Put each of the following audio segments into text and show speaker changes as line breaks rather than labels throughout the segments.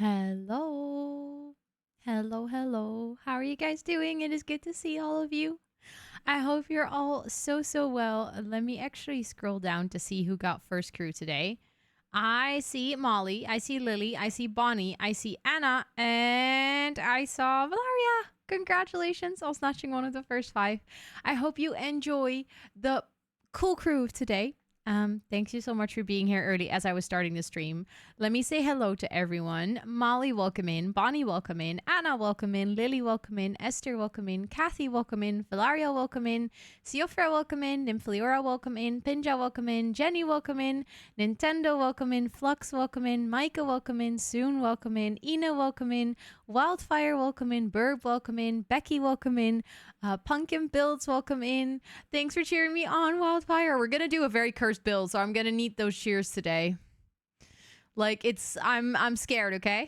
Hello. Hello, hello. How are you guys doing? It is good to see all of you. I hope you're all so well. Let me actually scroll down to see who got first crew today. I see Molly, I see Lily, I see Bonnie, I see Anna, and I saw Valeria. Congratulations on snatching one of the first 5. I hope you enjoy the cool crew of today. Thank you so much for being here early as I was starting the stream. Let me say hello to everyone. Molly, welcome in. Bonnie, welcome in. Anna, welcome in. Lily, welcome in. Esther, welcome in. Kathy, welcome in. Valeria, welcome in. Siofra, welcome in. Nymphaliora, welcome in. Pinja, welcome in. Jenny, welcome in. Nintendo, welcome in. Flux, welcome in. Micah, welcome in. Soon, welcome in. Ina, welcome in. Wildfire, welcome in. Burb, welcome in. Becky, welcome in. Pumpkin Builds, welcome in. Thanks for cheering me on, Wildfire. We're gonna do a very cursed build, so I'm gonna need those cheers today. Like I'm scared, okay?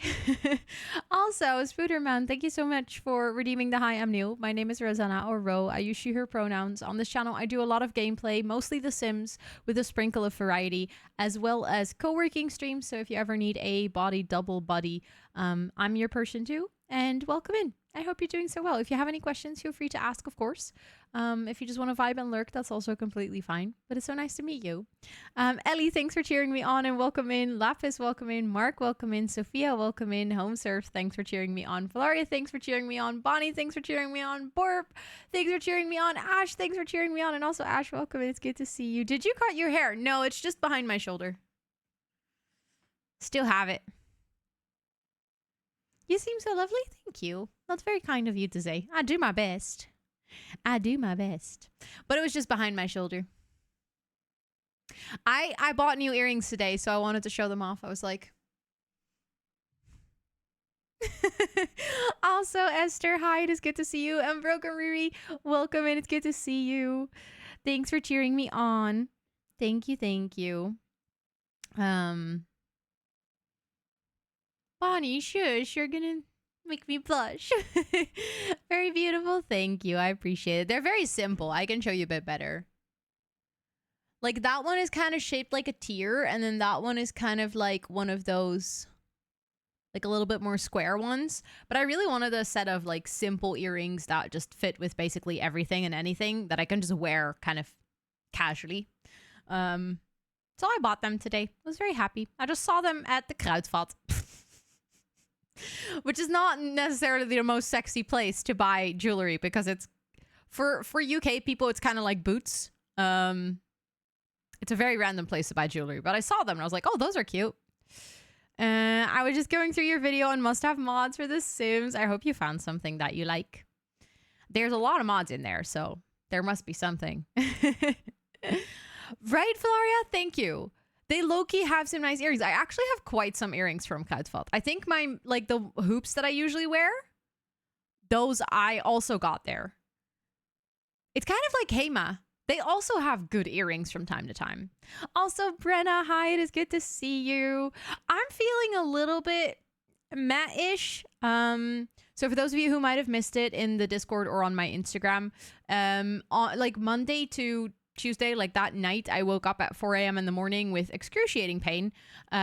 Also, Spooderman, thank you so much for redeeming the hi. I'm new. My name is Rosanna or Ro. I use she her pronouns. On this channel, I do a lot of gameplay, mostly The Sims, with a sprinkle of variety, as well as co-working streams. So if you ever need a double buddy, I'm your person too. And welcome in. I hope you're doing so well. If you have any questions, feel free to ask, of course. If you just want to vibe and lurk, that's also completely fine. But it's so nice to meet you. Ellie, thanks for cheering me on and welcome in. Lapis, welcome in. Mark, welcome in. Sophia, welcome in. Homesurf, thanks for cheering me on. Valeria, thanks for cheering me on. Bonnie, thanks for cheering me on. Borp, thanks for cheering me on. Ash, thanks for cheering me on. And also, Ash, welcome in. It's good to see you. Did you cut your hair? No, it's just behind my shoulder. Still have it. You seem so lovely. Thank you. That's very kind of you to say. I do my best. I do my best. But it was just behind my shoulder. I bought new earrings today, so I wanted to show them off. I was like... Also, Esther, hi, it is good to see you. And Broken Riri, welcome in. It's good to see you. Thanks for cheering me on. Thank you, thank you. Bonnie, shush, you're gonna make me blush. Very beautiful. Thank you. I appreciate it. They're very simple. I can show you a bit better. Like that one is kind of shaped like a tear, and then that one is kind of like one of those, like a little bit more square ones. But I really wanted a set of like simple earrings that just fit with basically everything and anything that I can just wear kind of casually. So I bought them today. I was very happy. I just saw them at the Kruidvat. Which is not necessarily the most sexy place to buy jewelry because it's for UK people, it's kind of like Boots. It's a very random place to buy jewelry, but I saw them and I was like, oh, those are cute. I was just going through your video on must-have mods for The Sims. I hope you found something that you like. There's a lot of mods in there, so there must be something. Right, Valeria? Thank you. They low-key have some nice earrings. I actually have quite some earrings from Kruidvat. I think my, like, the hoops that I usually wear, those I also got there. It's kind of like Hema. They also have good earrings from time to time. Also, Brenna, hi, it is good to see you. I'm feeling a little bit matte-ish. So for those of you who might have missed it in the Discord or on my Instagram, on, like, Monday to Tuesday, like that night, I woke up at 4 a.m. in the morning with excruciating pain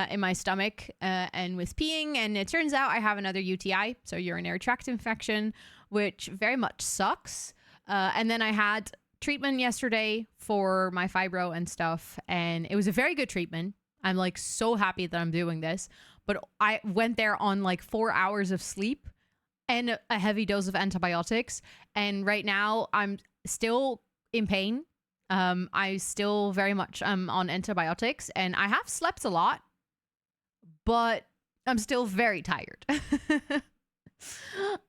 in my stomach and with peeing. And it turns out I have another UTI, so urinary tract infection, which very much sucks. And then I had treatment yesterday for my fibro and stuff. And it was a very good treatment. I'm like so happy that I'm doing this. But I went there on like 4 hours of sleep and a heavy dose of antibiotics. And right now I'm still in pain. I still very much am on antibiotics and I have slept a lot, but I'm still very tired.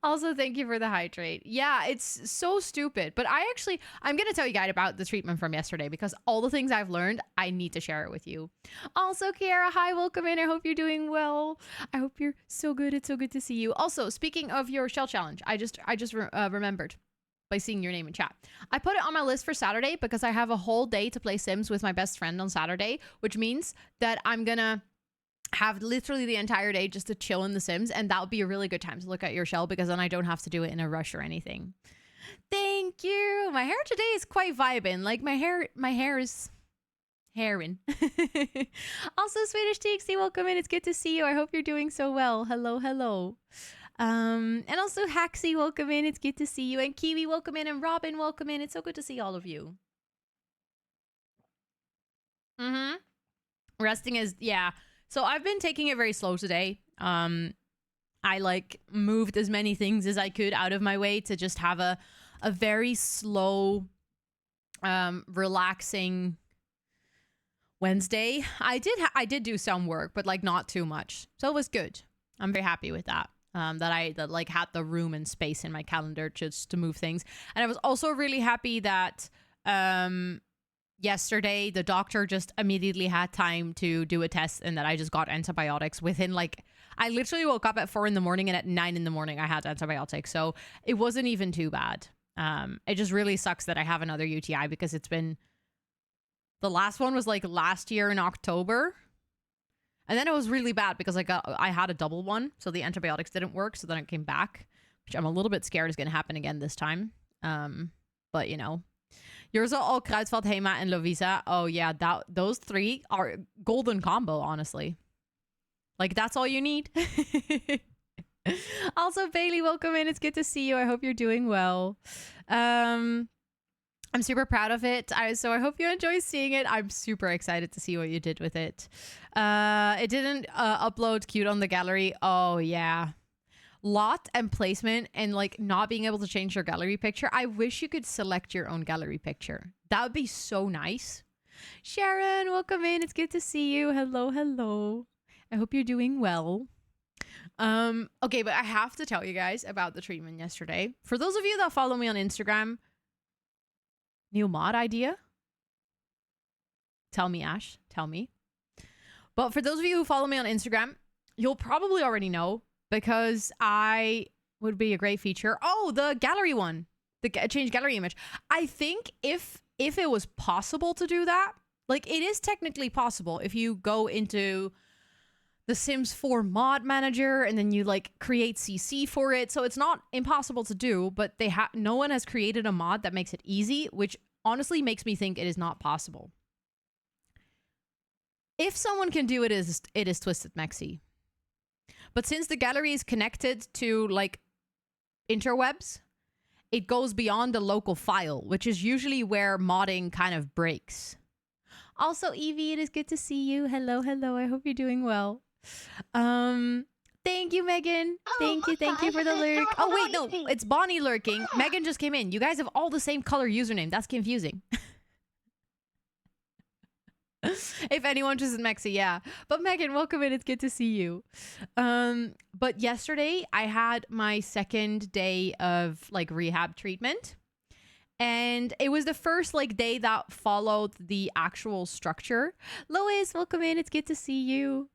Also, thank you for the hydrate. Yeah, it's so stupid, but I'm going to tell you guys about the treatment from yesterday because all the things I've learned, I need to share it with you. Also, Kiara, hi, welcome in. I hope you're doing well. I hope you're so good. It's so good to see you. Also, speaking of your shell challenge, I just remembered by seeing your name in chat. I put it on my list for Saturday because I have a whole day to play Sims with my best friend on Saturday, which means that I'm gonna have literally the entire day just to chill in The Sims, and that would be a really good time to look at your shell because then I don't have to do it in a rush or anything. Thank you. My hair today is quite vibing. Like my hair is Heron. Also, Swedish TXT, welcome in. It's good to see you. I hope you're doing so well. Hello, hello. And also Haxie, welcome in. It's good to see you. And Kiwi, welcome in. And Robin, welcome in. It's so good to see all of you. Resting is, yeah. So I've been taking it very slow today. I like moved as many things as I could out of my way to just have a very slow, relaxing Wednesday. I did do some work, but like not too much. So it was good. I'm very happy with that. That I like had the room and space in my calendar just to move things. And I was also really happy that yesterday the doctor just immediately had time to do a test and that I just got antibiotics within like, I literally woke up at 4 a.m. and at 9 a.m. I had antibiotics. So it wasn't even too bad. It just really sucks that I have another UTI because it's been, the last one was like last year in October. And then it was really bad because I had a double one. So the antibiotics didn't work. So then it came back, which I'm a little bit scared is going to happen again this time. But you know, yours are all Kruidvat, Hema, and Lovisa. Oh yeah, those three are golden combo, honestly. Like that's all you need. Also, Bailey, welcome in. It's good to see you. I hope you're doing well. I'm super proud of it. So I hope you enjoy seeing it. I'm super excited to see what you did with it. It didn't upload cute on the gallery. Oh yeah. Lot and placement and like not being able to change your gallery picture. I wish you could select your own gallery picture. That would be so nice. Sharon, welcome in. It's good to see you. Hello, hello. I hope you're doing well. Okay, but I have to tell you guys about the treatment yesterday. For those of you that follow me on Instagram, new mod idea? Tell me, Ash. Tell me. But for those of you who follow me on Instagram, you'll probably already know because I would be a great feature. Oh, the gallery one. The change gallery image. I think if it was possible to do that, like it is technically possible if you go into the Sims 4 mod manager and then you like create CC for it. So it's not impossible to do, but no one has created a mod that makes it easy, which honestly makes me think it is not possible. If someone can do it, it is Twisted Mexi. But since the gallery is connected to like interwebs, it goes beyond the local file, which is usually where modding kind of breaks. Also, Evie, it is good to see you. Hello, hello. I hope you're doing well. Thank you, Megan. Thank you for the lurk. Oh, wait, no, it's Bonnie lurking. Megan just came in. You guys have all the same color username. That's confusing. If anyone just Mexi, yeah. But Megan, welcome in. It's good to see you. But yesterday I had my second day of like rehab treatment. And it was the first like day that followed the actual structure. Lois, welcome in. It's good to see you.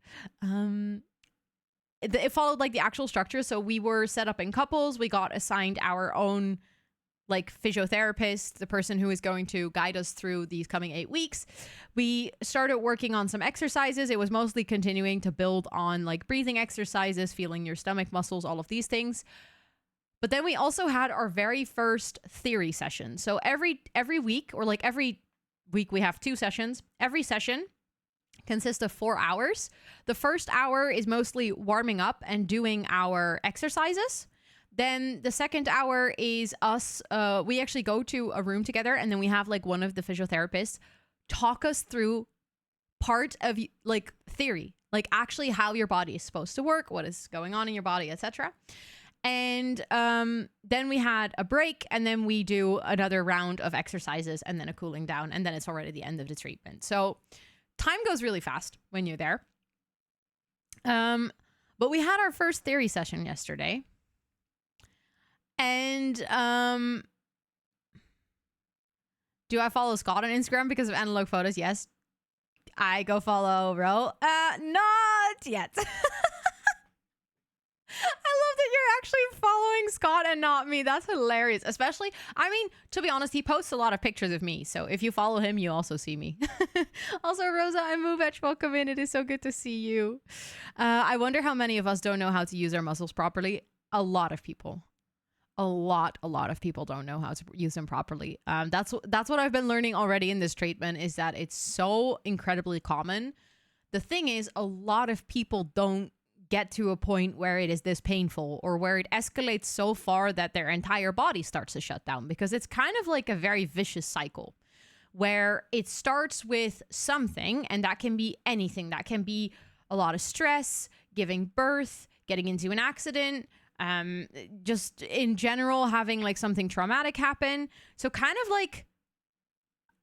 It followed like the actual structure. So we were set up in couples. We got assigned our own like physiotherapist, the person who is going to guide us through these coming 8 weeks. We started working on some exercises. It was mostly continuing to build on like breathing exercises, feeling your stomach muscles, all of these things. But then we also had our very first theory session. So every week, or like every week we have 2 sessions. Every session consists of 4 hours. The first hour is mostly warming up and doing our exercises. Then the second hour is us. We actually go to a room together and then we have like one of the physiotherapists talk us through part of like theory, like actually how your body is supposed to work, what is going on in your body, etc. And then we had a break and then we do another round of exercises and then a cooling down. And then it's already the end of the treatment. So time goes really fast when you're there. But we had our first theory session yesterday. And do I follow Scott on Instagram because of analog photos? Yes. I go follow Ro. Not yet. I love that you're actually following Scott and not me. That's hilarious. Especially, I mean, to be honest, he posts a lot of pictures of me. So if you follow him, you also see me. Also, Rosa and Movetch, welcome in. It is so good to see you. I wonder how many of us don't know how to use our muscles properly. A lot of people. a lot of people don't know how to use them properly. That's what I've been learning already in this treatment, is that it's so incredibly common. The thing is, a lot of people don't get to a point where it is this painful, or where it escalates so far that their entire body starts to shut down, because it's kind of like a very vicious cycle where it starts with something, and that can be anything. That can be a lot of stress, giving birth, getting into an accident, just in general having like something traumatic happen. So kind of like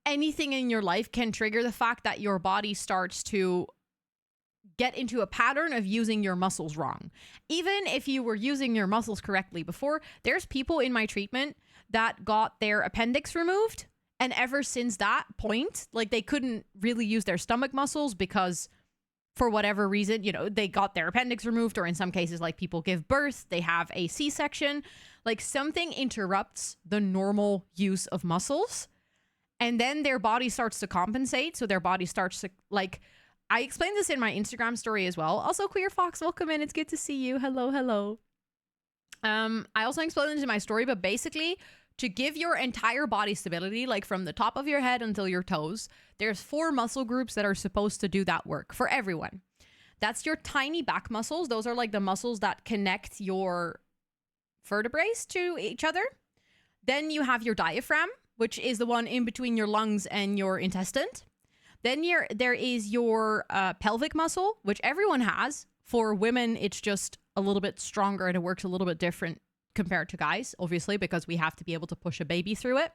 anything in your life can trigger the fact that your body starts to get into a pattern of using your muscles wrong. Even if you were using your muscles correctly before, there's people in my treatment that got their appendix removed, and ever since that point, like, they couldn't really use their stomach muscles because for whatever reason, they got their appendix removed, or in some cases, like, people give birth, they have a C-section, like something interrupts the normal use of muscles, and then their body starts to compensate. So their body starts to, like, I explained this in my Instagram story as well. Also, Queer Fox, welcome in. It's good to see you. Hello, hello. I also explained this in my story, but basically, to give your entire body stability, like from the top of your head until your toes, there's 4 muscle groups that are supposed to do that work for everyone. That's your tiny back muscles. Those are like the muscles that connect your vertebrae to each other. Then you have your diaphragm, which is the one in between your lungs and your intestine. Then there is your pelvic muscle, which everyone has. For women, it's just a little bit stronger and it works a little bit different compared to guys, obviously, because we have to be able to push a baby through it.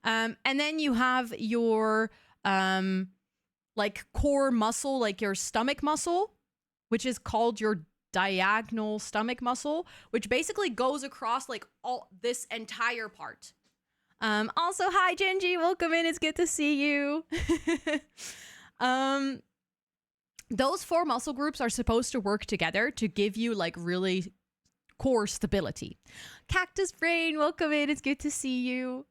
And then you have your like core muscle, like your stomach muscle, which is called your diagonal stomach muscle, which basically goes across like all this entire part. Also, hi Genji, welcome in. It's good to see you. Those 4 muscle groups are supposed to work together to give you like really core stability. Cactus Brain, welcome in. It's good to see you.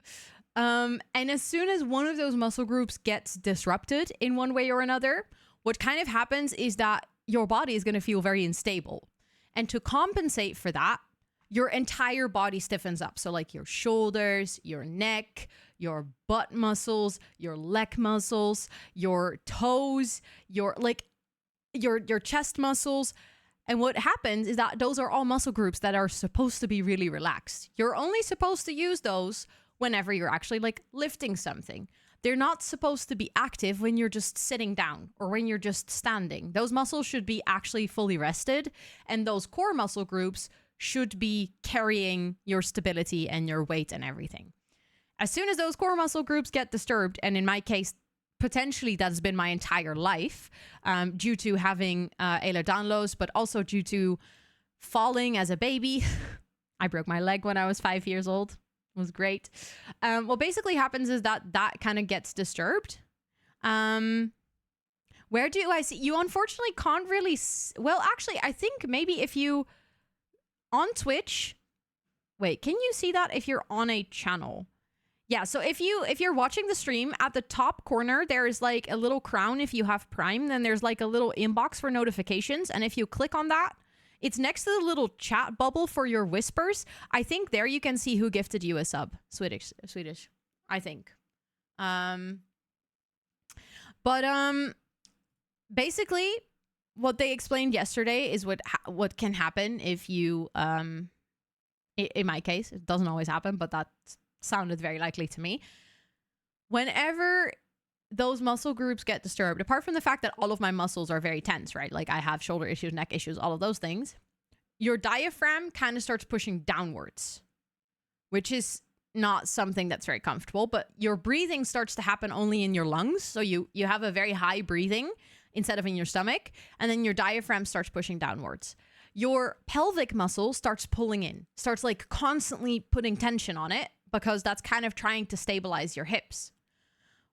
And as soon as one of those muscle groups gets disrupted in one way or another, what kind of happens is that your body is going to feel very unstable. And to compensate for that, your entire body stiffens up. So like your shoulders, your neck, your butt muscles, your leg muscles, your toes, your chest muscles. And what happens is that those are all muscle groups that are supposed to be really relaxed. You're only supposed to use those whenever you're actually like lifting something. They're not supposed to be active when you're just sitting down or when you're just standing. Those muscles should be actually fully rested. And those core muscle groups should be carrying your stability and your weight and everything. As soon as those core muscle groups get disturbed, and in my case, potentially that's been my entire life, due to having Ehlers-Danlos, but also due to falling as a baby. I broke my leg when I was 5 years old. It was great. What basically happens is that kind of gets disturbed. Where do I see? You unfortunately can't really... Well, actually, I think maybe if you... On Twitch... Wait, can you see that if you're on a channel? Yeah, so if you're watching the stream, at the top corner, there is like a little crown if you have Prime. Then there's like a little inbox for notifications. And if you click on that, it's next to the little chat bubble for your whispers. I think there you can see who gifted you a sub. Swedish, I think. Basically, what they explained yesterday is what can happen if you, in my case, it doesn't always happen, but that sounded very likely to me. Whenever those muscle groups get disturbed, apart from the fact that all of my muscles are very tense, right? Like I have shoulder issues, neck issues, all of those things. Your diaphragm kind of starts pushing downwards, which is not something that's very comfortable, but your breathing starts to happen only in your lungs. So you have a very high breathing instead of in your stomach. And then your diaphragm starts pushing downwards. Your pelvic muscle starts pulling in, starts like constantly putting tension on it because that's kind of trying to stabilize your hips.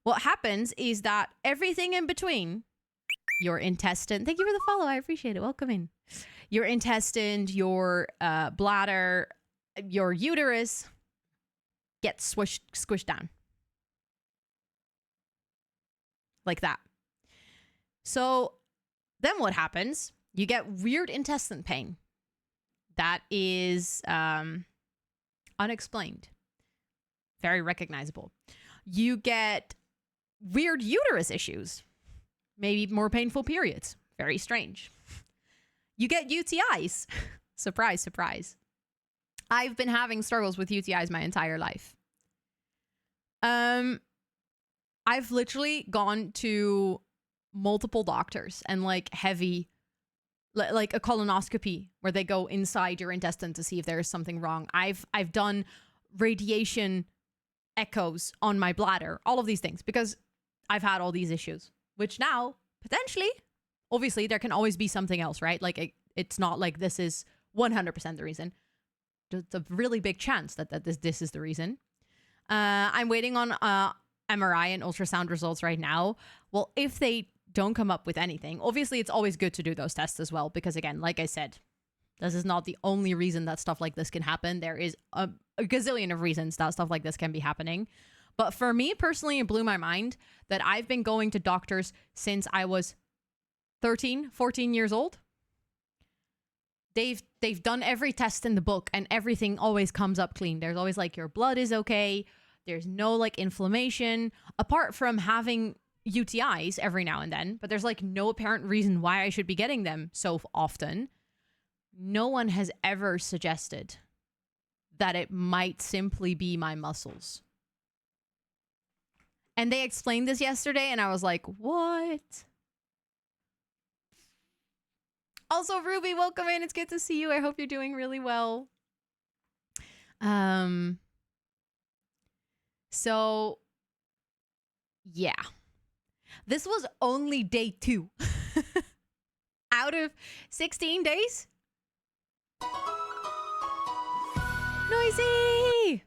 What happens is that everything in between, your intestine, thank you for the follow, I appreciate it, welcome in. Your intestine, your bladder, your uterus gets squished down. Like that. So then what happens? You get weird intestine pain. That is unexplained. Very recognizable. You get weird uterus issues. Maybe more painful periods. Very strange. You get UTIs. Surprise, surprise. I've been having struggles with UTIs my entire life. I've literally gone to multiple doctors and like heavy, like a colonoscopy where they go inside your intestine to see if there is something wrong. I've done radiation echoes on my bladder, all of these things, because I've had all these issues, which now potentially, obviously there can always be something else, right? Like it's not like this is 100% the reason. It's a really big chance that this is the reason. I'm waiting on MRI and ultrasound results right now. Well, if they don't come up with anything, obviously it's always good to do those tests as well, because again, like I said, this is not the only reason that stuff like this can happen. There is a gazillion of reasons that stuff like this can be happening. But for me personally, it blew my mind that I've been going to doctors since I was 13, 14 years old. They've done every test in the book and everything always comes up clean. There's always like your blood is okay. There's no like inflammation, apart from having UTIs every now and then, but there's like no apparent reason why I should be getting them so often. No one has ever suggested that it might simply be my muscles. And they explained this yesterday and I was like, what? Also, Ruby, welcome in. It's good to see you. I hope you're doing really well. So, yeah. This was only day 2. Out of 16 days? Noisy!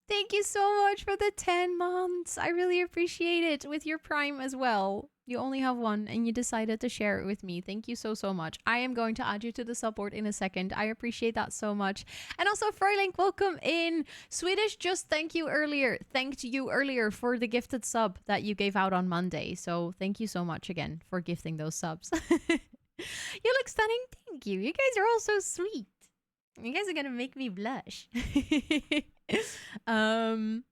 Thank you so much for the 10 months. I really appreciate it, with your Prime as well. You only have one and you decided to share it with me. Thank you so, so much. I am going to add you to the support in a second. I appreciate that so much. And also, Fröylink, welcome in. Swedish just thanked you earlier for the gifted sub that you gave out on Monday. So thank you so much again for gifting those subs. You look stunning. Thank you. You guys are all so sweet. You guys are going to make me blush. But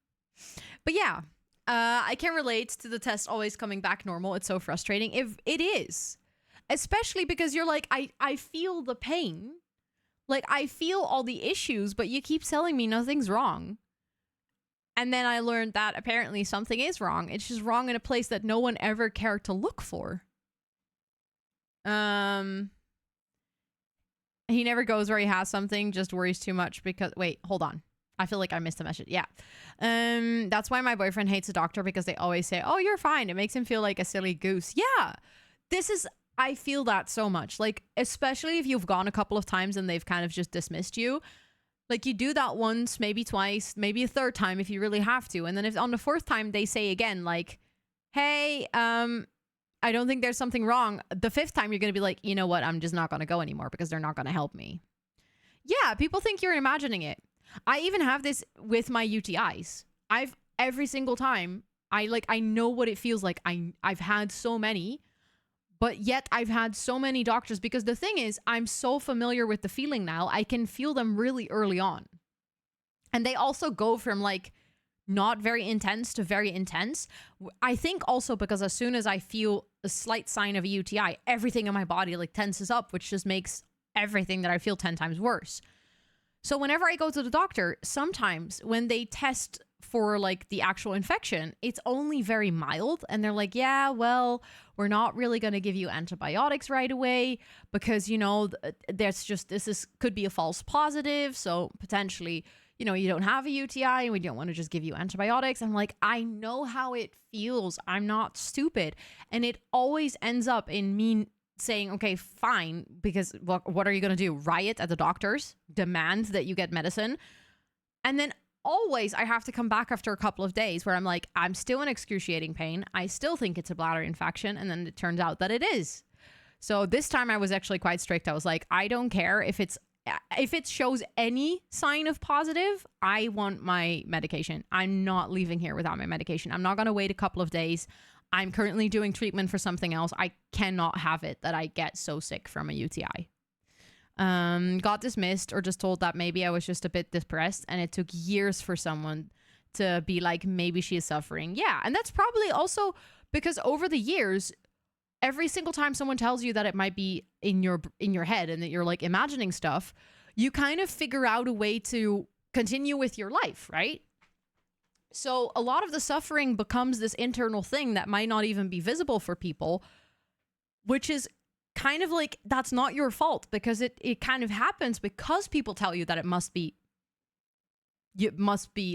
yeah. I can relate to the test always coming back normal. It's so frustrating. If it is, especially because you're like, I feel the pain. Like, I feel all the issues, but you keep telling me nothing's wrong. And then I learned that apparently something is wrong. It's just wrong in a place that no one ever cared to look for. He never goes where he has something, just worries too much because... Wait, hold on. I feel like I missed a message. Yeah. That's why my boyfriend hates a doctor, because they always say, oh, you're fine. It makes him feel like a silly goose. Yeah. I feel that so much. Like, especially if you've gone a couple of times and they've kind of just dismissed you. Like, you do that once, maybe twice, maybe a third time if you really have to. And then if on the 4th time they say again, like, hey, I don't think there's something wrong. The 5th time you're going to be like, you know what? I'm just not going to go anymore because they're not going to help me. Yeah, people think you're imagining it. I even have this with my UTIs. Every single time, I know what it feels like. I've had so many, but yet I've had so many doctors, because the thing is, I'm so familiar with the feeling now. I can feel them really early on. And they also go from like not very intense to very intense. I think also because as soon as I feel a slight sign of a UTI, everything in my body like tenses up, which just makes everything that I feel 10 times worse. So whenever I go to the doctor, sometimes when they test for like the actual infection, it's only very mild. And they're like, yeah, well, we're not really going to give you antibiotics right away because, you know, could be a false positive. So potentially, you know, you don't have a UTI and we don't want to just give you antibiotics. I'm like, I know how it feels. I'm not stupid. And it always ends up in me saying, okay, fine, because what are you going to do? Riot at the doctors? Demand that you get medicine? And then always I have to come back after a couple of days where I'm like, I'm still in excruciating pain. I still think it's a bladder infection. And then it turns out that it is. So this time I was actually quite strict. I was like, I don't care if it shows any sign of positive, I want my medication. I'm not leaving here without my medication. I'm not going to wait a couple of days. I'm currently doing treatment for something else. I cannot have it that I get so sick from a UTI. got dismissed or just told that maybe I was just a bit depressed, and it took years for someone to be like, maybe she is suffering. Yeah, and that's probably also because over the years, every single time someone tells you that it might be in your head and that you're like imagining stuff, you kind of figure out a way to continue with your life, right? So a lot of the suffering becomes this internal thing that might not even be visible for people, which is kind of like, that's not your fault, because it kind of happens because people tell you that it must be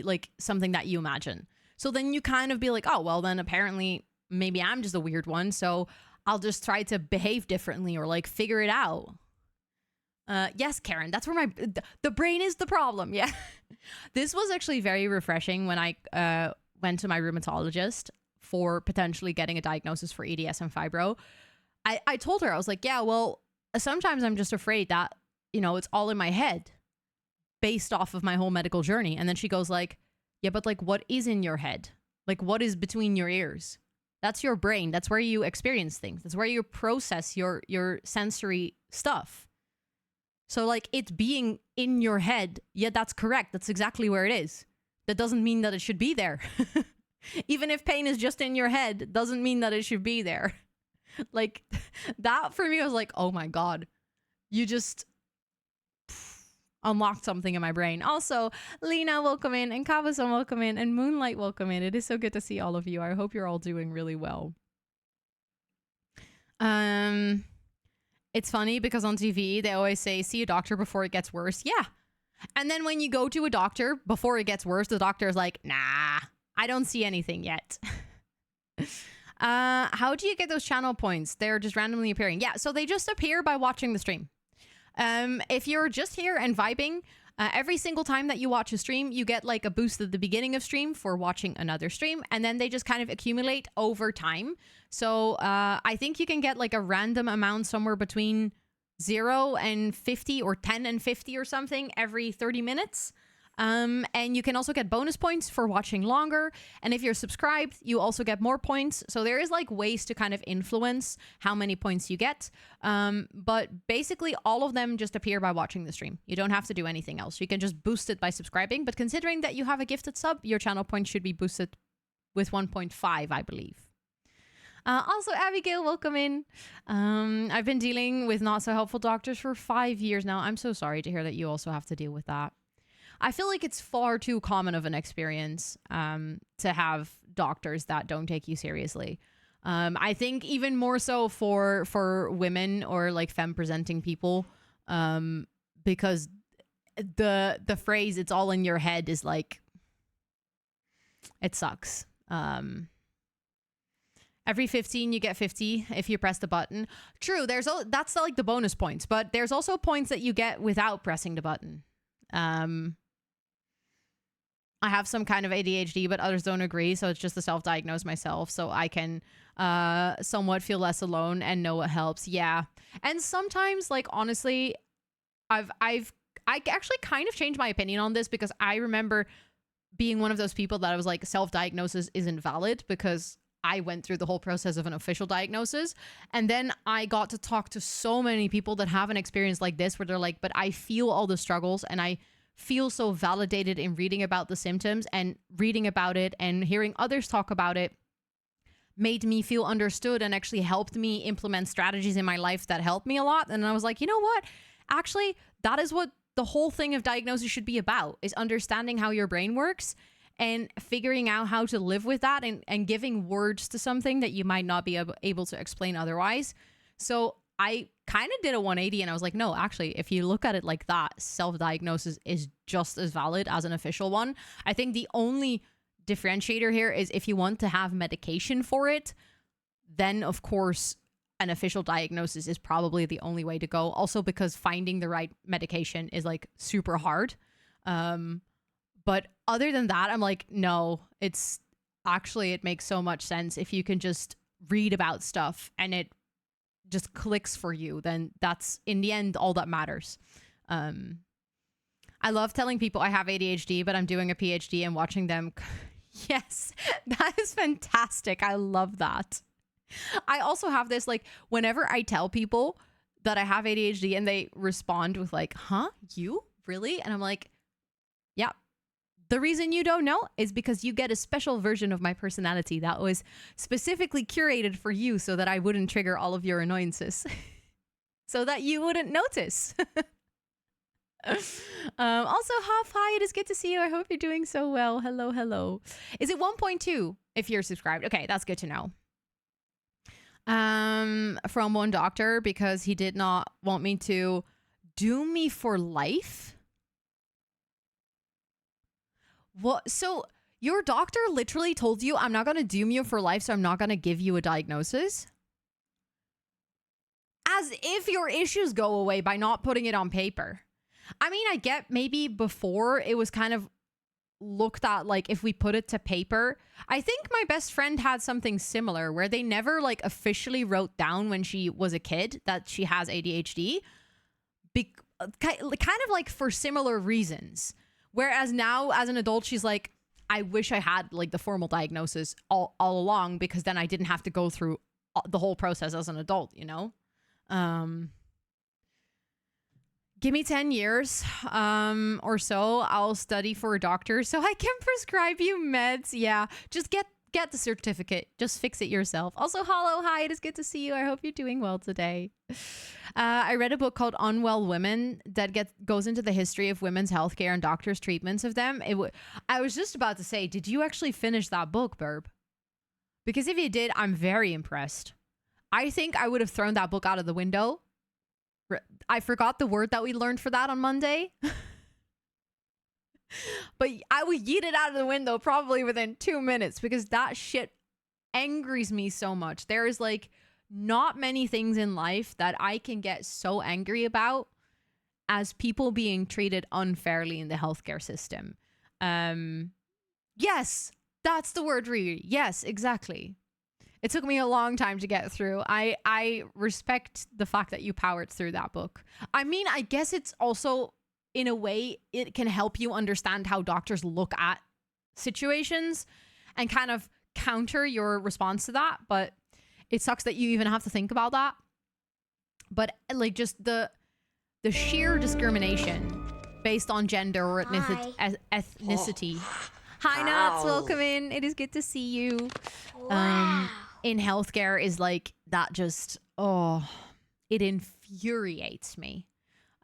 like something that you imagine. So then you kind of be like, oh, well, then apparently maybe I'm just a weird one, so I'll just try to behave differently or like figure it out. Yes, Karen, that's where the brain is the problem. Yeah. This was actually very refreshing when I went to my rheumatologist for potentially getting a diagnosis for EDS and fibro. I told her, I was like, yeah, well, sometimes I'm just afraid that, it's all in my head based off of my whole medical journey. And then she goes like, yeah, but like, what is in your head? Like, what is between your ears? That's your brain. That's where you experience things. That's where you process your sensory stuff. So like, it's being in your head. Yeah, that's correct. That's exactly where it is. That doesn't mean that it should be there. Even if pain is just in your head, doesn't mean that it should be there. Like, that for me was like, oh my God, you just unlocked something in my brain. Also, Lena, welcome in, and Kabason, welcome in, and Moonlight, welcome in. It is so good to see all of you. I hope you're all doing really well. It's funny because on TV, they always say, see a doctor before it gets worse. Yeah. And then when you go to a doctor before it gets worse, the doctor is like, nah, I don't see anything yet. How do you get those channel points? They're just randomly appearing. Yeah, so they just appear by watching the stream. If you're just here and vibing, every single time that you watch a stream, you get like a boost at the beginning of stream for watching another stream, and then they just kind of accumulate over time. So I think you can get like a random amount somewhere between 0 and 50 or 10 and 50 or something every 30 minutes. And you can also get bonus points for watching longer. And if you're subscribed, you also get more points. So there is like ways to kind of influence how many points you get. But basically all of them just appear by watching the stream. You don't have to do anything else. You can just boost it by subscribing. But considering that you have a gifted sub, your channel points should be boosted with 1.5, I believe. Also, Abigail, welcome in. I've been dealing with not so helpful doctors for 5 years now. I'm so sorry to hear that you also have to deal with that. I feel like it's far too common of an experience to have doctors that don't take you seriously. I think even more so for women or like femme presenting people, because the phrase "it's all in your head" is like, it sucks. Every 15 you get 50 if you press the button. True, that's like the bonus points, but there's also points that you get without pressing the button. I have some kind of ADHD, but others don't agree, so it's just to self-diagnose myself so I can somewhat feel less alone and know what helps. Yeah. And sometimes, like, honestly, I actually kind of changed my opinion on this, because I remember being one of those people that I was like, self-diagnosis isn't valid, because I went through the whole process of an official diagnosis. And then I got to talk to so many people that have an experience like this, where they're like, but I feel all the struggles and I feel so validated in reading about the symptoms, and reading about it and hearing others talk about it made me feel understood and actually helped me implement strategies in my life that helped me a lot. And I was like, you know what? Actually, that is what the whole thing of diagnosis should be about, is understanding how your brain works and figuring out how to live with that, and giving words to something that you might not be able to explain otherwise. So I kind of did a 180 and I was like, no, actually, if you look at it like that, self-diagnosis is just as valid as an official one. I think the only differentiator here is if you want to have medication for it, then of course an official diagnosis is probably the only way to go. Also because finding the right medication is like super hard. But other than that, I'm like, no, it makes so much sense. If you can just read about stuff and it just clicks for you, then that's in the end all that matters. I love telling people I have ADHD, but I'm doing a PhD and watching them. Yes, that is fantastic. I love that. I also have this, like, whenever I tell people that I have ADHD and they respond with like, huh, you really? And I'm like, yeah. The reason you don't know is because you get a special version of my personality that was specifically curated for you so that I wouldn't trigger all of your annoyances. So that you wouldn't notice. Also, Huff, hi, it is good to see you. I hope you're doing so well. Hello, hello. Is it 1.2 if you're subscribed? Okay, that's good to know. From one doctor because he did not want me to doom me for life. What? So your doctor literally told you, I'm not going to doom you for life, so I'm not going to give you a diagnosis? As if your issues go away by not putting it on paper. I mean, I get maybe before it was kind of looked at like if we put it to paper. I think my best friend had something similar where they never like officially wrote down when she was a kid that she has ADHD. Kind of like for similar reasons. Whereas now as an adult, she's like, I wish I had like the formal diagnosis all along because then I didn't have to go through the whole process as an adult, you know? Give me 10 years or so. I'll study for a doctor so I can prescribe you meds. Yeah, just get the certificate. Just fix it yourself. Also, hello, hi, it is good to see you. I hope you're doing well today. I read a book called Unwell Women that goes into the history of women's healthcare and doctors' treatments of them. I was just about to say, did you actually finish that book, Burb? Because if you did, I'm very impressed. I think I would have thrown that book out of the window. I forgot the word that we learned for that on Monday. But I would yeet it out of the window probably within 2 minutes because that shit angers me so much. There is like not many things in life that I can get so angry about as people being treated unfairly in the healthcare system. Yes, that's the word, Riri. Yes, exactly. It took me a long time to get through. I respect the fact that you powered through that book. I mean, I guess it's also, in a way, it can help you understand how doctors look at situations and kind of counter your response to that. But it sucks that you even have to think about that. But like just the sheer discrimination based on gender or ethnicity. Hi, Nuts. Welcome in. It is good to see you. Wow. In healthcare is like that just, it infuriates me.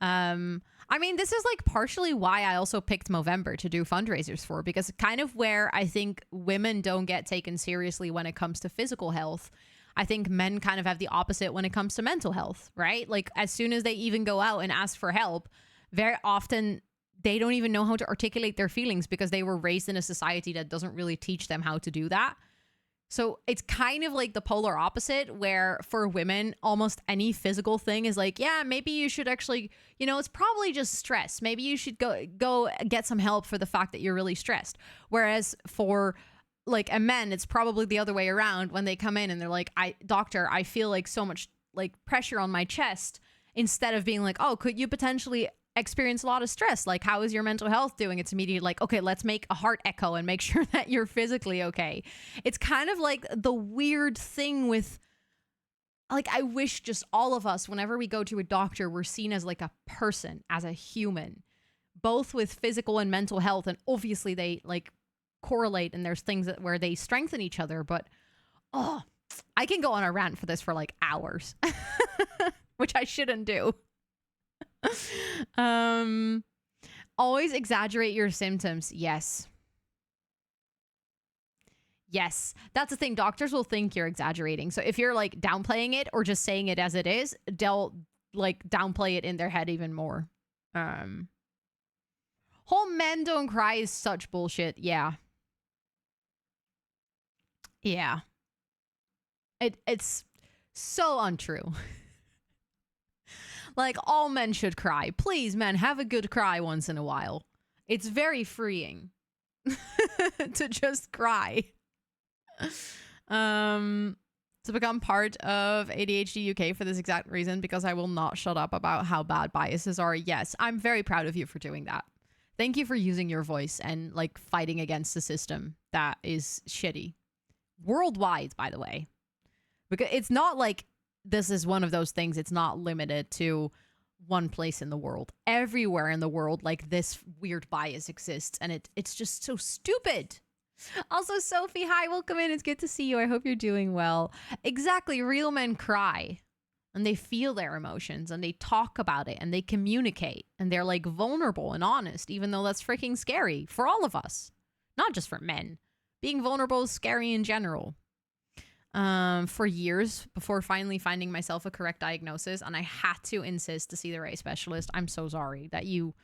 I mean, this is like partially why I also picked Movember to do fundraisers for, because kind of where I think women don't get taken seriously when it comes to physical health. I think men kind of have the opposite when it comes to mental health, right? Like as soon as they even go out and ask for help, very often they don't even know how to articulate their feelings because they were raised in a society that doesn't really teach them how to do that. So it's kind of like the polar opposite where for women, almost any physical thing is like, yeah, maybe you should actually, you know, it's probably just stress. Maybe you should go get some help for the fact that you're really stressed. Whereas for like a men, it's probably the other way around when they come in and they're like, doctor, I feel like so much like pressure on my chest, instead of being like, oh, could you potentially experience a lot of stress? Like, how is your mental health doing? It's immediately like, okay, let's make a heart echo and make sure that you're physically okay. It's kind of like the weird thing with, like, I wish just all of us, whenever we go to a doctor, we're seen as like a person, as a human, both with physical and mental health. And obviously they like correlate and there's things where they strengthen each other. But, I can go on a rant for this for like hours, which I shouldn't do. Always exaggerate your symptoms. Yes, that's the thing. Doctors will think you're exaggerating. So if you're like downplaying it or just saying it as it is, they'll like downplay it in their head even more. Whole men don't cry is such bullshit. Yeah, it's so untrue. Like, all men should cry. Please, men, have a good cry once in a while. It's very freeing to just cry. To become part of ADHD UK for this exact reason, because I will not shut up about how bad biases are. Yes, I'm very proud of you for doing that. Thank you for using your voice and like fighting against the system that is shitty. Worldwide, by the way. Because it's not like this is one of those things. It's not limited to one place in the world. Everywhere in the world, like, this weird bias exists, and it's just so stupid. Also, Sophie, hi, welcome in. It's good to see you. I hope you're doing well. Exactly, real men cry, and they feel their emotions, and they talk about it, and they communicate, and they're like vulnerable and honest, even though that's freaking scary for all of us, not just for men. Being vulnerable is scary in general. For years before finally finding myself a correct diagnosis, and I had to insist to see the right specialist. I'm so sorry that you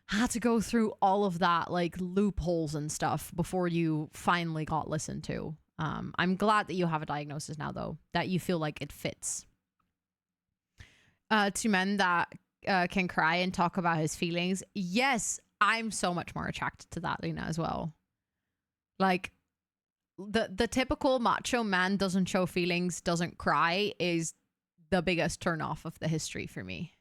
had to go through all of that, like, loopholes and stuff before you finally got listened to. I'm glad that you have a diagnosis now, though, that you feel like it fits. To men that can cry and talk about his feelings, yes, I'm so much more attracted to that, Lena, as well. Like, the typical macho man doesn't show feelings, doesn't cry is the biggest turnoff of the history for me.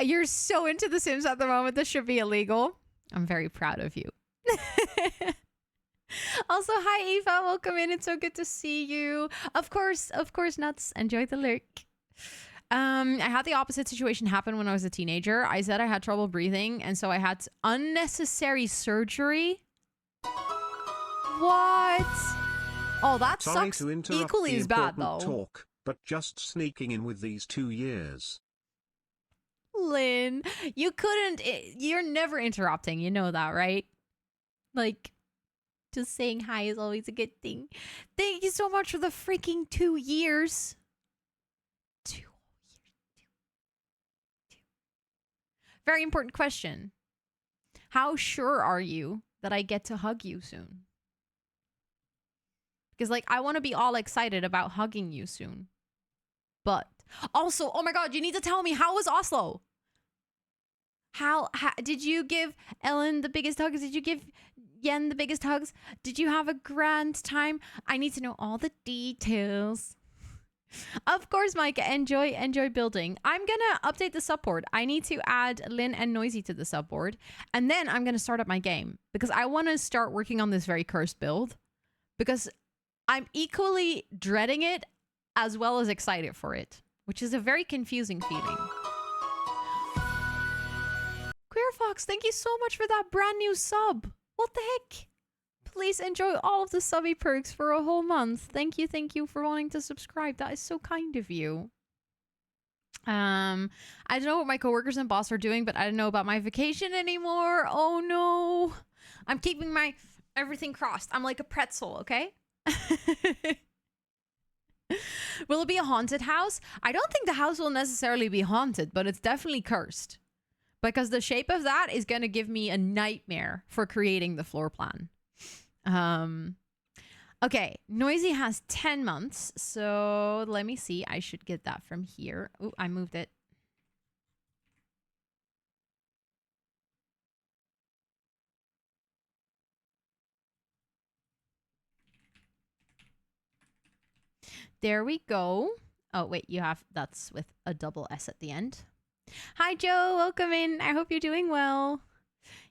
You're so into The Sims at the moment. This should be illegal. I'm very proud of you. Also, hi Eva, welcome in. It's so good to see you. Of course, Nuts. Enjoy the lurk. I had the opposite situation happen when I was a teenager. I said I had trouble breathing, and so I had unnecessary surgery. What? Oh, that
Sorry
sucks.
to interrupt
Equally as bad, though.
Talk, but just sneaking in with these 2 years.
Lynn, you couldn't. You're never interrupting. You know that, right? Like, just saying hi is always a good thing. Thank you so much for the freaking 2 years. 2 years. Very important question. How sure are you that I get to hug you soon? Because, like, I want to be all excited about hugging you soon. But also, oh my God, you need to tell me, how was Oslo? How did you give Ellen the biggest hugs? Did you give Yen the biggest hugs? Did you have a grand time? I need to know all the details. Of course, Micah, enjoy building. I'm gonna update the subboard. I need to add Lynn and Noisy to the subboard, and then I'm gonna start up my game because I want to start working on this very cursed build because I'm equally dreading it as well as excited for it, which is a very confusing feeling. Queer Fox, thank you so much for that brand new sub. What the heck? Please enjoy all of the subby perks for a whole month. Thank you for wanting to subscribe. That is so kind of you. I don't know what my coworkers and boss are doing, but I don't know about my vacation anymore. Oh no. I'm keeping my everything crossed. I'm like a pretzel, okay? Will it be a haunted house? I don't think the house will necessarily be haunted, but it's definitely cursed. Because the shape of that is going to give me a nightmare for creating the floor plan. Okay, Noisy has 10 months, so let me see. I should get that from here. Oh, I moved it. There we go. Oh, wait, that's with a double S at the end. Hi, Joe. Welcome in. I hope you're doing well.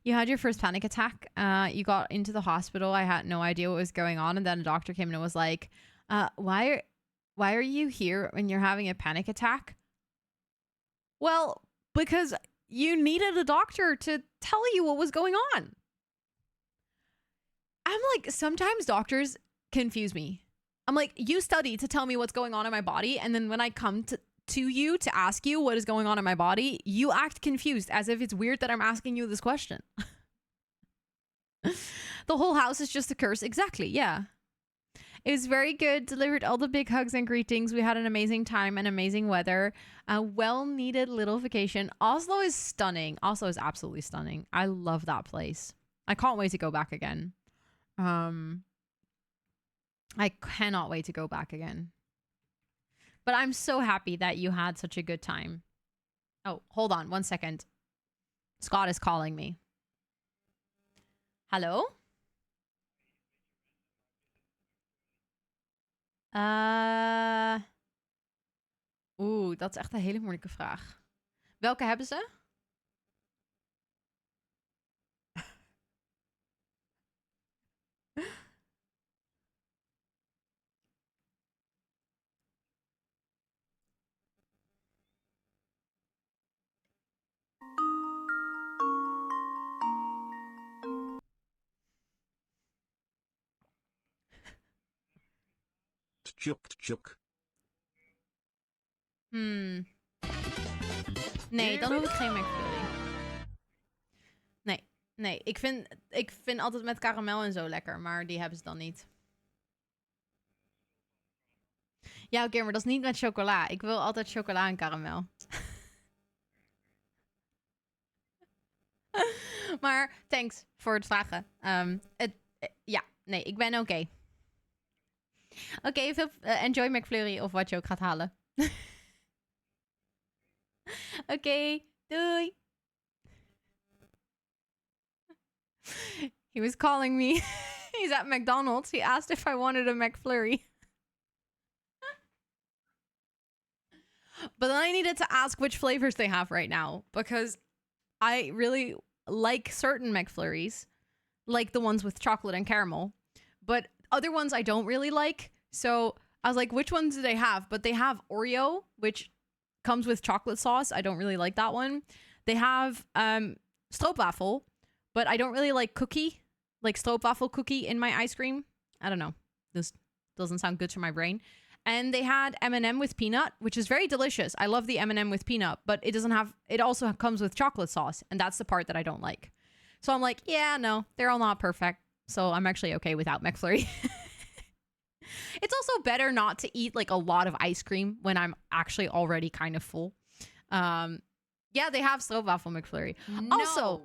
You had your first panic attack. You got into the hospital. I had no idea what was going on. And then a doctor came in and was like, why are you here when you're having a panic attack? Well, because you needed a doctor to tell you what was going on. I'm like, sometimes doctors confuse me. I'm like, you study to tell me what's going on in my body. And then when I come to you to ask you what is going on in my body, you act confused as if it's weird that I'm asking you this question. The whole house is just a curse. Exactly. Yeah. It was very good. Delivered all the big hugs and greetings. We had an amazing time and amazing weather. A well-needed little vacation. Oslo is stunning. Oslo is absolutely stunning. I love that place. I can't wait to go back again. I cannot wait to go back again. But I'm so happy that you had such a good time. Oh, hold on 1 second. Scott is calling me. Hallo? Dat is echt een hele moeilijke vraag. Welke hebben ze?
juk.
Nee, dan hoef ik geen McFlurry. Nee. Ik vind altijd met karamel en zo lekker, maar die hebben ze dan niet. Ja, oké, maar dat is niet met chocola. Ik wil altijd chocola en karamel. Maar thanks voor het vragen. Ja, nee, ik ben oké. Oké, veel enjoy McFlurry of wat je ook gaat halen. Oké, doei. He was calling me. He's at McDonald's. He asked if I wanted a McFlurry. But then I needed to ask which flavors they have right now because I really like certain McFlurries, like the ones with chocolate and caramel, but other ones I don't really like. So I was like, which ones do they have? But they have Oreo, which comes with chocolate sauce. I don't really like that one. They have stroopwafel, but I don't really like cookie, like stroopwafel cookie in my ice cream. I don't know. This doesn't sound good to my brain. And they had M&M with peanut, which is very delicious. I love the M&M with peanut, but it also comes with chocolate sauce, and that's the part that I don't like. So I'm like, yeah, no, they're all not perfect. So I'm actually okay without McFlurry. It's also better not to eat like a lot of ice cream when I'm actually already kind of full. Yeah, they have stroopwafel McFlurry.
No.
Also,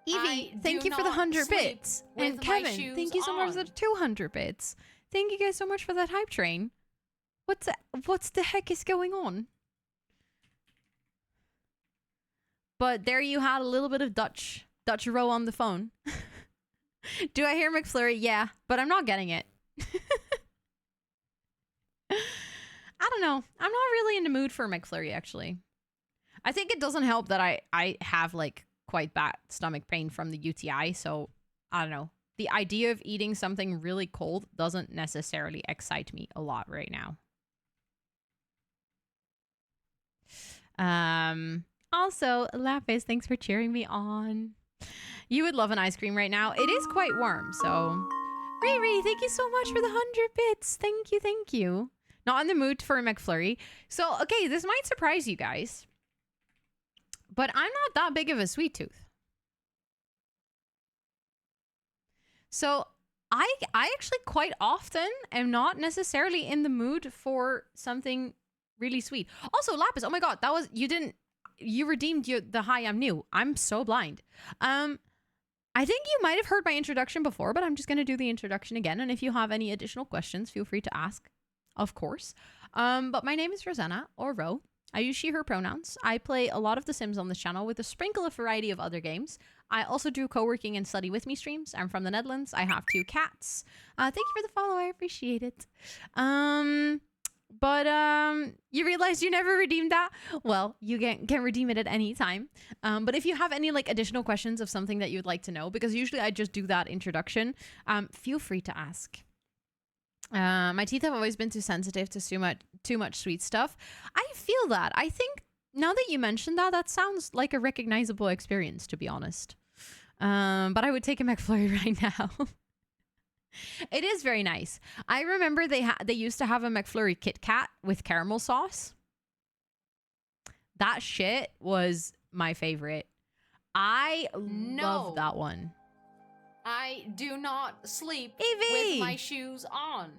Evie, thank you for the 100 bits. And Kevin, thank you so much for the 200 bits. Thank you guys so much for that hype train. What's the heck is going on? But there you had a little bit of Dutch row on the phone. Do I hear McFlurry? Yeah, but I'm not getting it. I don't know. I'm not really in the mood for McFlurry, actually. I think it doesn't help that I have like quite bad stomach pain from the UTI, so I don't know. The idea of eating something really cold doesn't necessarily excite me a lot right now. Also, Lapis, thanks for cheering me on. You would love an ice cream right now. It is quite warm, so... Riri, thank you so much for the 100 bits. Thank you. Not in the mood for a McFlurry. So, okay, this might surprise you guys. But I'm not that big of a sweet tooth. So I actually quite often am not necessarily in the mood for something really sweet. Also, Lapis, oh my god, you redeemed the hi, I'm new. I'm so blind. I think you might have heard my introduction before, but I'm just going to do the introduction again. And if you have any additional questions, feel free to ask, of course. But my name is Rosanna, or Ro. I use she, her pronouns. I play a lot of The Sims on this channel with a sprinkle of variety of other games. I also do co-working and study with me streams. I'm from the Netherlands. I have 2 cats. Thank you for the follow. I appreciate it. But you realized you never redeemed that? Well, you can redeem it at any time. But if you have any like additional questions of something that you'd like to know, because usually I just do that introduction, feel free to ask. My teeth have always been too sensitive to too much sweet stuff. I feel that. I think now that you mentioned that, that sounds like a recognizable experience, to be honest. But I would take a McFlurry right now. It is very nice. I remember they used to have a McFlurry Kit Kat with caramel sauce. That shit was my favorite. I love that one.
I do not sleep
Evie!
with my shoes on.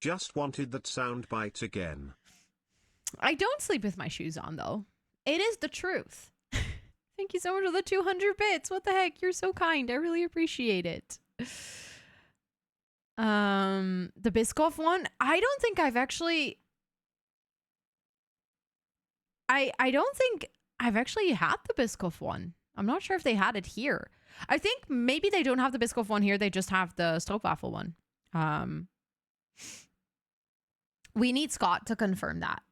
Just wanted that soundbite again.
I don't sleep with my shoes on, though. It is the truth. Thank you so much for the 200 bits. What the heck? You're so kind. I really appreciate it. The Biscoff one, I don't think I've actually... I don't think I've actually had the Biscoff one. I'm not sure if they had it here. I think maybe they don't have the Biscoff one here. They just have the stroopwafel one. We need Scott to confirm that.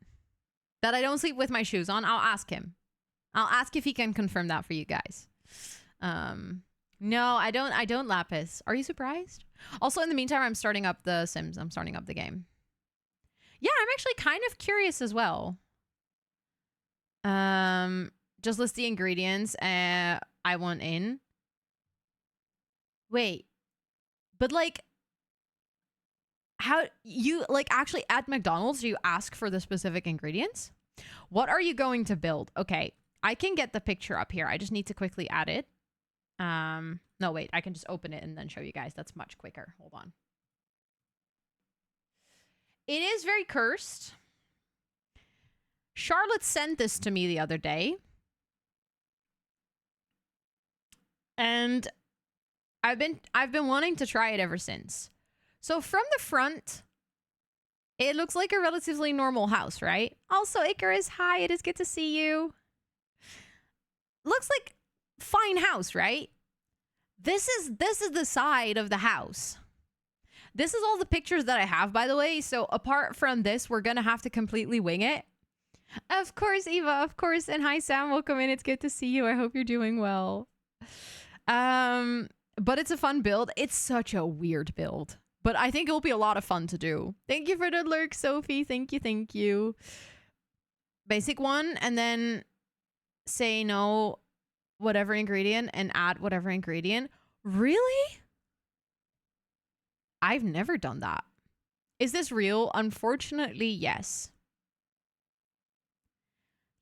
That I don't sleep with my shoes on. I'll ask him. I'll ask if he can confirm that for you guys. No, I don't, Lapis. Are you surprised? Also, in the meantime, I'm starting up the Sims. I'm starting up the game. Yeah, I'm actually kind of curious as well. Just list the ingredients I want in. Wait, but like, how you like actually at McDonald's, you ask for the specific ingredients? What are you going to build? Okay, I can get the picture up here. I just need to quickly add it. No, wait, I can just open it and then show you guys. That's much quicker. Hold on. It is very cursed. Charlotte sent this to me the other day. And I've been wanting to try it ever since. So from the front, it looks like a relatively normal house, right? Also, Icarus, hi, it is good to see you. Looks like fine house, right? This is the side of the house. This is all the pictures that I have, by the way. So apart from this, we're gonna have to completely wing it. Of course, Eva, of course. And hi, Sam, welcome in. It's good to see you. I hope you're doing well. But it's a fun build. It's such a weird build, but I think it'll be a lot of fun to do. Thank you for the lurk, Sophie. Thank you, thank you. Basic one, and then say no, whatever ingredient, and add whatever ingredient. Really? I've never done that. Is this real? Unfortunately, yes.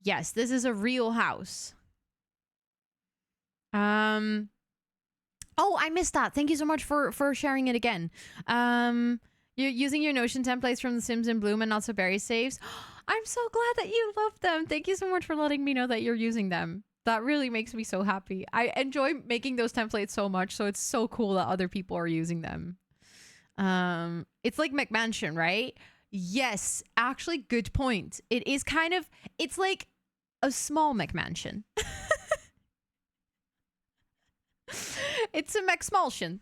Yes, this is a real house. Oh, I missed that. Thank you so much for sharing it again. You're using your Notion templates from The Sims in Bloom and Not So Berry saves. I'm so glad that you love them. Thank you so much for letting me know that you're using them. That really makes me so happy. I enjoy making those templates so much, so it's so cool that other people are using them. It's like McMansion, right? Yes, actually, good point. It is kind of, it's like a small McMansion. It's a McSmulsion.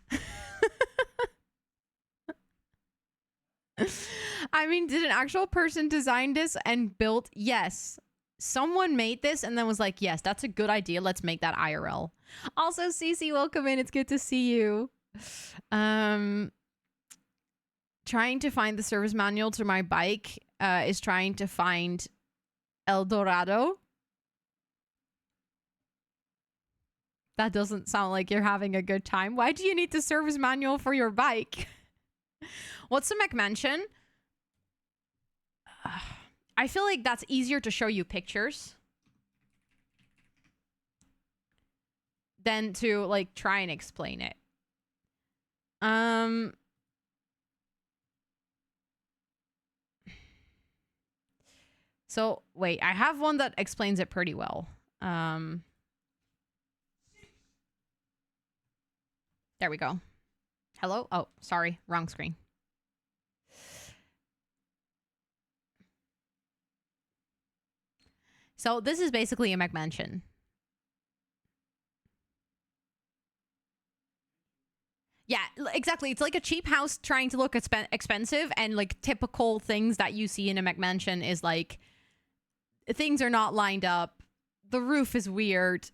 I mean, did an actual person design this and built? Yes. Someone made this and then was like, yes, that's a good idea. Let's make that IRL. Also, Cece, welcome in. It's good to see you. Trying to find the service manual to my bike is trying to find El Dorado. That doesn't sound like you're having a good time. Why do you need the service manual for your bike? What's a McMansion? I feel like that's easier to show you pictures than to like try and explain it. So wait, I have one that explains it pretty well. There we go. Hello? Oh, sorry. Wrong screen. So this is basically a McMansion. Yeah, exactly. It's like a cheap house trying to look expensive, and like typical things that you see in a McMansion is like things are not lined up. The roof is weird.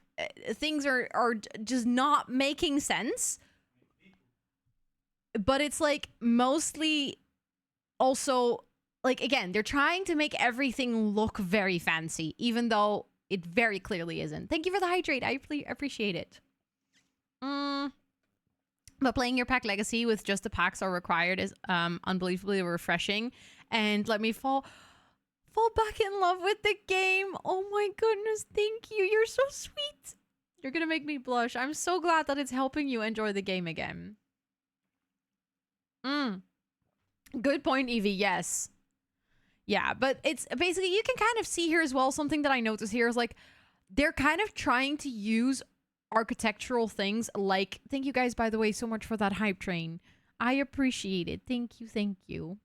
Things are just not making sense. But it's like mostly also like, again, they're trying to make everything look very fancy, even though it very clearly isn't. Thank you for the hydrate. I appreciate it. But playing your pack legacy with just the packs are required is unbelievably refreshing. And let me fall back in love with the game. Oh my goodness, thank you. You're so sweet. You're gonna make me blush. I'm so glad that it's helping you enjoy the game again. Good point, Evie. Yes. Yeah, but it's basically, you can kind of see here as well, something that I notice here is like, they're kind of trying to use architectural things like, thank you guys, by the way, so much for that hype train. I appreciate it. Thank you. Thank you.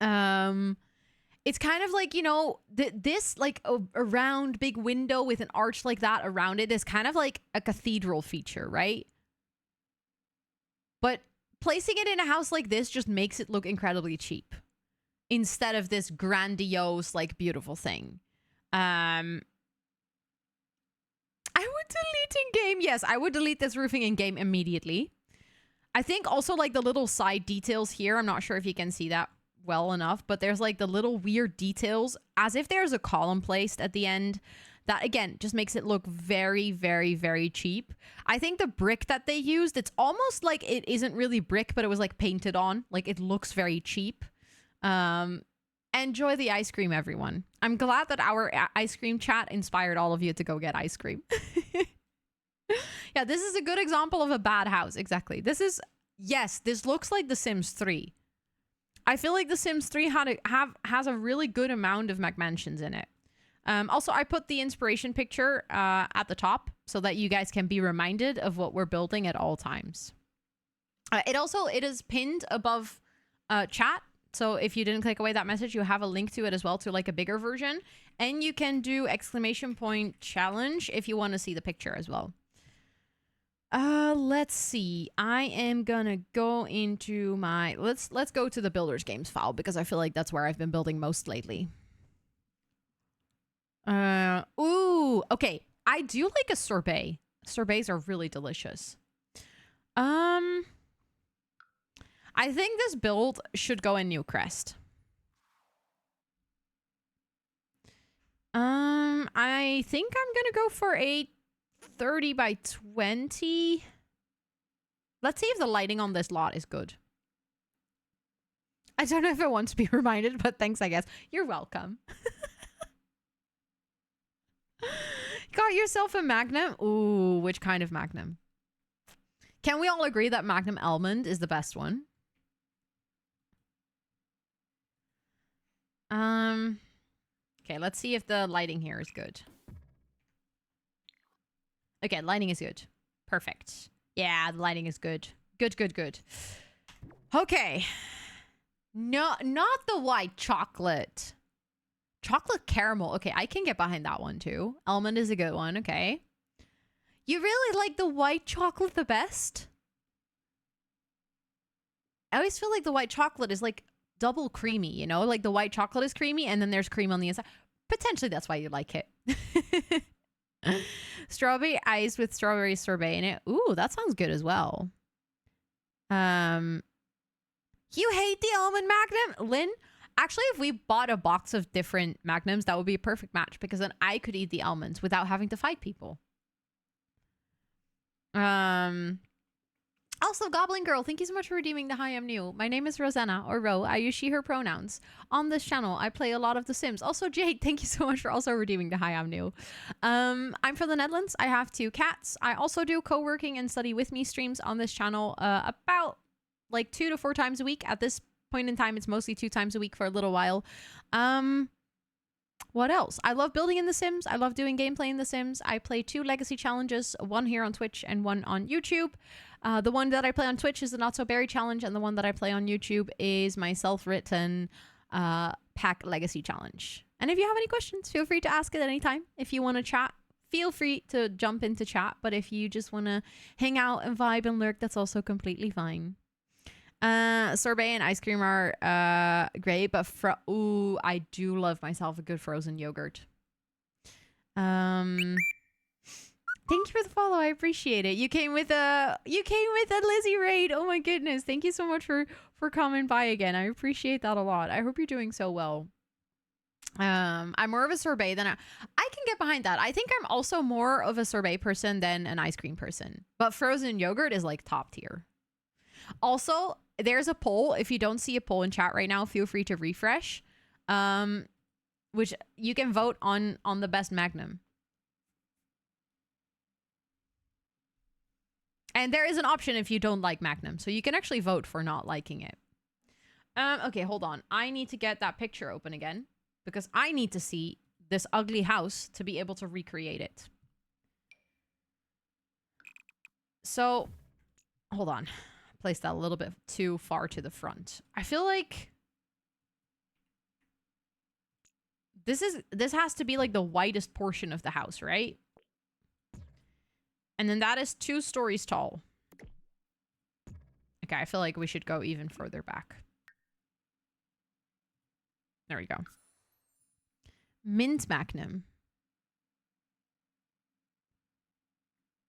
It's kind of like, you know, this like a round big window with an arch like that around it is kind of like a cathedral feature, right? But placing it in a house like this just makes it look incredibly cheap instead of this grandiose, like, beautiful thing. I would delete in game. Yes, I would delete this roofing in game immediately. I think also like the little side details here, I'm not sure if you can see that well enough, but there's like the little weird details as if there's a column placed at the end That, again, just makes it look very, very, very cheap. I think the brick that they used, it's almost like it isn't really brick, but it was like painted on. Like it looks very cheap. Enjoy the ice cream, everyone. I'm glad that our ice cream chat inspired all of you to go get ice cream. Yeah, this is a good example of a bad house. Exactly. Yes, this looks like The Sims 3. I feel like The Sims 3 has a really good amount of McMansions in it. Also, I put the inspiration picture at the top so that you guys can be reminded of what we're building at all times. It is pinned above chat. So if you didn't click away that message, you have a link to it as well, to like a bigger version. And you can do !challenge if you want to see the picture as well. Let's see. I am gonna go into my let's go to the Builders Games file because I feel like that's where I've been building most lately. Ooh, okay. I do like a sorbet. Sorbets are really delicious. I think this build should go in Newcrest. I think I'm gonna go for a 30 by 20. Let's see if the lighting on this lot is good. I don't know if I want to be reminded, but thanks, I guess. You're welcome. Got yourself a Magnum? Ooh, which kind of Magnum? Can we all agree that Magnum Almond is the best one? Okay, let's see if the lighting here is good. Okay, lighting is good. Perfect. Yeah, the lighting is good. Good. Okay. No, not the white chocolate. Chocolate caramel. Okay, I can get behind that one too. Almond is a good one. Okay. You really like the white chocolate the best? I always feel like the white chocolate is like double creamy, you know? Like the white chocolate is creamy and then there's cream on the inside. Potentially that's why you like it. Strawberry ice with strawberry sorbet in it. Ooh, that sounds good as well. You hate the almond Magnum? Lynn? Actually, if we bought a box of different Magnums, that would be a perfect match because then I could eat the almonds without having to fight people. Also, Goblin Girl, thank you so much for redeeming the Hi, I'm New. My name is Rosanna, or Ro. I use she, her pronouns. On this channel, I play a lot of The Sims. Also, Jade, thank you so much for also redeeming the Hi, I'm New. I'm from the Netherlands. I have 2 cats. I also do co-working and study with me streams on this channel about like 2 to 4 times a week. At this point in time, it's mostly 2 times a week for a little while. What else? I love building in The Sims. I love doing gameplay in The Sims. I play 2 legacy challenges, one here on Twitch and one on YouTube. The one that I play on Twitch is the Not So Berry Challenge, and the one that I play on YouTube is my self-written Pack Legacy Challenge. And if you have any questions, feel free to ask at any time. If you want to chat, feel free to jump into chat. But if you just want to hang out and vibe and lurk, that's also completely fine. Sorbet and ice cream are great, but ooh, I do love myself a good frozen yogurt. Thank you for the follow. I appreciate it. You came with a Lizzie raid. Oh my goodness. Thank you so much for coming by again. I appreciate that a lot. I hope you're doing so well. I'm more of a sorbet than I can get behind that. I think I'm also more of a sorbet person than an ice cream person. But frozen yogurt is like top tier. Also, there's a poll. If you don't see a poll in chat right now, feel free to refresh. Which you can vote on the best Magnum. And there is an option if you don't like Magnum. So you can actually vote for not liking it. Okay, hold on. I need to get that picture open again. Because I need to see this ugly house to be able to recreate it. So, hold on. Place that a little bit too far to the front. I feel like this has to be like the widest portion of the house, right? And then that is 2 stories tall. Okay, I feel like we should go even further back. There we go. Mint Magnum.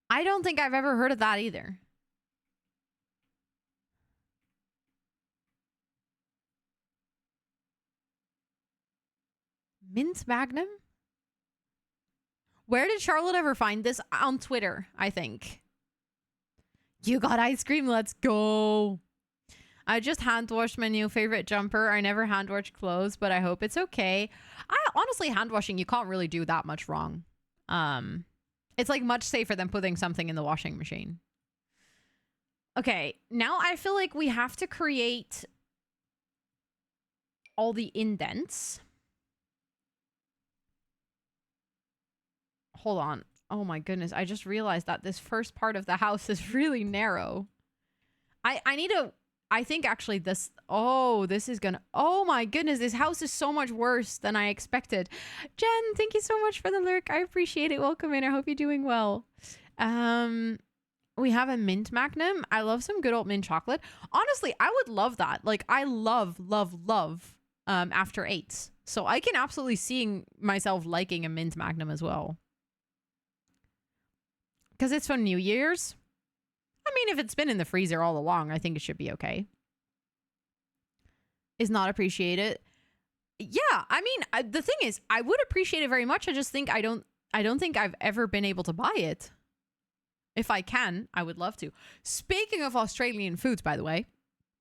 I don't think I've ever heard of that either. Mint Magnum? Where did Charlotte ever find this? On Twitter, I think. You got ice cream. Let's go. I just hand washed my new favorite jumper. I never hand wash clothes, but I hope it's okay. I honestly, hand washing, you can't really do that much wrong. It's like much safer than putting something in the washing machine. Okay, now I feel like we have to create all the indents. Hold on. Oh my goodness. I just realized that this first part of the house is really narrow. I need to... I think actually this... Oh, this is gonna... Oh my goodness. This house is so much worse than I expected. Jen, thank you so much for the lurk. I appreciate it. Welcome in. I hope you're doing well. We have a mint magnum. I love some good old mint chocolate. Honestly, I would love that. Like, I love after eights. So I can absolutely see myself liking a mint magnum as well. Because it's for New Year's. I mean, if it's been in the freezer all along, I think it should be okay. Is not appreciated. Yeah, I mean, the thing is, I would appreciate it very much. I just think I don't think I've ever been able to buy it. If I can, I would love to. Speaking of Australian foods, by the way,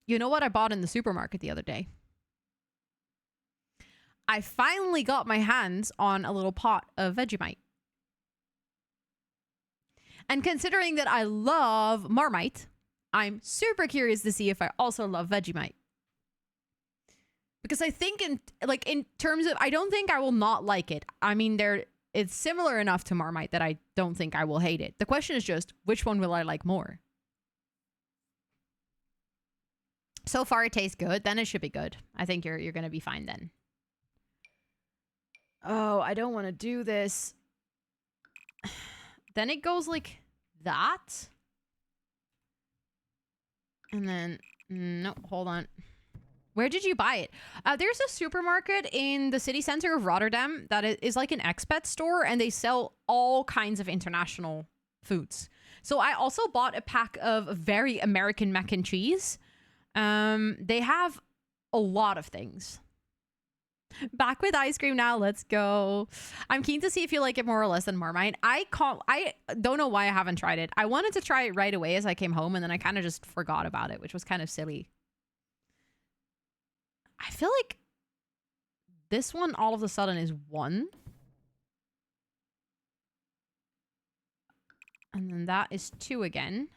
you know what I bought in the supermarket the other day? I finally got my hands on a little pot of Vegemite. And considering that I love Marmite, I'm super curious to see if I also love Vegemite. Because I think in terms of, I don't think I will not like it. I mean, it's similar enough to Marmite that I don't think I will hate it. The question is just, which one will I like more? So far it tastes good, then it should be good. I think you're going to be fine then. Oh, I don't want to do this. Then it goes like that. And then, no, hold on. Where did you buy it? There's a supermarket in the city center of Rotterdam that is like an expat store, and they sell all kinds of international foods. So I also bought a pack of very American mac and cheese. They have a lot of things. Back with ice cream now. Let's go. I'm keen to see if you like it more or less than Marmite. I don't know why I haven't tried it. I wanted to try it right away as I came home, and then I kind of just forgot about it, which was kind of silly. I feel like this one all of a sudden is 1. And then that is 2 again.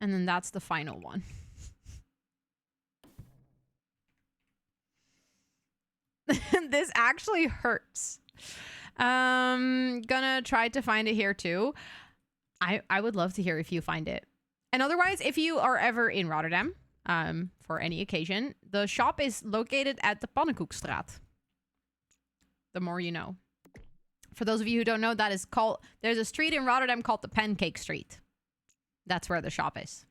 And then that's the final one. This actually hurts. Gonna try to find it here too. I would love to hear if you find it. And otherwise, if you are ever in Rotterdam, for any occasion, the shop is located at the Pannenkoekstraat. The more you know. For those of you who don't know, that is called... There's a street in Rotterdam called the Pancake Street. That's where the shop is.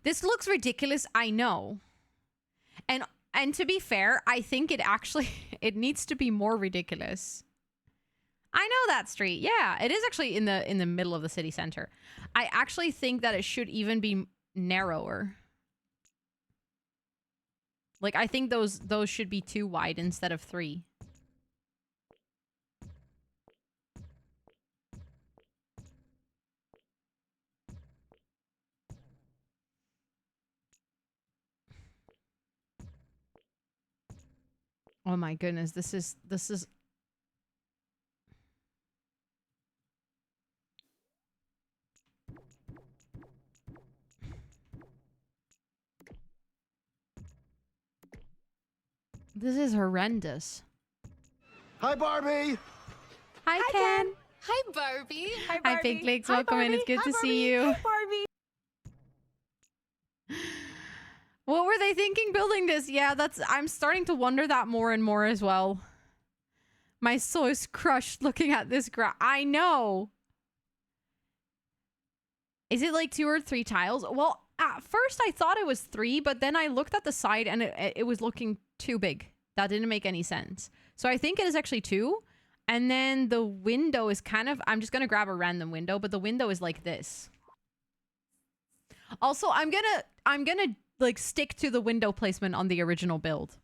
This looks ridiculous, I know. And to be fair, I think it actually... It needs to be more ridiculous. I know that street. Yeah, it is actually in the middle of the city center. I actually think that it should even be narrower. Like, I think those should be 2 wide instead of 3. Oh my goodness, this is This is horrendous.
Hi, Barbie.
Hi, Ken.
Hi, Barbie.
Hi, Pink Legs. Welcome in. It's good to see you.
Hi, Barbie.
What were they thinking building this? Yeah, I'm starting to wonder that more and more as well. My soul is crushed looking at this I know. Is it like 2 or 3 tiles? Well, at first I thought it was 3, but then I looked at the side and it was looking too big. That didn't make any sense. So I think it is actually 2. And then the window is kind of... I'm just going to grab a random window, but the window is like this. Also, I'm gonna like stick to the window placement on the original build.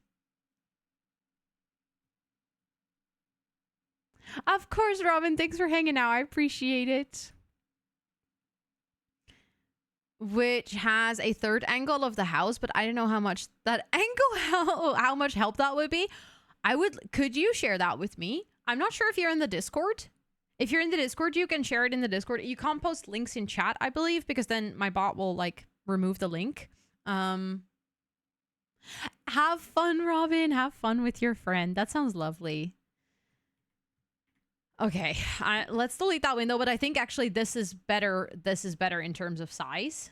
Of course, Robin. Thanks for hanging out. I appreciate it. Which has a third angle of the house, but I don't know how much that angle, how much help that would be. Could you share that with me? I'm not sure if you're in the Discord. If you're in the Discord, you can share it in the Discord. You can't post links in chat, I believe, because then my bot will like remove the link. Have fun, Robin. Have fun with your friend. That sounds lovely. Okay, let's delete that window, but I think actually this is better. This is better in terms of size.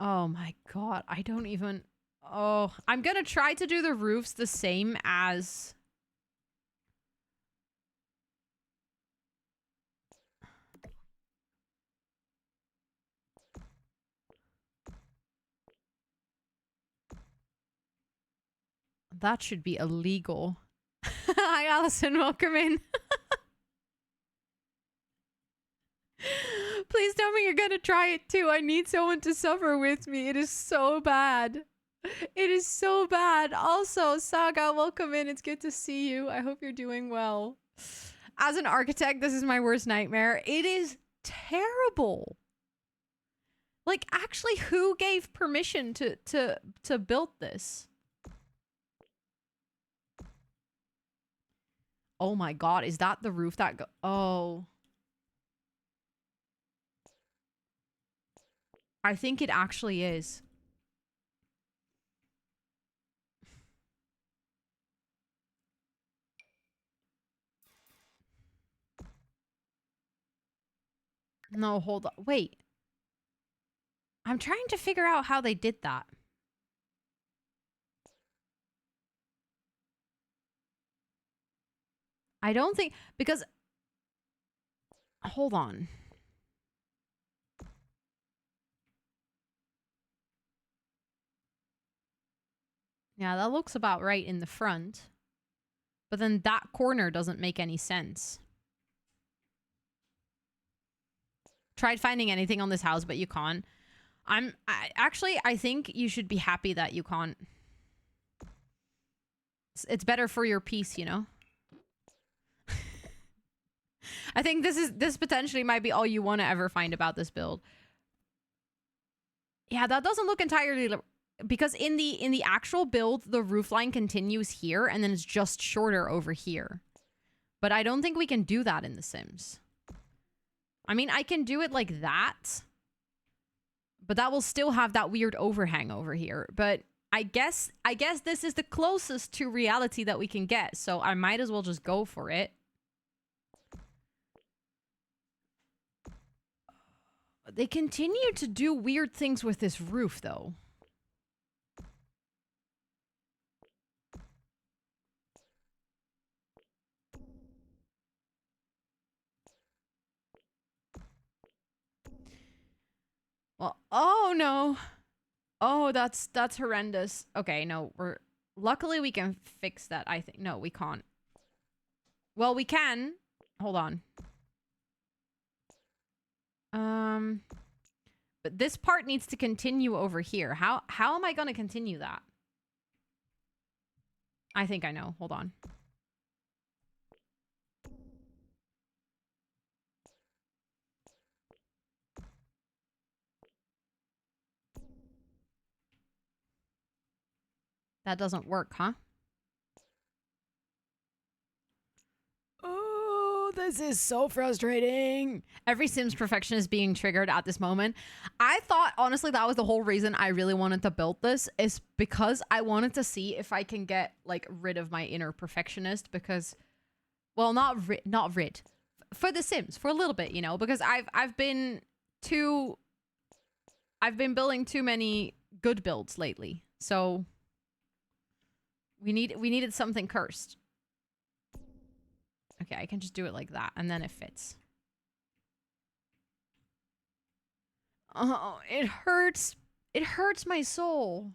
Oh my god, I don't even... Oh, I'm gonna try to do the roofs the same as... That should be illegal. Hi, Allison. Welcome in. Please tell me you're gonna try it too. I need someone to suffer with me. It is so bad. It is so bad. Also, Saga, welcome in. It's good to see you. I hope you're doing well. As an architect, this is my worst nightmare. It is terrible. Like, actually, who gave permission to build this? Oh my god, is that the roof that oh. I think it actually is. No, hold on. Wait. I'm trying to figure out how they did that. I don't think... Because... Hold on. Yeah, that looks about right in the front. But then that corner doesn't make any sense. Tried finding anything on this house, but you can't. I think you should be happy that you can't. It's better for your peace, you know? I think this potentially might be all you want to ever find about this build. Yeah, that doesn't look entirely... Because in the actual build, the roofline continues here, and then it's just shorter over here. But I don't think we can do that in The Sims. I mean, I can do it like that. But that will still have that weird overhang over here. But I guess this is the closest to reality that we can get. So I might as well just go for it. They continue to do weird things with this roof, though. Well, oh no. Oh, that's horrendous. Okay, no, luckily we can fix that, I think. No, we can't. Well, we can. Hold on. But this part needs to continue over here. How am I going to continue that? I think I know. Hold on. That doesn't work, huh? Oh, this is so frustrating. Every Sims perfection is being triggered at this moment. I thought, honestly, that was the whole reason I really wanted to build this, is because I wanted to see if I can get, like, rid of my inner perfectionist, because, well, not rid. For The Sims, for a little bit, you know, because I've been building too many good builds lately, so... We needed something cursed. Okay, I can just do it like that, and then it fits. Oh, it hurts. It hurts my soul.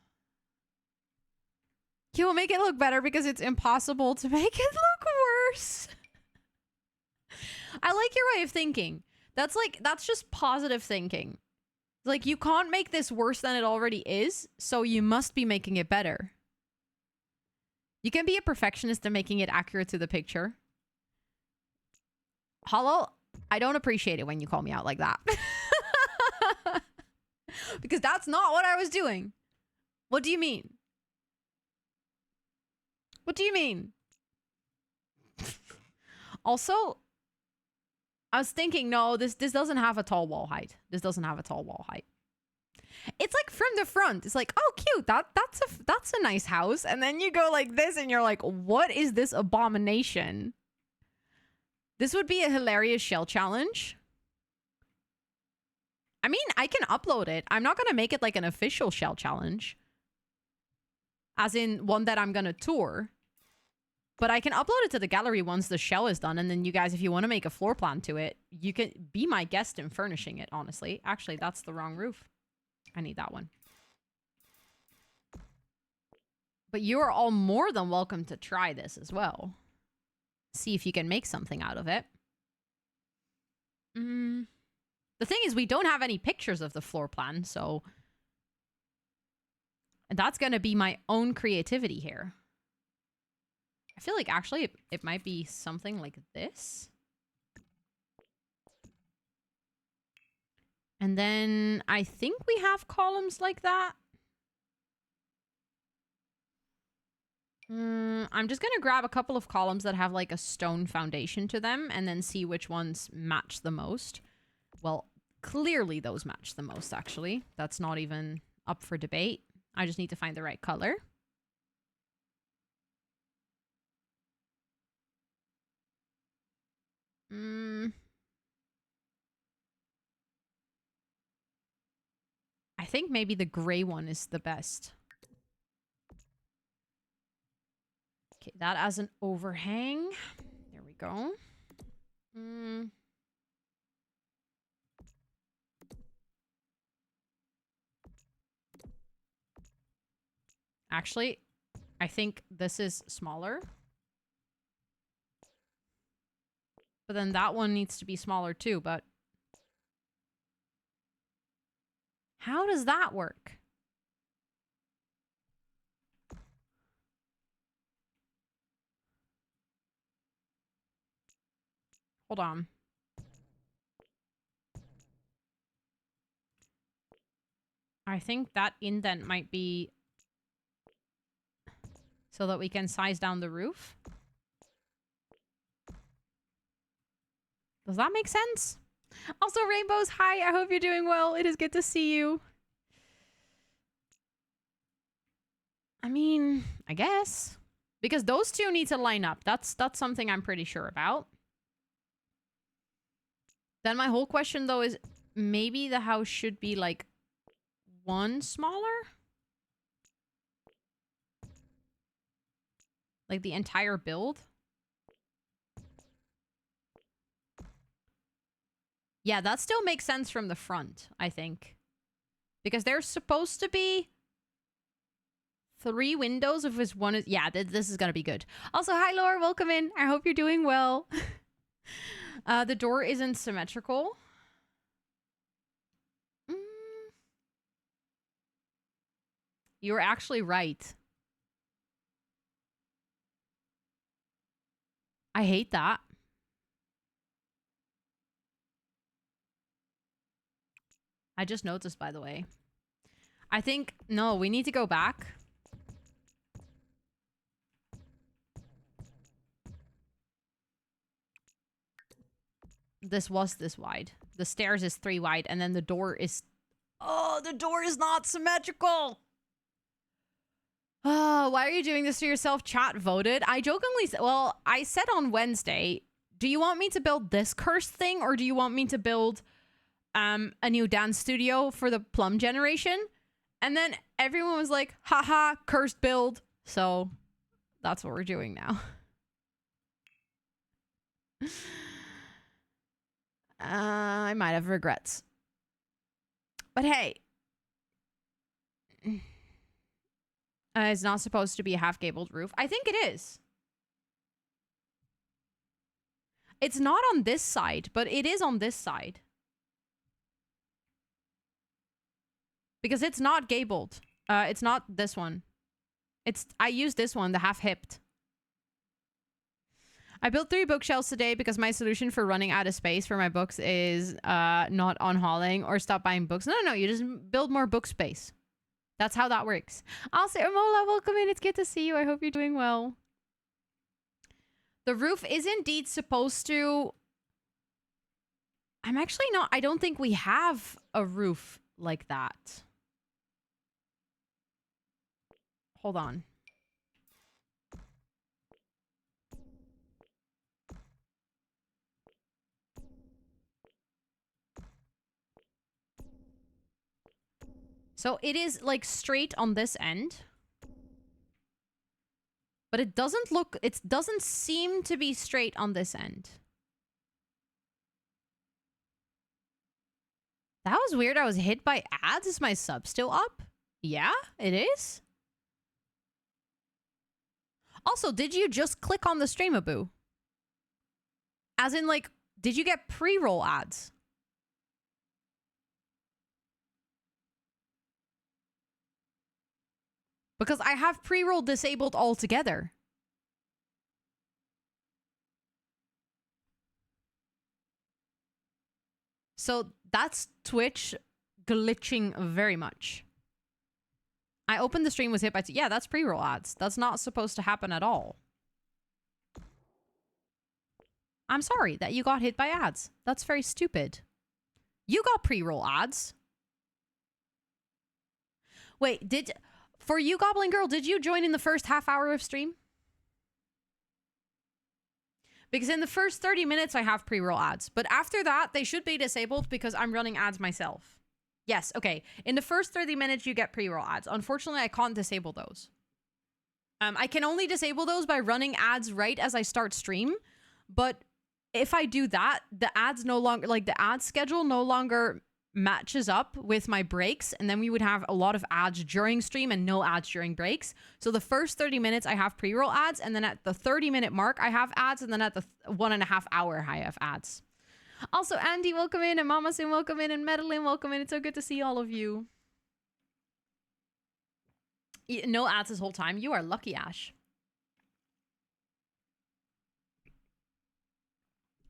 You will make it look better because it's impossible to make it look worse. I like your way of thinking. That's just positive thinking. Like, you can't make this worse than it already is, so you must be making it better. You can be a perfectionist in making it accurate to the picture. Hollow, I don't appreciate it when you call me out like that. Because that's not what I was doing. What do you mean? What do you mean? Also, I was thinking, no, this doesn't have a tall wall height. This doesn't have a tall wall height. It's like from the front. It's like, oh, cute. That's a nice house. And then you go like this and you're like, what is this abomination? This would be a hilarious shell challenge. I mean, I can upload it. I'm not going to make it like an official shell challenge. As in one that I'm going to tour. But I can upload it to the gallery once the shell is done. And then you guys, if you want to make a floor plan to it, you can be my guest in furnishing it, honestly. Actually, that's the wrong roof. I need that one. But you are all more than welcome to try this as well. See if you can make something out of it. The thing is, we don't have any pictures of the floor plan, so that's going to be my own creativity here. I feel like actually it might be something like this. And then I think we have columns like that. I'm just going to grab a couple of columns that have like a stone foundation to them and then see which ones match the most. Well, clearly those match the most, actually. That's not even up for debate. I just need to find the right color. I think maybe the gray one is the best. Okay, that as an overhang. There we go. Actually, I think this is smaller. But then that one needs to be smaller too, but... How does that work? Hold on. I think that indent might be so that we can size down the roof. Does that make sense? Also, Rainbows, hi. I hope you're doing well. It is good to see you. I mean, I guess. Because those two need to line up. That's something I'm pretty sure about. Then my whole question, though, is maybe the house should be, like, one smaller? Like, the entire build? Yeah, that still makes sense from the front, I think. Because there's supposed to be 3 windows if it's one is... Yeah, this is gonna be good. Also, hi, Laura. Welcome in. I hope you're doing well. The door isn't symmetrical. You're actually right. I hate that. I just noticed, by the way. I think... No, we need to go back. This was this wide. The stairs is 3 wide, and then the door is... Oh, the door is not symmetrical! Oh, why are you doing this to yourself? Chat voted. I jokingly said... Well, I said on Wednesday, do you want me to build this cursed thing, or do you want me to build a new dance studio for the Plum generation? And then everyone was like, haha, cursed build. So that's what we're doing now. I might have regrets. But hey. It's not supposed to be a half-gabled roof. I think it is. It's not on this side, but it is on this side. Because it's not gabled. It's not this one. I used this one, the half-hipped. I built 3 bookshelves today because my solution for running out of space for my books is not unhauling or stop buying books. No, you just build more book space. That's how that works. I'll say, Mola, welcome in. It's good to see you. I hope you're doing well. The roof is indeed supposed to... I'm actually not... I don't think we have a roof like that. Hold on. So it is like straight on this end. But it doesn't look... It doesn't seem to be straight on this end. That was weird. I was hit by ads. Is my sub still up? Yeah, it is. Also, did you just click on the Streamaboo? As in, like, did you get pre-roll ads? Because I have pre-roll disabled altogether. So that's Twitch glitching very much. I opened the stream, was hit by... Yeah, that's pre-roll ads. That's not supposed to happen at all. I'm sorry that you got hit by ads. That's very stupid. You got pre-roll ads. Wait, for you, Goblin Girl, did you join in the first half hour of stream? Because in the first 30 minutes, I have pre-roll ads. But after that, they should be disabled because I'm running ads myself. Yes, okay. In the first 30 minutes, you get pre-roll ads. Unfortunately, I can't disable those. I can only disable those by running ads right as I start stream. But if I do that, the ads no longer... Like, the ad schedule no longer matches up with my breaks, and then we would have a lot of ads during stream and no ads during breaks. So the first 30 minutes I have pre-roll ads, and then at the 30-minute mark I have ads, and then at the 1.5 hour I have ads. Also, Andy, welcome in, and Mama Sin, welcome in, and Madeline, welcome in. It's so good to see all of you. No ads this whole time. You are lucky, Ash.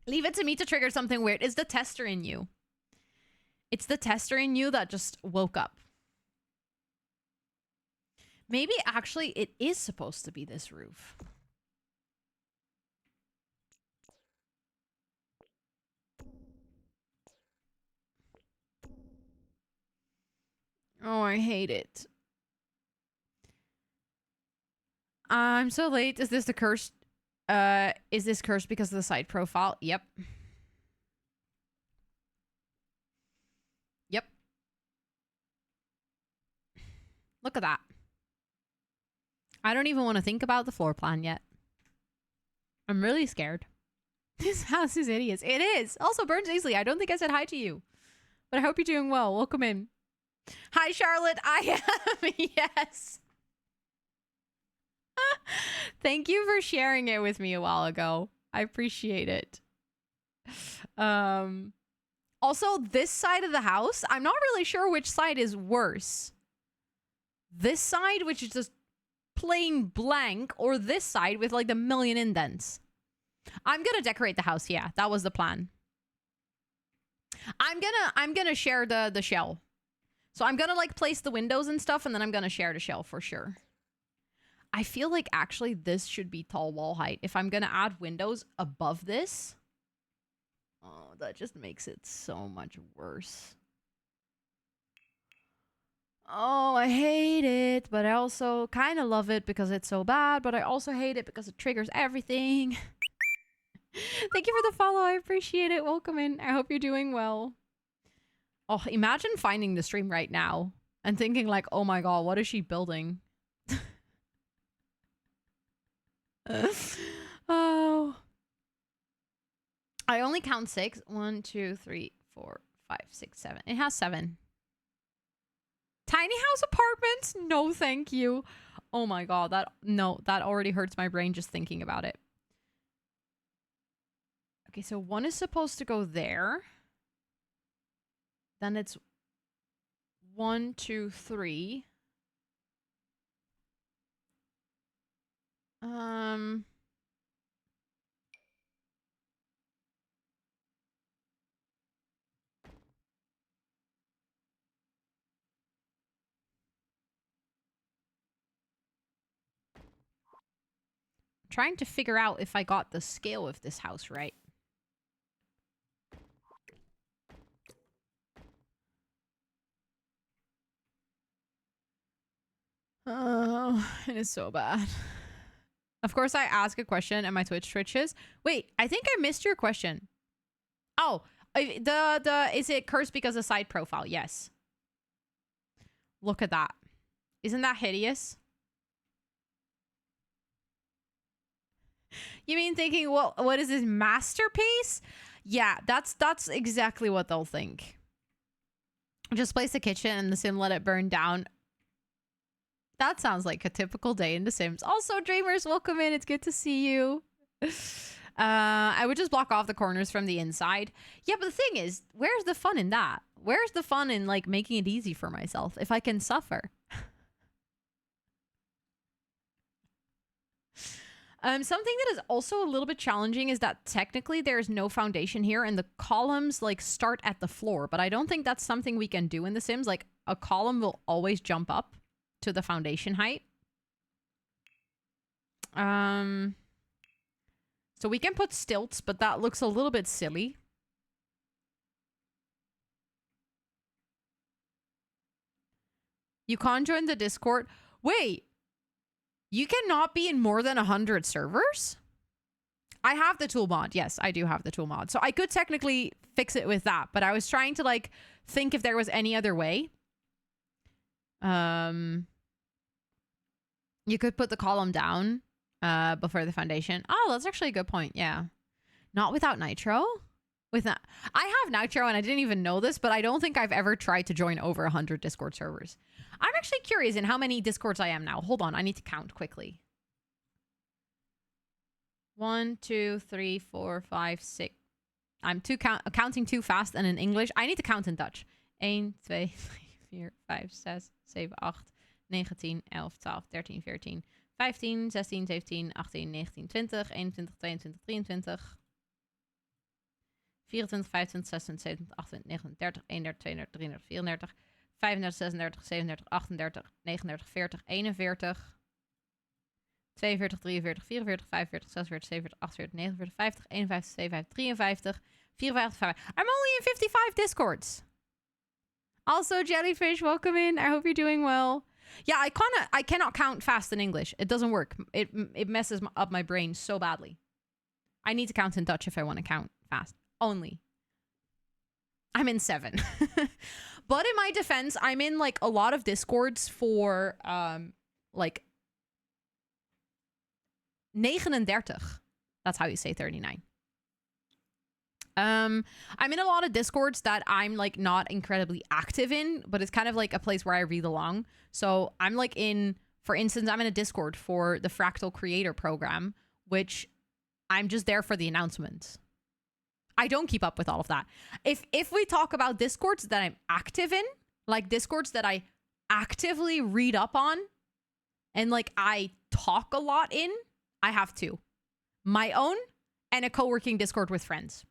Leave it to me to trigger something weird. It's the tester in you. It's the tester in you that just woke up. Maybe actually it is supposed to be this roof. Oh, I hate it. I'm so late. Is this the curse? Is this cursed because of the side profile? Yep. Yep. Look at that. I don't even want to think about the floor plan yet. I'm really scared. This house is hideous. It is. Also, Burns Easily, I don't think I said hi to you. But I hope you're doing well. Welcome in. Hi, Charlotte. I am. Yes. Thank you for sharing it with me a while ago. I appreciate it. Also, this side of the house, I'm not really sure which side is worse. This side, which is just plain blank, or this side with like the million indents. I'm gonna decorate the house. Yeah, that was the plan. I'm gonna share the shell. So I'm gonna like place the windows and stuff, and then I'm gonna share the shell for sure. I feel like actually this should be tall wall height. If I'm gonna add windows above this, oh, that just makes it so much worse. Oh, I hate it, but I also kind of love it because it's so bad, but I also hate it because it triggers everything. Thank you for the follow. I appreciate it. Welcome in. I hope you're doing well. Oh, imagine finding the stream right now and thinking like, oh my god, what is she building? Oh. I only count 6. 1, 2, 3, 4, 5, 6, 7. It has 7. Tiny house apartments? No, thank you. Oh my god, that already hurts my brain just thinking about it. Okay, so 1 is supposed to go there. Then it's 1, 2, 3. Um... Trying to figure out if I got the scale of this house right. Oh, it is so bad. Of course, I ask a question and my Twitch twitches. Wait, I think I missed your question. Oh, is it cursed because of side profile? Yes. Look at that. Isn't that hideous? You mean thinking, well, what is this masterpiece? Yeah, that's exactly what they'll think. Just place the kitchen and the sim let it burn down. That sounds like a typical day in The Sims. Also, Dreamers, welcome in. It's good to see you. I would just block off the corners from the inside. Yeah, but the thing is, where's the fun in that? Where's the fun in, like, making it easy for myself if I can suffer? Something that is also a little bit challenging is that technically there's no foundation here and the columns, like, start at the floor. But I don't think that's something we can do in The Sims. Like, a column will always jump up to the foundation height. So we can put stilts, but that looks a little bit silly. You can't join the Discord. Wait, you cannot be in more than 100 servers? I have the tool mod. Yes, I do have the tool mod. So I could technically fix it with that, but I was trying to, like, think if there was any other way. You could put the column down before the foundation. Oh, that's actually a good point. Yeah. Not without Nitro? I have Nitro and I didn't even know this, but I don't think I've ever tried to join over 100 Discord servers. I'm actually curious in how many Discords I am now. Hold on, I need to count quickly. 1, 2, 3, 4, 5, 6. I'm counting too fast and in English. I need to count in Dutch. 1, 2, 3, 4, 5, 6, 7, 8, 9, 10, 11, 12, 13, 14, 15, 16, 17, 18, 19, 20, 21, 22, 23, 24, 25, 26, 27, 28, 29, 30, 31, 32, 33, 34, 35, 36, 37, 38, 39, 40, 41, 42, 43, 44, 45, 46, 47, 48, 49, 50, 51, 52, 53. I'm only in 55 Discords. Also, Jellyfish, welcome in. I hope you're doing well. Yeah, I cannot count fast in English. It doesn't work. It messes up my brain so badly. I need to count in Dutch if I want to count fast. Only. I'm in 7. But in my defense, I'm in, like, a lot of Discords for like 39. That's how you say 39. I'm in a lot of Discords that I'm, like, not incredibly active in, but it's kind of like a place where I read along. So I'm, like, for instance, I'm in a Discord for the Fractal Creator Program, which I'm just there for the announcements. I don't keep up with all of that. If we talk about Discords that I'm active in, like Discords that I actively read up on and, like, I talk a lot in, I have 2. My own and a co-working Discord with friends.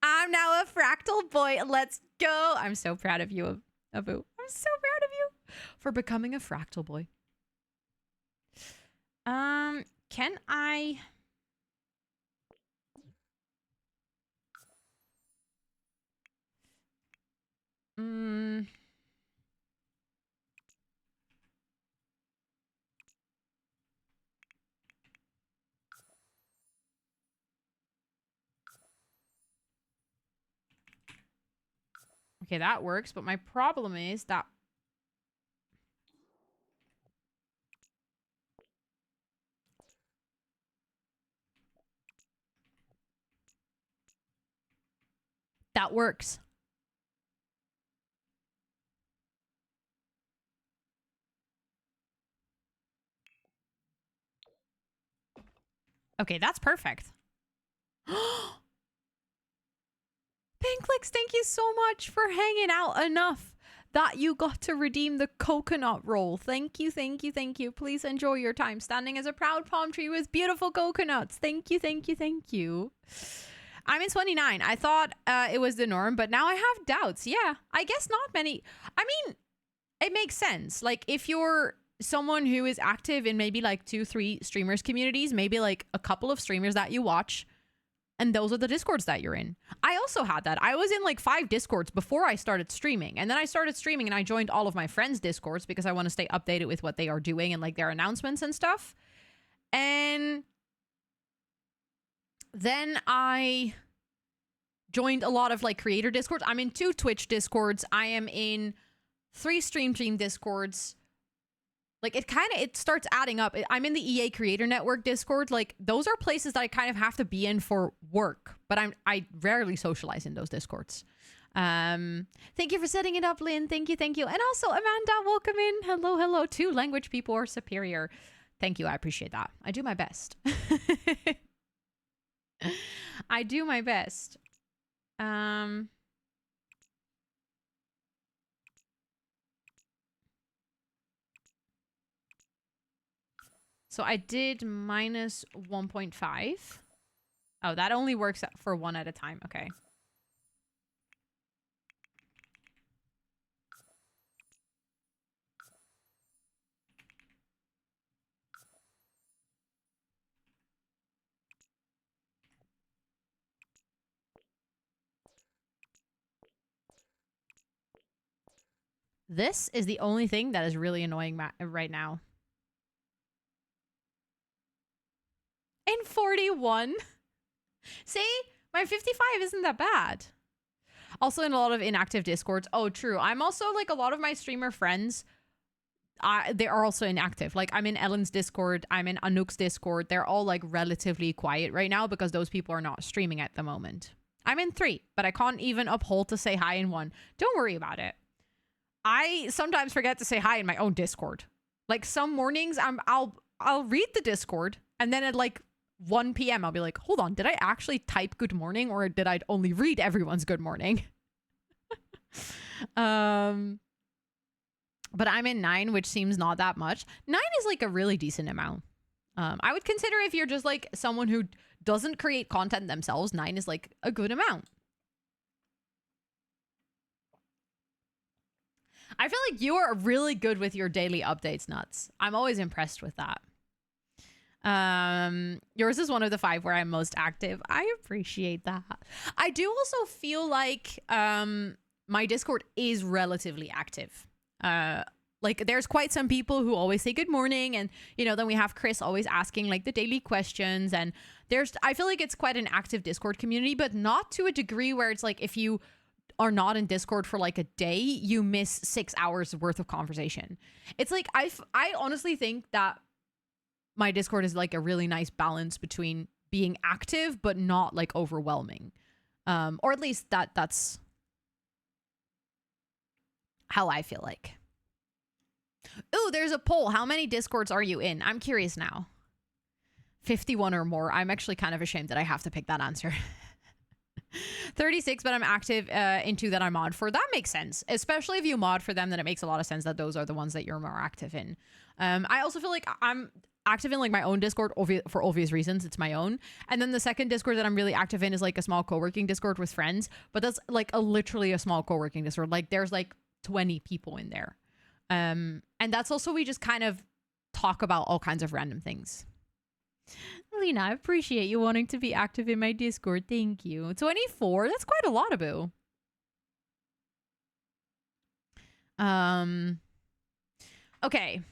I'm now a Fractal boy. Let's go. I'm so proud of you, Abu. I'm so proud of you for becoming a Fractal boy. Can I... Okay, that works, but my problem is that... That works. Okay, that's perfect. Pinklex, thank you so much for hanging out enough that you got to redeem the coconut roll. Thank you, thank you, thank you. Please enjoy your time standing as a proud palm tree with beautiful coconuts. Thank you, thank you, thank you. I'm in 29. I thought it was the norm, but now I have doubts. Yeah, I guess not many. I mean, it makes sense. Like, if you're someone who is active in maybe like 2-3 streamers communities, maybe like a couple of streamers that you watch, and those are the discords that you're in. I also had that. I was in like 5 discords before I started streaming, and then I started streaming and I joined all of my friends' discords because I want to stay updated with what they are doing and like their announcements and stuff. And then I joined a lot of like creator discords. I'm in 2 Twitch discords. I am in 3 Stream Team discords. Like, it starts adding up. I'm in the EA Creator Network Discord. Like, those are places that I kind of have to be in for work, but I rarely socialize in those discords. Thank you for setting it up, Lynn. Thank you, thank you. And also, Amanda, welcome in. Hello, hello. 2 language people are superior. Thank you. I appreciate that. I do my best. I do my best. So I did minus 1.5. Oh, that only works for 1 at a time. Okay. This is the only thing that is really annoying right now. In 41. See? My 55 isn't that bad. Also in a lot of inactive discords. Oh, true. I'm also like a lot of my streamer friends. They are also inactive. Like, I'm in Ellen's Discord. I'm in Anouk's Discord. They're all like relatively quiet right now because those people are not streaming at the moment. I'm in 3, but I can't even uphold to say hi in 1. Don't worry about it. I sometimes forget to say hi in my own Discord. Like, some mornings I'll read the Discord, and then at like 1 p.m. I'll be like, hold on, did I actually type good morning, or did I only read everyone's good morning? But I'm in 9, which seems not that much. 9 is like a really decent amount. I would consider, if you're just like someone who doesn't create content themselves, 9 is like a good amount. I feel like you are really good with your daily updates, Nuts. I'm always impressed with that. Yours is one of the 5 where I'm most active. I appreciate that. I do also feel like my Discord is relatively active. Like, there's quite some people who always say good morning, and then we have Chris always asking like the daily questions, and I feel like it's quite an active Discord community, but not to a degree where it's like if you are not in Discord for like a day, you miss 6 hours worth of conversation. It's like I honestly think that my Discord is like a really nice balance between being active but not like overwhelming. Or at least that's how I feel like. Ooh, there's a poll. How many Discords are you in? I'm curious now. 51 or more. I'm actually kind of ashamed that I have to pick that answer. 36, but I'm active in 2 that I mod for. That makes sense. Especially if you mod for them, then it makes a lot of sense that those are the ones that you're more active in. I also feel like I'm active in like my own Discord for obvious reasons. It's my own. And then the second Discord that I'm really active in is like a small co-working Discord with friends. But that's like literally a small co-working Discord. Like, there's like 20 people in there. And that's also, we just kind of talk about all kinds of random things. Lena, I appreciate you wanting to be active in my Discord. Thank you. 24? That's quite a lot, Abu. Okay.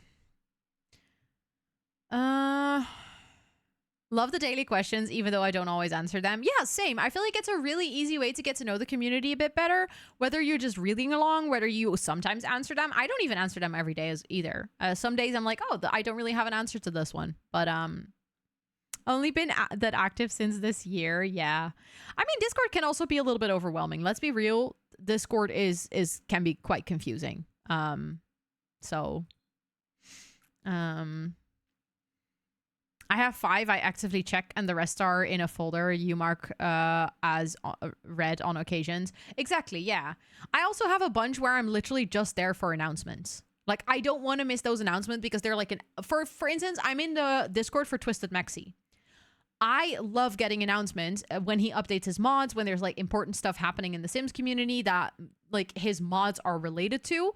Love the daily questions, even though I don't always answer them. Yeah, same. I feel like it's a really easy way to get to know the community a bit better. Whether you're just reading along, whether you sometimes answer them. I don't even answer them every day either. Some days I'm like, oh, I don't really have an answer to this one. But only been that active since this year. Yeah. I mean, Discord can also be a little bit overwhelming. Let's be real. Discord can be quite confusing. I have 5 I actively check, and the rest are in a folder you mark as read on occasions. Exactly, yeah. I also have a bunch where I'm literally just there for announcements. Like, I don't want to miss those announcements because they're like for instance, I'm in the Discord for Twisted Mexi. I love getting announcements when he updates his mods, when there's like important stuff happening in the Sims community that like his mods are related to.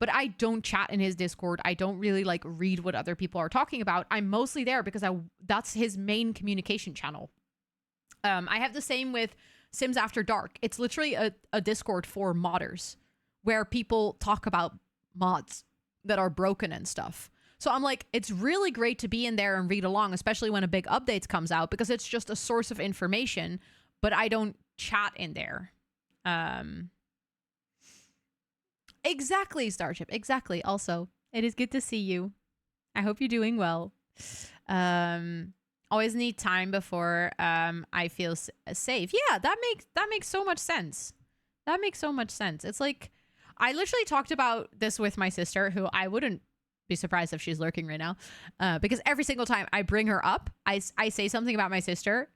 But I don't chat in his Discord. I don't really like read what other people are talking about. I'm mostly there because that's his main communication channel. I have the same with Sims After Dark. It's literally a Discord for modders where people talk about mods that are broken and stuff. So I'm like, it's really great to be in there and read along, especially when a big update comes out, because it's just a source of information, but I don't chat in there. Exactly, Starship. Exactly. Also, it is good to see you. I hope you're doing well. Always need time before I feel safe. Yeah, that makes so much sense. That makes so much sense. It's like I literally talked about this with my sister, who I wouldn't be surprised if she's lurking right now, because every single time I bring her up, I say something about my sister.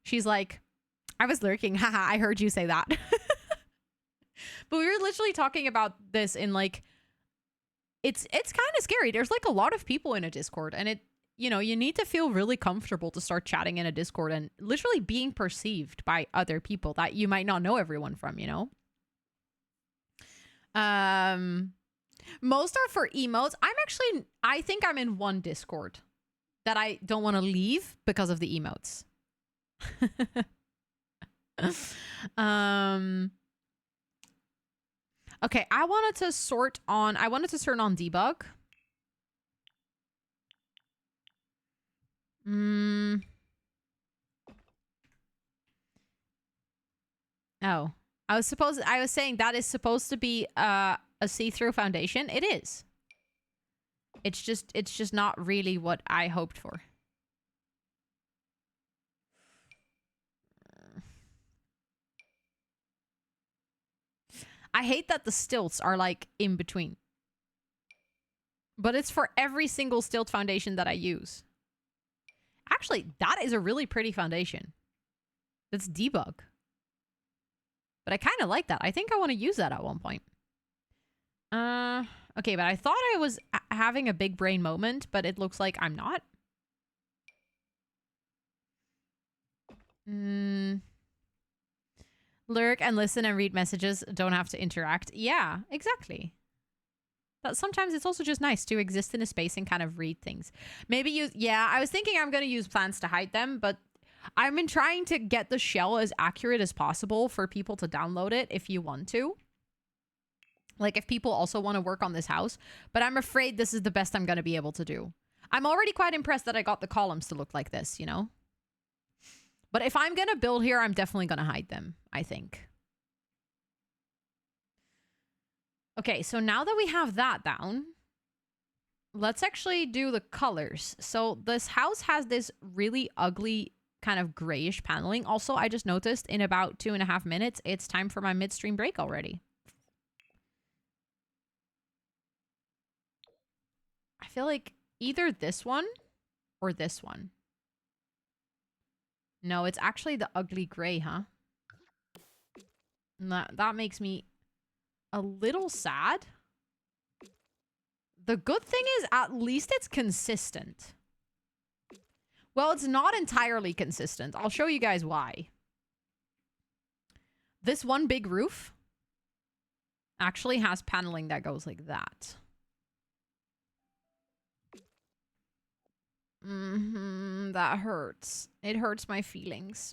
She's like, "I was lurking. Haha, I heard you say that." But we were literally talking about this in like, it's kind of scary. There's like a lot of people in a Discord, and it, you know, you need to feel really comfortable to start chatting in a Discord and literally being perceived by other people that you might not know everyone from, you know? Most are for emotes. I think I'm in one Discord that I don't want to leave because of the emotes. Okay, I wanted to turn on debug. Oh, I was saying that is supposed to be a see-through foundation. It is. It's just not really what I hoped for. I hate that the stilts are like in between. But it's for every single stilt foundation that I use. Actually, that is a really pretty foundation. That's debug. But I kind of like that. I think I want to use that at one point. Okay, but I thought I was having a big brain moment, but it looks like I'm not. Lurk and listen and read messages, don't have to interact. Yeah, exactly. But sometimes it's also just nice to exist in a space and kind of read things. Maybe use, yeah, I was thinking I'm going to use plants to hide them, but I've been trying to get the shell as accurate as possible for people to download it if you want to. Like if people also want to work on this house, but I'm afraid this is the best I'm going to be able to do. I'm already quite impressed that I got the columns to look like this, you know? But if I'm going to build here, I'm definitely going to hide them, I think. Okay, so now that we have that down, let's actually do the colors. So this house has this really ugly kind of grayish paneling. Also, I just noticed in about 2.5 minutes, it's time for my midstream break already. I feel like either this one or this one. No, it's actually the ugly gray, huh? That makes me a little sad. The good thing is at least it's consistent. Well, it's not entirely consistent. I'll show you guys why. This one big roof actually has paneling that goes like that. That hurts. It hurts my feelings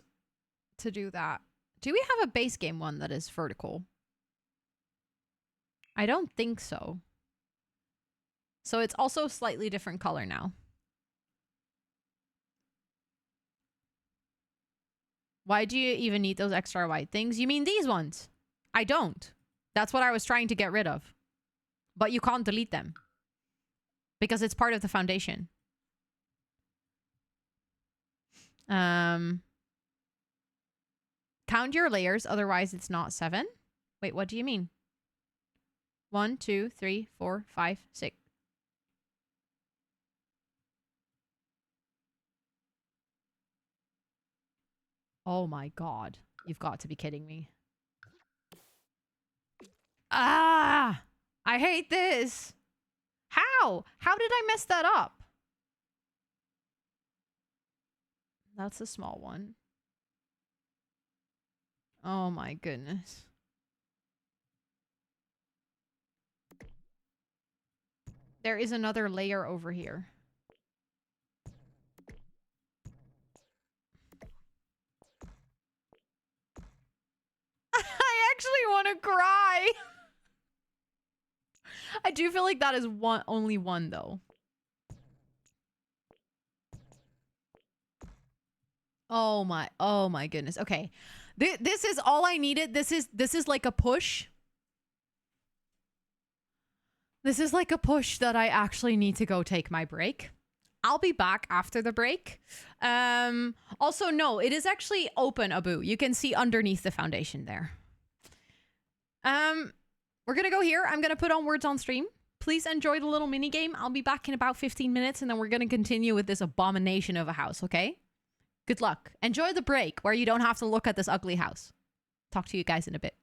to do that. Do we have a base game one that is vertical? I don't think so. So it's also a slightly different color now. Why do you even need those extra white things? You mean these ones? I don't. That's what I was trying to get rid of. But you can't delete them. Because it's part of the foundation. Count your layers, otherwise it's not 7. Wait, what do you mean? 1, 2, 3, 4, 5, 6. Oh my god. You've got to be kidding me. Ah! I hate this. How? How did I mess that up? That's a small one. Oh my goodness. There is another layer over here. I actually want to cry. I do feel like that is only one though. Oh my goodness. Okay. This is all I needed. This is like a push. This is like a push that I actually need to go take my break. I'll be back after the break. Also, no, it is actually open, Abu. You can see underneath the foundation there. We're gonna go here. I'm gonna put on words on stream. Please enjoy the little mini game. I'll be back in about 15 minutes, and then we're gonna continue with this abomination of a house, okay? Good luck. Enjoy the break where you don't have to look at this ugly house. Talk to you guys in a bit.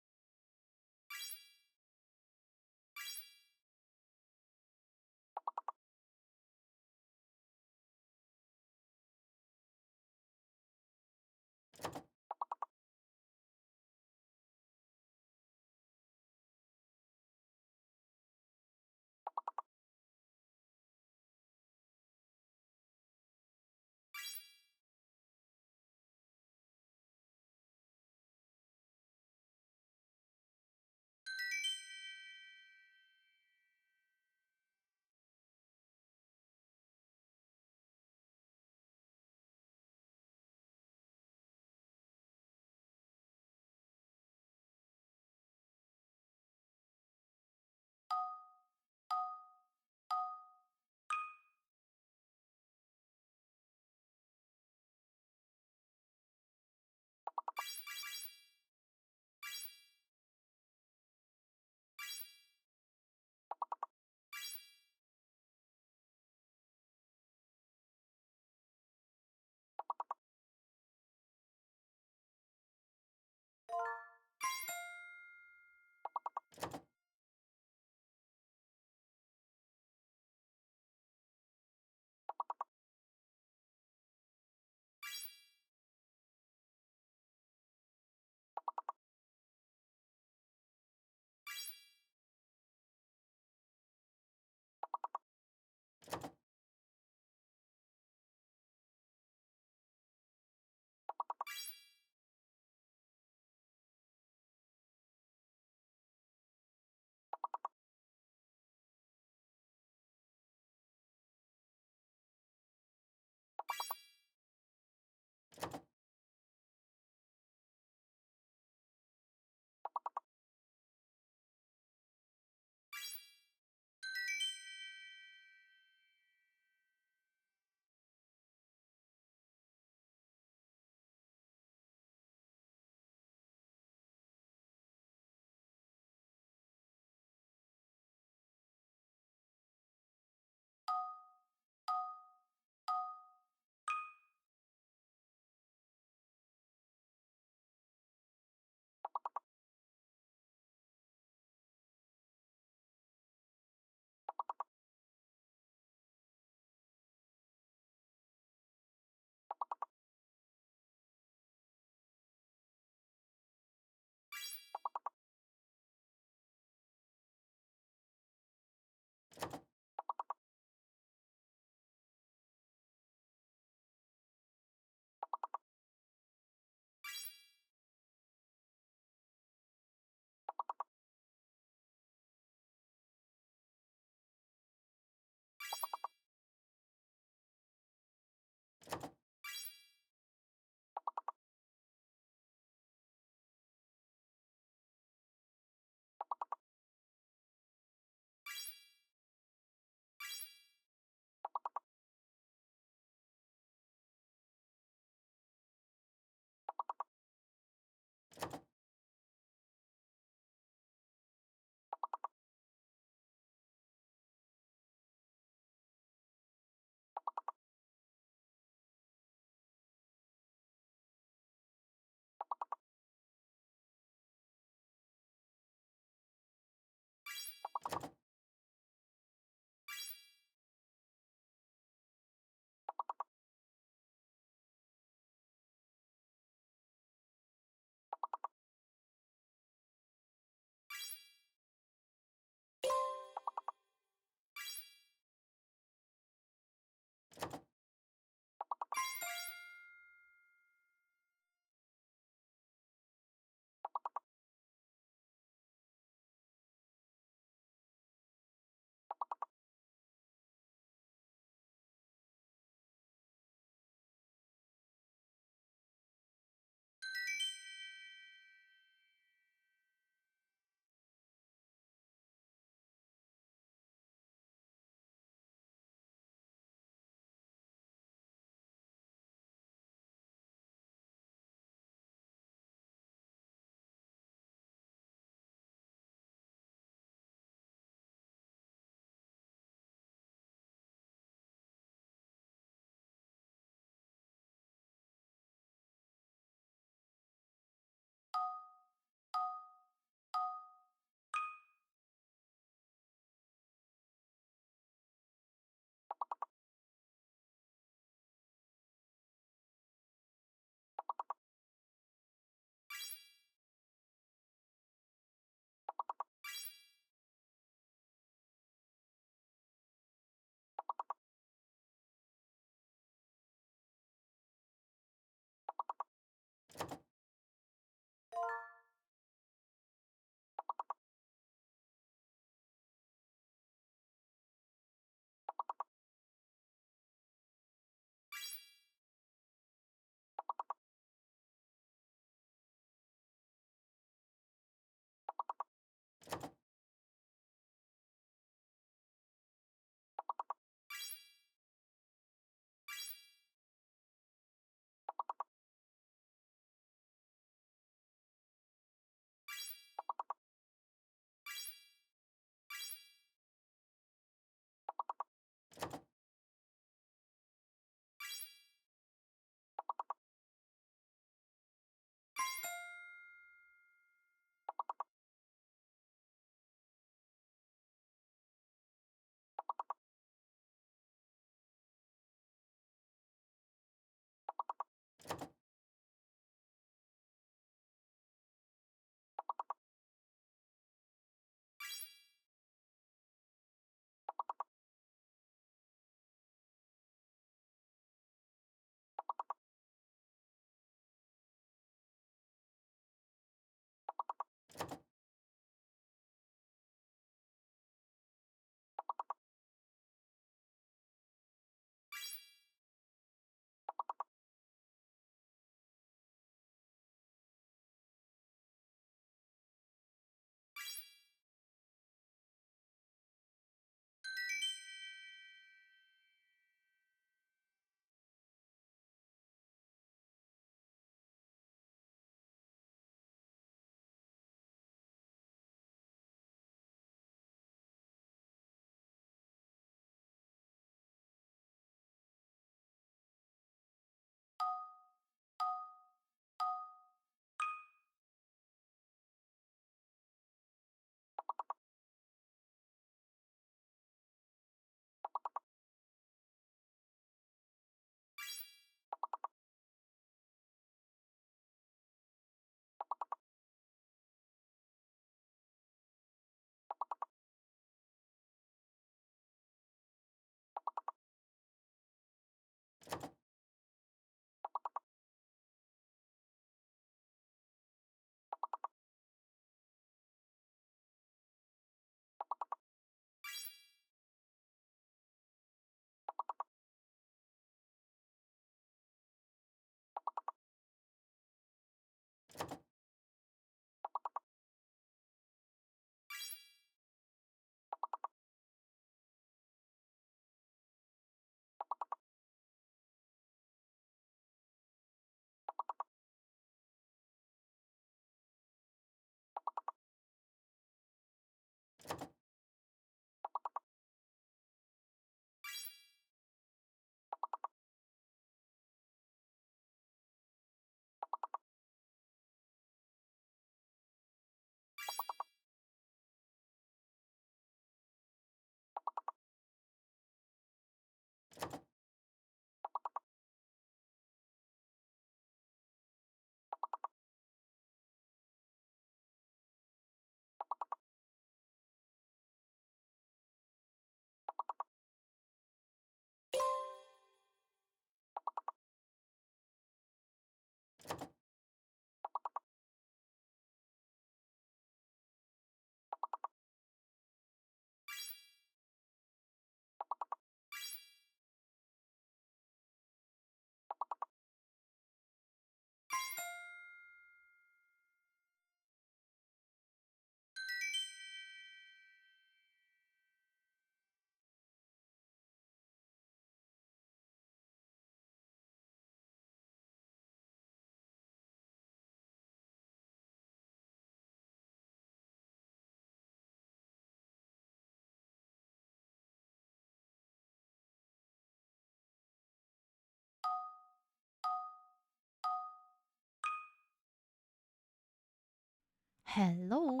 Hello.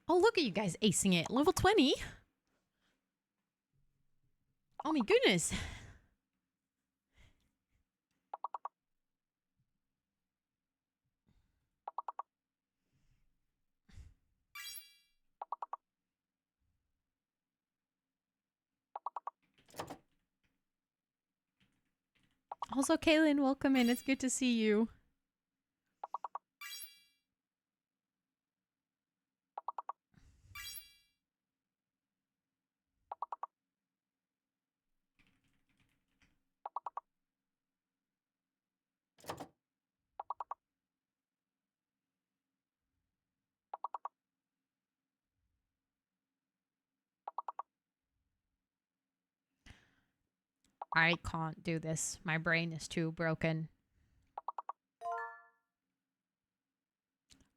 Oh, look at you guys acing it. Level 20. Oh my goodness. Also, Kaylin, welcome in. It's good to see you. I can't do this. My brain is too broken.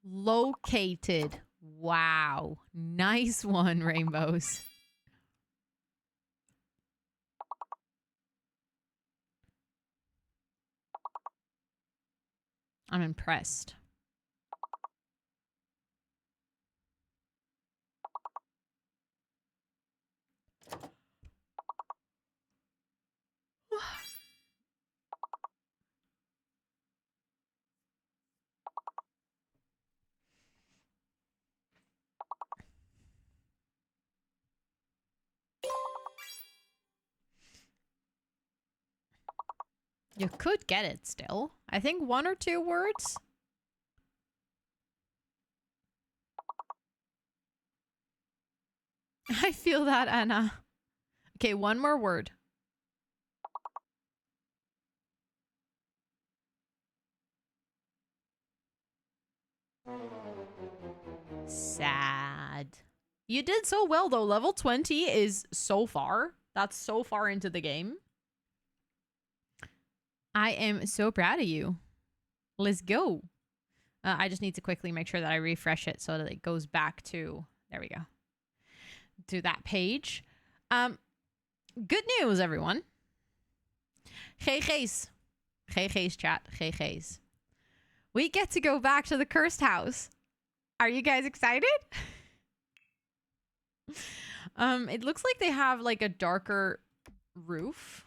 Located. Wow. Nice one, Rainbows. I'm impressed. You could get it still. I think 1 or 2 words. I feel that, Anna. Okay, 1 more word. Sad. You did so well, though. Level 20 is so far. That's so far into the game. I am so proud of you. Let's go. I just need to quickly make sure that I refresh it so that it goes back to... There we go. To that page. Good news, everyone. GG's. GG's, chat. GG's. We get to go back to the cursed house. Are you guys excited? It looks like they have like a darker roof.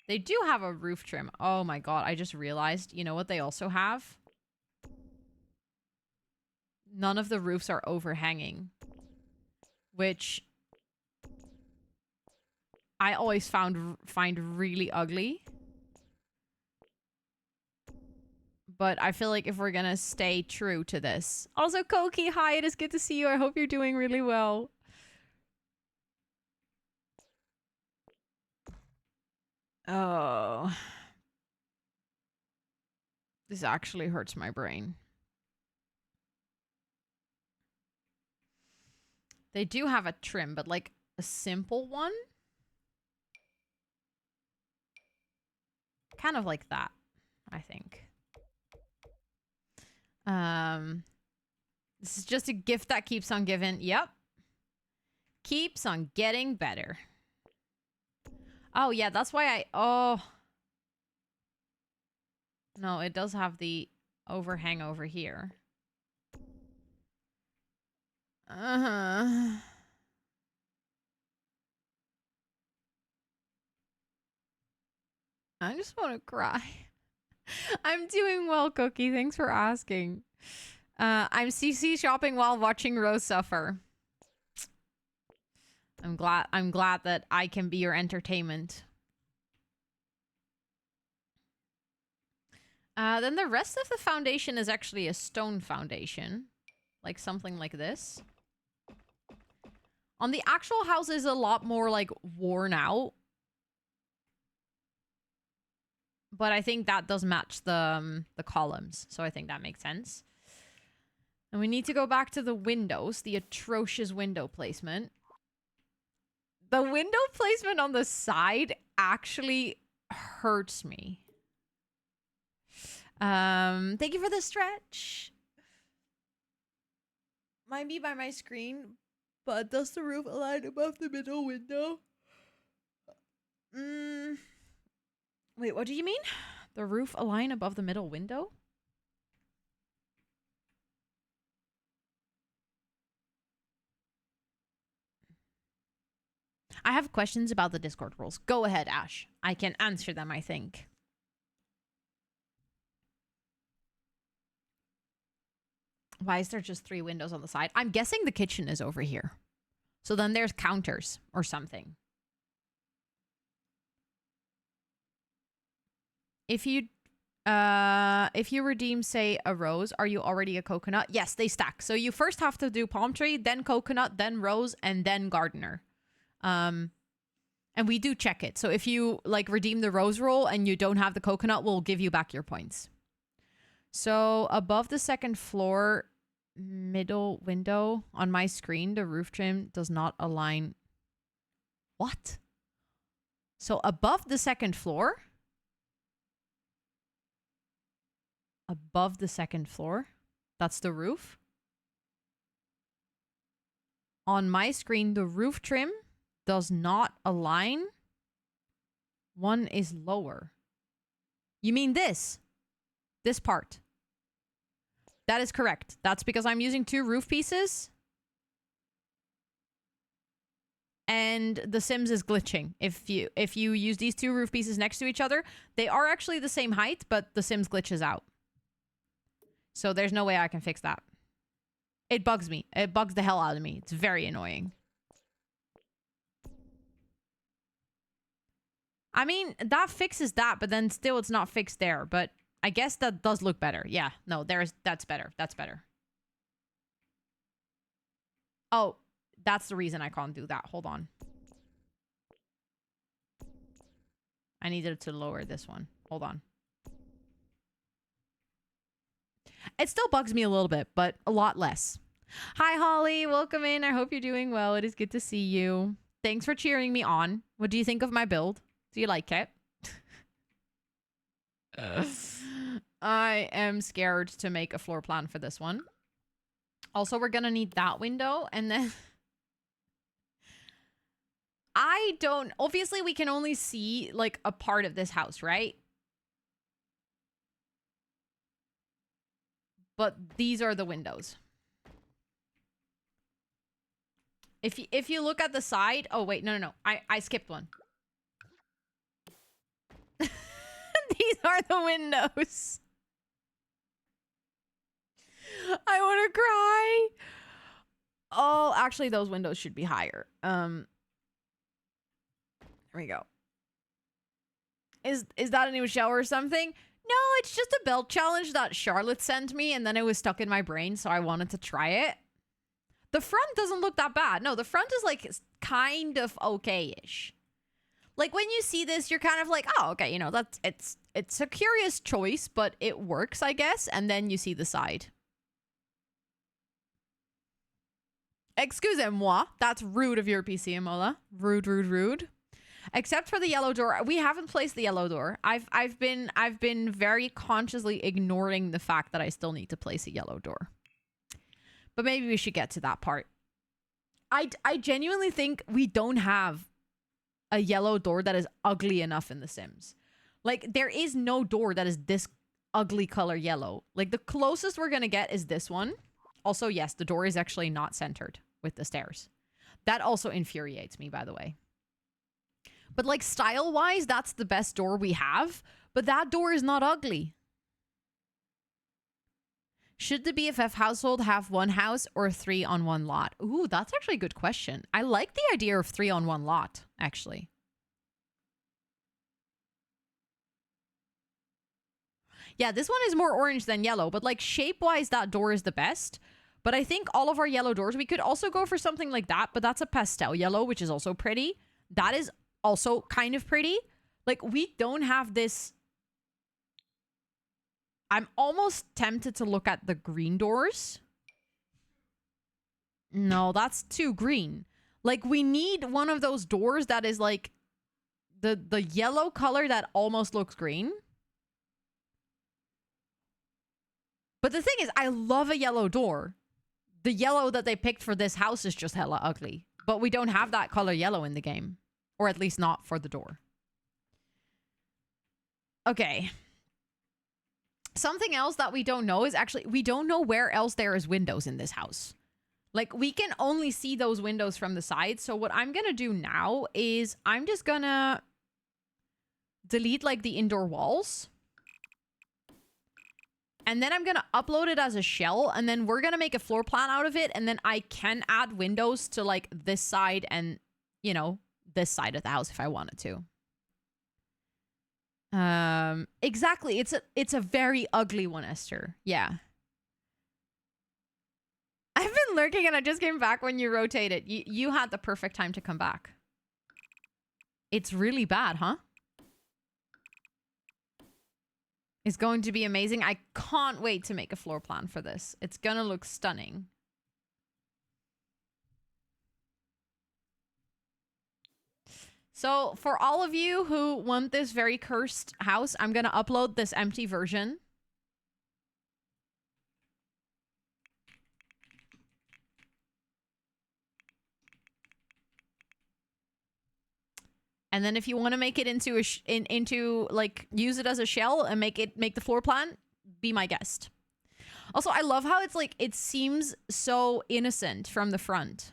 They do have a roof trim. Oh my god, I just realized. You know what they also have? None of the roofs are overhanging. Which I always find really ugly. But I feel like if we're gonna stay true to this. Also, Koki, hi, it is good to see you. I hope you're doing really well. Oh. This actually hurts my brain. They do have a trim, but like a simple one. Kind of like that, I think. This is just a gift that keeps on giving. Yep. Keeps on getting better. Oh, yeah, that's why I... Oh. No, it does have the overhang over here. Uh-huh. I just want to cry. I'm doing well, Cookie. Thanks for asking. I'm CC shopping while watching Rose suffer. I'm glad that I can be your entertainment. Then the rest of the foundation is actually a stone foundation. Like something like this. On the actual house is a lot more like worn out. But I think that does match the columns. So I think that makes sense. And we need to go back to the windows. The atrocious window placement. The window placement on the side actually hurts me. Thank you for the stretch. Might be by my screen, but does the roof align above the middle window? Wait, what do you mean? The roof align above the middle window? I have questions about the Discord rules. Go ahead, Ash. I can answer them, I think. Why is there just 3 windows on the side? I'm guessing the kitchen is over here. So then there's counters or something. If you redeem, say, a rose, are you already a coconut? Yes, they stack. So you first have to do palm tree, then coconut, then rose, and then gardener. And we do check it. So if you like redeem the rose roll and you don't have the coconut, we'll give you back your points. So above the second floor, middle window on my screen, the roof trim does not align. What? So above the second floor? Above the second floor? That's the roof? On my screen, the roof trim does not align. One is lower. You mean this? This part? That is correct. That's because I'm using 2 roof pieces. And the Sims is glitching. If you use these 2 roof pieces next to each other, they are actually the same height, but the Sims glitches out. So there's no way I can fix that. It bugs me. It bugs the hell out of me. It's very annoying. I mean, that fixes that, but then still it's not fixed there. But I guess that does look better. Yeah, no, that's better. That's better. Oh, that's the reason I can't do that. Hold on. I needed to lower this one. Hold on. It still bugs me a little bit, but a lot less. Hi, Holly. Welcome in. I hope you're doing well. It is good to see you. Thanks for cheering me on. What do you think of my build? Do you like it? I am scared to make a floor plan for this one. Also, we're going to need that window. And then I don't... Obviously, we can only see like a part of this house, right? But these are the windows. If you look at the side... Oh, wait. No. I skipped one. These are the windows. I want to cry. Oh, actually, those windows should be higher. There we go. Is that a new show or something? No, it's just a belt challenge that Charlotte sent me, and then it was stuck in my brain, so I wanted to try it. The front doesn't look that bad. No, the front is like kind of okay-ish. Like when you see this, you're kind of like, oh, okay, you know, it's a curious choice, but it works, I guess. And then you see the side. Excusez-moi. That's rude of your PC, Amola. Rude. Except for the yellow door. We haven't placed the yellow door. I've been very consciously ignoring the fact that I still need to place a yellow door. But maybe we should get to that part. I genuinely think we don't have a yellow door that is ugly enough in The Sims. Like, there is no door that is this ugly color yellow. Like, the closest we're gonna get is this one. Also, yes, the door is actually not centered with the stairs. That also infuriates me, by the way. But, like, style-wise, that's the best door we have. But that door is not ugly. Should the BFF household have 1 house or 3 on 1 lot? Ooh, that's actually a good question. I like the idea of 3 on 1 lot, actually. Yeah, this one is more orange than yellow, but like shape-wise, that door is the best. But I think all of our yellow doors, we could also go for something like that, but that's a pastel yellow, which is also pretty. That is also kind of pretty. Like, we don't have this... I'm almost tempted to look at the green doors. No, that's too green. Like, we need one of those doors that is like the yellow color that almost looks green. But the thing is, I love a yellow door. The yellow that they picked for this house is just hella ugly. But we don't have that color yellow in the game. Or at least not for the door. Okay. Something else that we don't know is actually, we don't know where else there is windows in this house. Like, we can only see those windows from the side. So what I'm going to do now is I'm just going to delete, like, the indoor walls. And then I'm going to upload it as a shell. And then we're going to make a floor plan out of it. And then I can add windows to, like, this side and, you know, this side of the house if I wanted to. Exactly. It's a very ugly one, Esther. Yeah. I've been lurking and I just came back when you rotated. You had the perfect time to come back. It's really bad, huh? It's going to be amazing. I can't wait to make a floor plan for this. It's gonna look stunning. So for all of you who want this very cursed house, I'm gonna upload this empty version. And then if you want to make it into a like use it as a shell and make the floor plan, be my guest. Also, I love how it's like it seems so innocent from the front.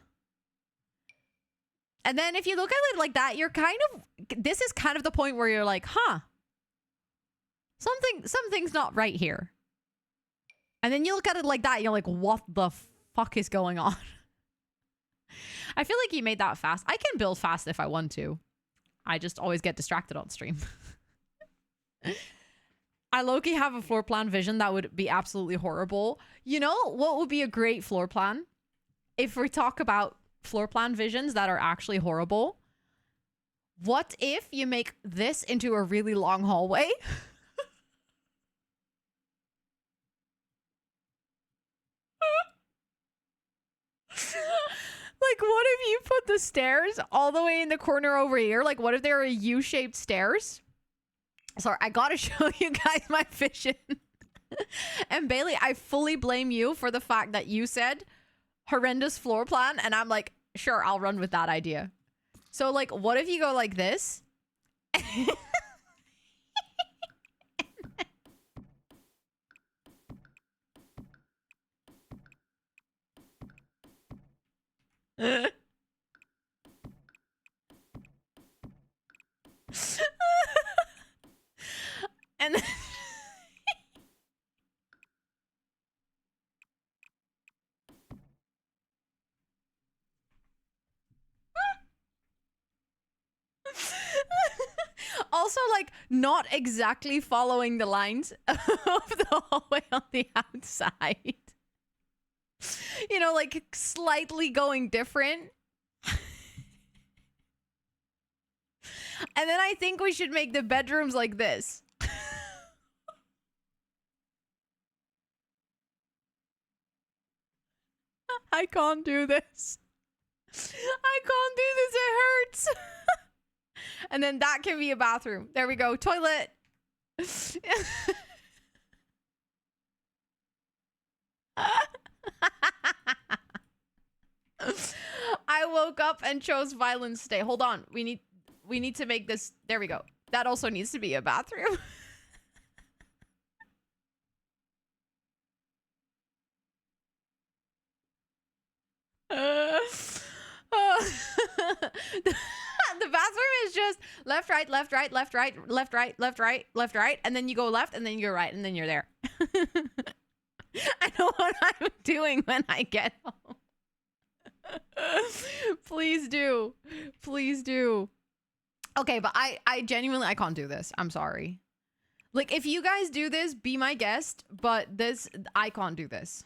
And then if you look at it like that, you're kind of, this is kind of the point where you're like, huh, something's not right here. And then you look at it like that, you're like, what the fuck is going on? I feel like you made that fast. I can build fast if I want to. I just always get distracted on stream. I low-key have a floor plan vision that would be absolutely horrible. You know what would be a great floor plan? If we talk about floor plan visions that are actually horrible, what if you make this into a really long hallway? Like, what if you put the stairs all the way in the corner over here? Like, what if there are U-shaped stairs? Sorry, I gotta show you guys my vision. And Bailey, I fully blame you for the fact that you said horrendous floor plan, and I'm like, sure, I'll run with that idea. So, like, what if you go like this? And then also, like, not exactly following the lines of the hallway on the outside. You know, like, slightly going different. And then I think we should make the bedrooms like this. I can't do this. I can't do this. It hurts. And then that can be a bathroom. There we go. Toilet. I woke up and chose violence today. Hold on. We need to make this. There we go. That also needs to be a bathroom. The bathroom is just left, right, left, right, left, right, left, right, left, right, left, right, and then you go left, and then you go right, and then you're there. I know what I'm doing when I get home. Please do. Please do. Okay, but I genuinely, I can't do this. I'm sorry. Like, if you guys do this, be my guest, but this, I can't do this.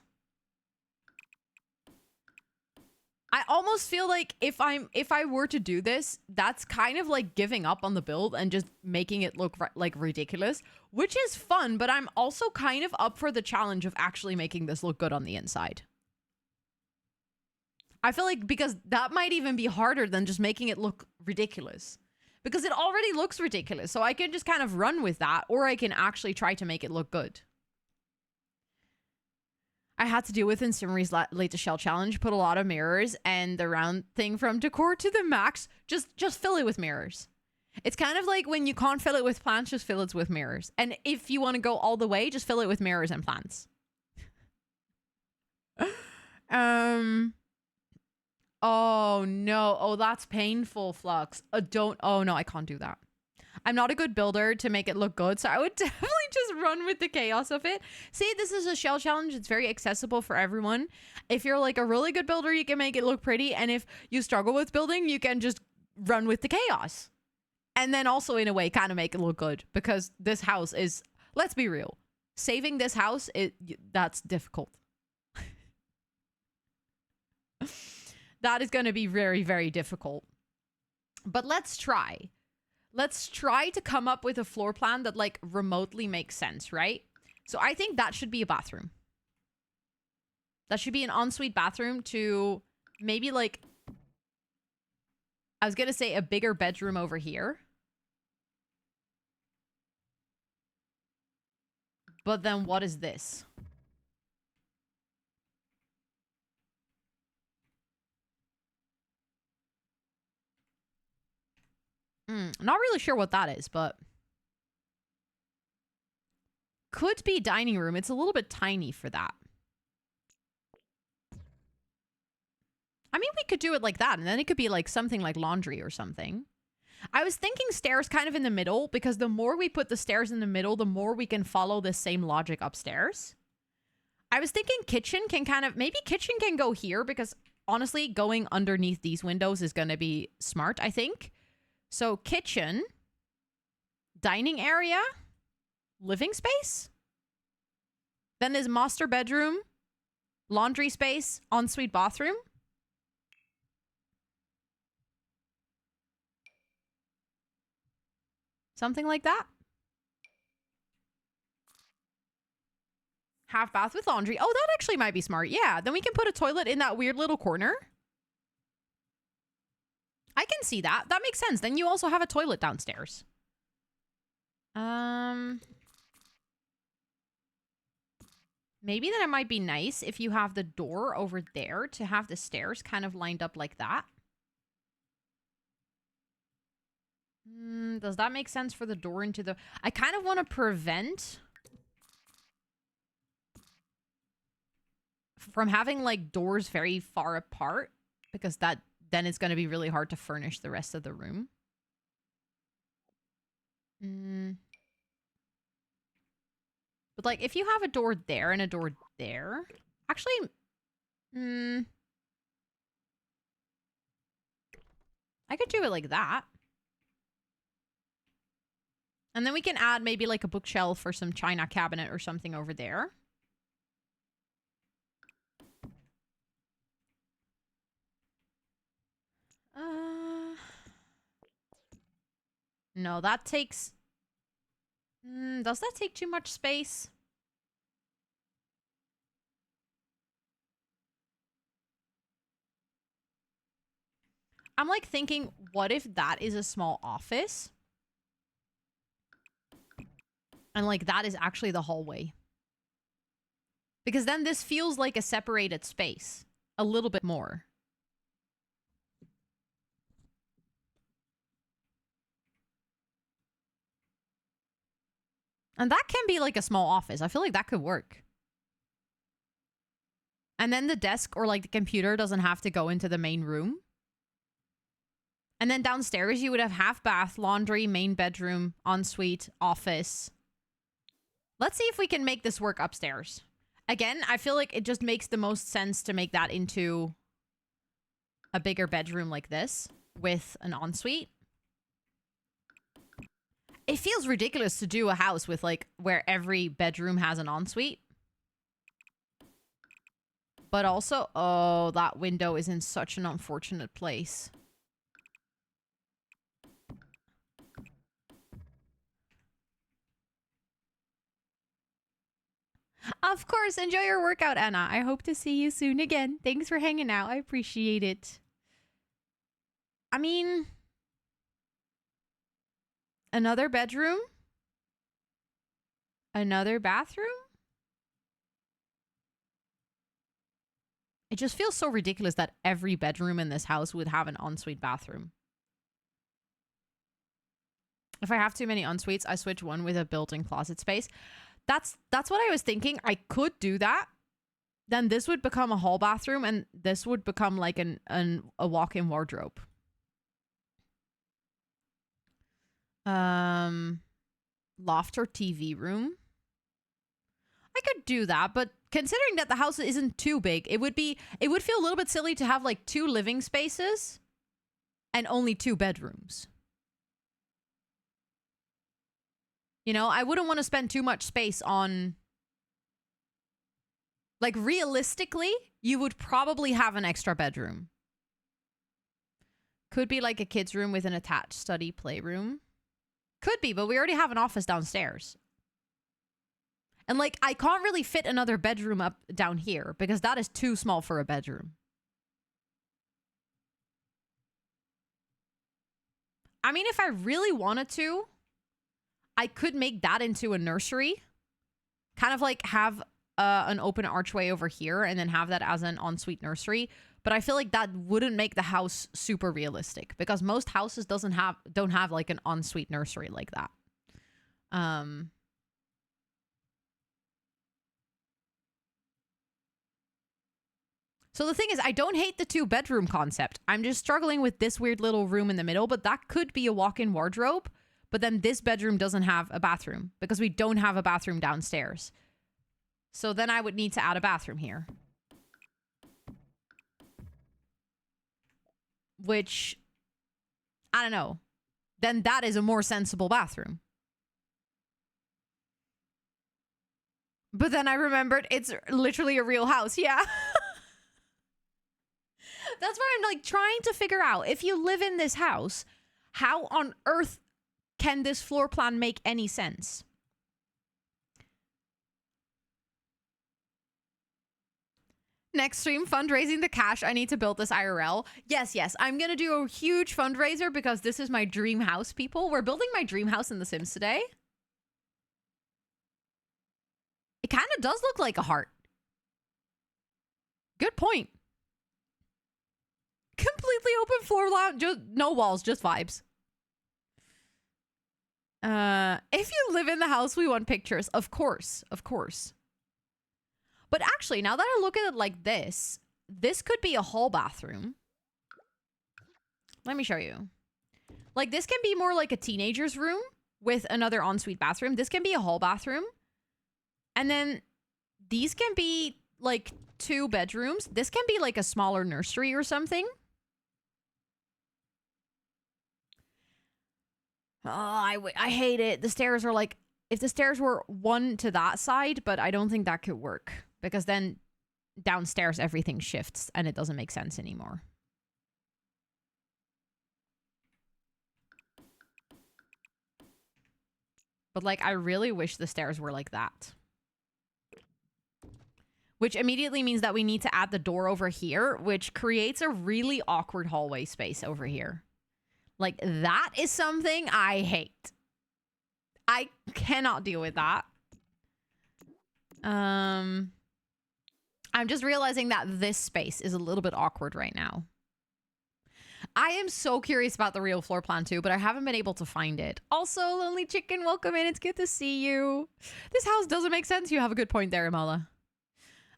I almost feel like if I were to do this, that's kind of like giving up on the build and just making it look like ridiculous, which is fun, but I'm also kind of up for the challenge of actually making this look good on the inside. I feel like because that might even be harder than just making it look ridiculous. Because it already looks ridiculous, so I can just kind of run with that, or I can actually try to make it look good. I had to deal with in Simri's Late to Shell challenge, put a lot of mirrors and the round thing from decor to the max. Just fill it with mirrors. It's kind of like when you can't fill it with plants, just fill it with mirrors. And if you want to go all the way, just fill it with mirrors and plants. Oh no. Oh, that's painful, Flux. Oh no, I can't do that. I'm not a good builder to make it look good, so I would definitely just run with the chaos of it. See, this is a shell challenge. It's very accessible for everyone. If you're like a really good builder, you can make it look pretty. And if you struggle with building, you can just run with the chaos. And then also, in a way, kind of make it look good. Because this house is, let's be real, saving this house, that's difficult. That is going to be very, very difficult. But let's try. Let's try to come up with a floor plan that like remotely makes sense, right? So I think that should be a bathroom. That should be an ensuite bathroom to maybe like, I was going to say a bigger bedroom over here. But then what is this? Not really sure what that is, but could be dining room. It's a little bit tiny for that. I mean, we could do it like that, and then it could be like something like laundry or something. I was thinking stairs kind of in the middle, because the more we put the stairs in the middle, the more we can follow the same logic upstairs. I was thinking kitchen can kind of, maybe kitchen can go here, because honestly, going underneath these windows is going to be smart, I think. So kitchen, dining area, living space. Then there's master bedroom, laundry space, ensuite bathroom. Something like that. Half bath with laundry. Oh, that actually might be smart. Yeah, then we can put a toilet in that weird little corner. I can see that. That makes sense. Then you also have a toilet downstairs. Maybe then it might be nice if you have the door over there to have the stairs kind of lined up like that. Does that make sense for the door into the... I kind of want to prevent from having like doors very far apart, because that then it's going to be really hard to furnish the rest of the room. But like if you have a door there and a door there, actually, I could do it like that. And then we can add maybe like a bookshelf or some china cabinet or something over there. No, that takes... does that take too much space? I'm like thinking, what if that is a small office? And like that is actually the hallway. Because then this feels like a separated space. A little bit more. And that can be like a small office. I feel like that could work. And then the desk or like the computer doesn't have to go into the main room. And then downstairs you would have half bath, laundry, main bedroom, ensuite, office. Let's see if we can make this work upstairs. Again, I feel like it just makes the most sense to make that into a bigger bedroom like this with an ensuite. It feels ridiculous to do a house with like where every bedroom has an ensuite. But also, oh, that window is in such an unfortunate place. Of course, enjoy your workout, Anna. I hope to see you soon again. Thanks for hanging out. I appreciate it. I mean, another bedroom? Another bathroom? It just feels so ridiculous that every bedroom in this house would have an ensuite bathroom. If I have too many en-suites, I switch one with a built-in closet space. That's what I was thinking. I could do that. Then this would become a hall bathroom, and this would become like a walk-in wardrobe. Loft or TV room. I could do that, but considering that the house isn't too big, it would feel a little bit silly to have like 2 living spaces and only 2 bedrooms. You know, I wouldn't want to spend too much space on... Like, realistically, you would probably have an extra bedroom. Could be like a kid's room with an attached study playroom. Could be, but we already have an office downstairs. And, like, I can't really fit another bedroom up down here because that is too small for a bedroom. I mean, if I really wanted to, I could make that into a nursery. Kind of like have an open archway over here and then have that as an ensuite nursery. But I feel like that wouldn't make the house super realistic because most houses don't have like an ensuite nursery like that. So the thing is, I don't hate the 2-bedroom concept. I'm just struggling with this weird little room in the middle, but that could be a walk-in wardrobe. But then this bedroom doesn't have a bathroom because we don't have a bathroom downstairs. So then I would need to add a bathroom here. Which, I don't know. Then that is a more sensible bathroom. But then I remembered it's literally a real house. Yeah. That's why I'm like trying to figure out, if you live in this house, how on earth can this floor plan make any sense? Next stream, fundraising the cash. I need to build this IRL. Yes, I'm going to do a huge fundraiser because this is my dream house, people. We're building my dream house in The Sims today. It kind of does look like a heart. Good point. Completely open floor plan. Just no walls, just vibes. If you live in the house, we want pictures. Of course. But actually, now that I look at it like this could be a hall bathroom. Let me show you. Like, this can be more like a teenager's room with another ensuite bathroom. This can be a hall bathroom. And then these can be like 2 bedrooms. This can be like a smaller nursery or something. Oh, I hate it. The stairs are like, if the stairs were one to that side, but I don't think that could work because then downstairs everything shifts and it doesn't make sense anymore. But like, I really wish the stairs were like that. Which immediately means that we need to add the door over here, which creates a really awkward hallway space over here. Like, that is something I hate. I cannot deal with that. I'm just realizing that this space is a little bit awkward right now. I am so curious about the real floor plan too, but I haven't been able to find it. Also, Lonely Chicken, welcome in. It's good to see you. This house doesn't make sense. You have a good point there, Imola.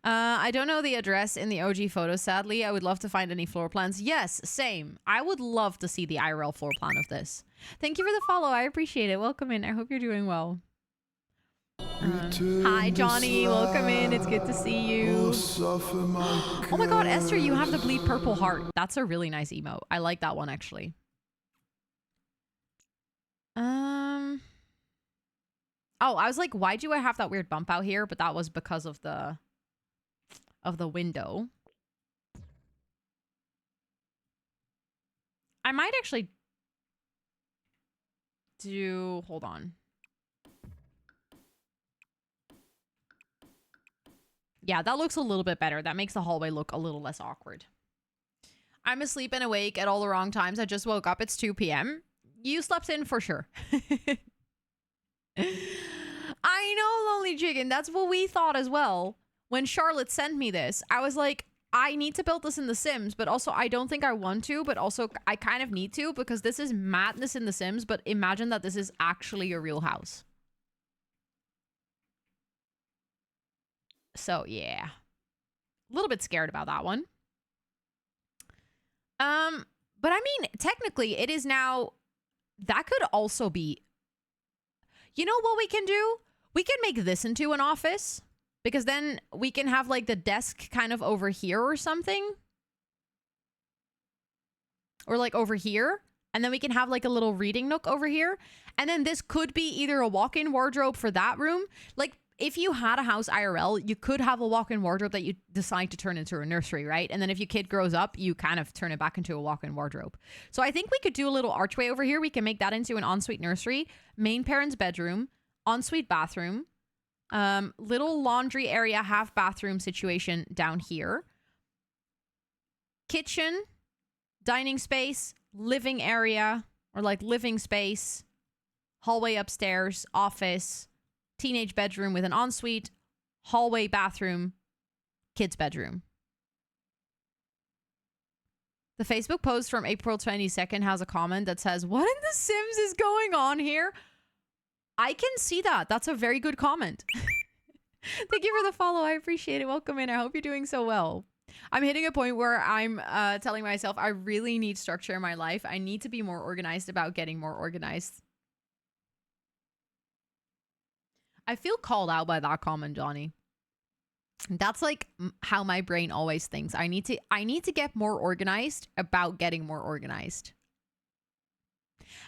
I don't know the address in the OG photo, sadly. I would love to find any floor plans. Yes, same. I would love to see the IRL floor plan of this. Thank you for the follow. I appreciate it. Welcome in. I hope you're doing well. Hi, Johnny. Welcome in. It's good to see you. Oh my god, Esther, you have the bleed purple heart. That's a really nice emote. I like that one, actually. Oh, I was like, why do I have that weird bump out here? But that was because of the window. I might actually do... Hold on. Yeah, that looks a little bit better. That makes the hallway look a little less awkward. I'm asleep and awake at all the wrong times. I just woke up. It's 2 p.m. You slept in for sure. I know, Lonely Chicken. That's what we thought as well. When Charlotte sent me this, I was like, I need to build this in The Sims, but also I don't think I want to, but also I kind of need to because this is madness in The Sims, but imagine that this is actually a real house. So, yeah. A little bit scared about that one. But I mean, technically, it is now... That could also be... You know what we can do? We can make this into an office. Because then we can have, like, the desk kind of over here or something. Or, like, over here. And then we can have, like, a little reading nook over here. And then this could be either a walk-in wardrobe for that room. Like, if you had a house IRL, you could have a walk-in wardrobe that you decide to turn into a nursery, right? And then if your kid grows up, you kind of turn it back into a walk-in wardrobe. So I think we could do a little archway over here. We can make that into an ensuite nursery. Main parent's bedroom. Ensuite bathroom. Little laundry area, half bathroom situation down here. Kitchen, dining space, living area, or like living space, hallway upstairs, office, teenage bedroom with an ensuite, hallway bathroom, kids bedroom. The Facebook post from April 22nd has a comment that says, "What in The Sims is going on here?" I can see that. That's a very good comment. Thank you for the follow. I appreciate it. Welcome in. I hope you're doing so well. I'm hitting a point where I'm telling myself I really need structure in my life. I need to be more organized about getting more organized. I feel called out by that comment, Johnny. That's like how my brain always thinks. I need to get more organized about getting more organized.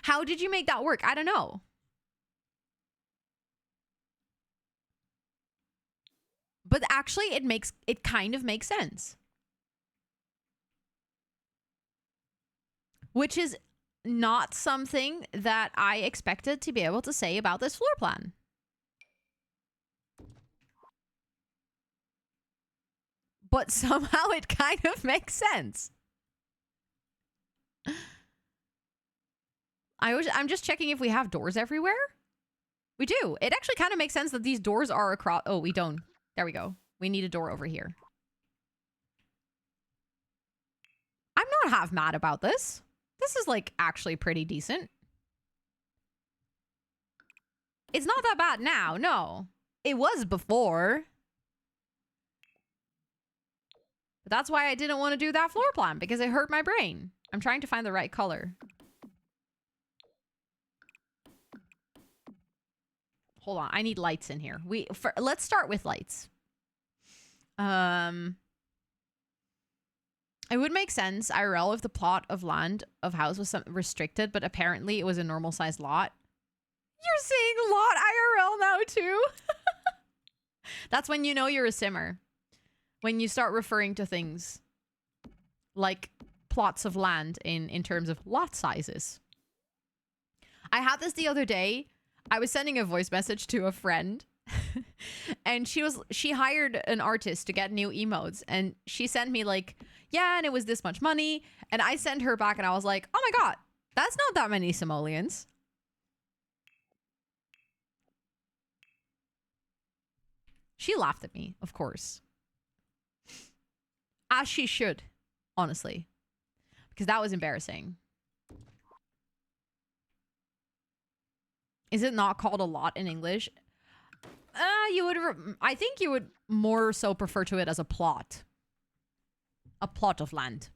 How did you make that work? I don't know. But actually, it kind of makes sense. Which is not something that I expected to be able to say about this floor plan. But somehow it kind of makes sense. I'm just checking if we have doors everywhere. We do. It actually kind of makes sense that these doors are across... Oh, we don't. There we go. We need a door over here. I'm not half mad about this. This is, like, actually pretty decent. It's not that bad now, no. It was before. But that's why I didn't want to do that floor plan, because it hurt my brain. I'm trying to find the right color. Hold on, I need lights in here. Let's start with lights. It would make sense, IRL, if the plot of land of house was restricted, but apparently it was a normal sized lot. You're saying lot IRL now too? That's when you know you're a simmer. When you start referring to things like plots of land in terms of lot sizes. I had this the other day. I was sending a voice message to a friend and she hired an artist to get new emotes, and she sent me like, yeah, and it was this much money, and I sent her back and I was like, oh my god, that's not that many simoleons. She laughed at me, of course, as she should, honestly, because that was embarrassing. Is it not called a lot in English? I think you would more so prefer to it as a plot. A plot of land.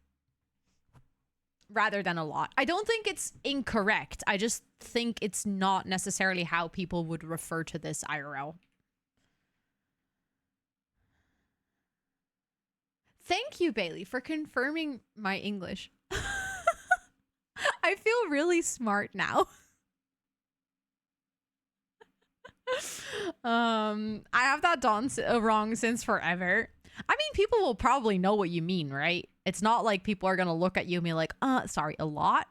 Rather than a lot. I don't think it's incorrect. I just think it's not necessarily how people would refer to this IRL. Thank you, Bailey, for confirming my English. I feel really smart now. I have that done wrong since forever. I mean, people will probably know what you mean, right? It's not like people are gonna look at you and be like, sorry, a lot?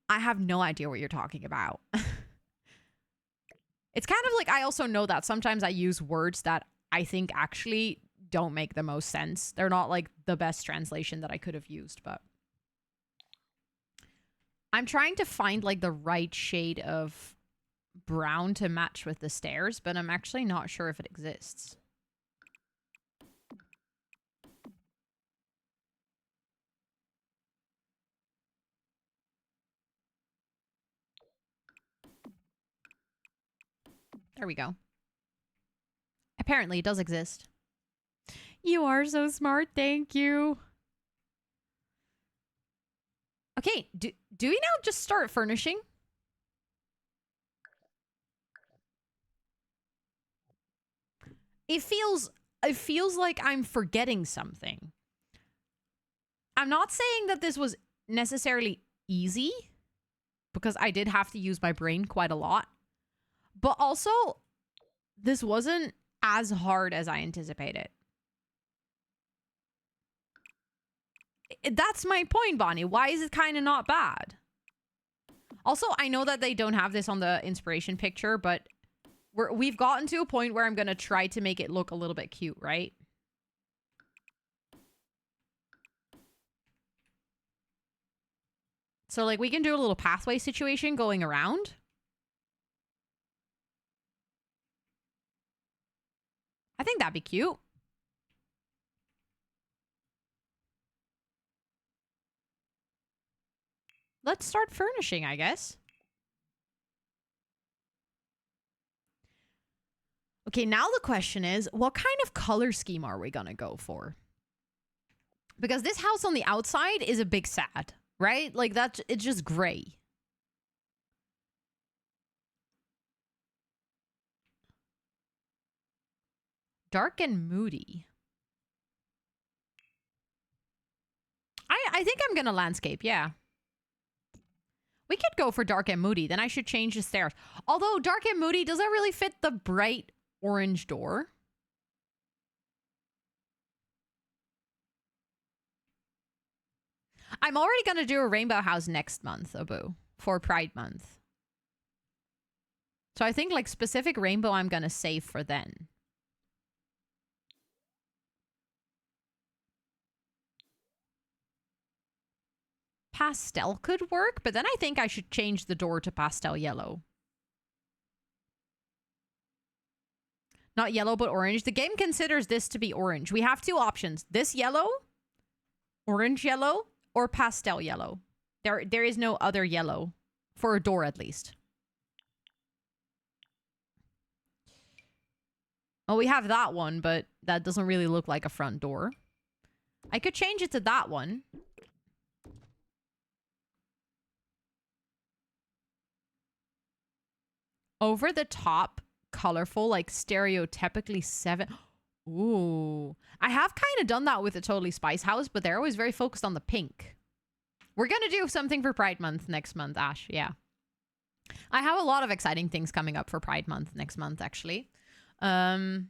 I have no idea what you're talking about. It's kind of like, I also know that sometimes I use words that I think actually don't make the most sense. They're not like the best translation that I could have used, but I'm trying to find like the right shade of brown to match with the stairs, but I'm actually not sure if it exists. There we go. Apparently, it does exist. You are so smart. Thank you. Okay, do we now just start furnishing? It feels like I'm forgetting something. I'm not saying that this was necessarily easy, because I did have to use my brain quite a lot. But also, this wasn't as hard as I anticipated. That's my point, Bonnie. Why is it kind of not bad? Also, I know that they don't have this on the inspiration picture, but we've gotten to a point where I'm going to try to make it look a little bit cute, right? So, like, we can do a little pathway situation going around. I think that'd be cute. Let's start furnishing, I guess. Okay, now the question is, what kind of color scheme are we gonna go for? Because this house on the outside is a big sad, right? Like, it's just gray. Dark and moody. I think I'm gonna landscape, yeah. We could go for dark and moody. Then I should change the stairs. Although dark and moody, does that really fit the bright orange door? I'm already going to do a rainbow house next month, Abu, for Pride Month. So I think like specific rainbow I'm going to save for then. Pastel could work, but then I think I should change the door to pastel yellow. Not yellow, but orange. The game considers this to be orange. We have two options. This yellow, orange yellow, or pastel yellow. There is no other yellow. For a door, at least. Well, we have that one, but that doesn't really look like a front door. I could change it to that one. Over the top, colorful, like stereotypically 7. Ooh. I have kind of done that with the Totally Spice house, but they're always very focused on the pink. We're going to do something for Pride Month next month, Ash. Yeah. I have a lot of exciting things coming up for Pride Month next month, actually. Some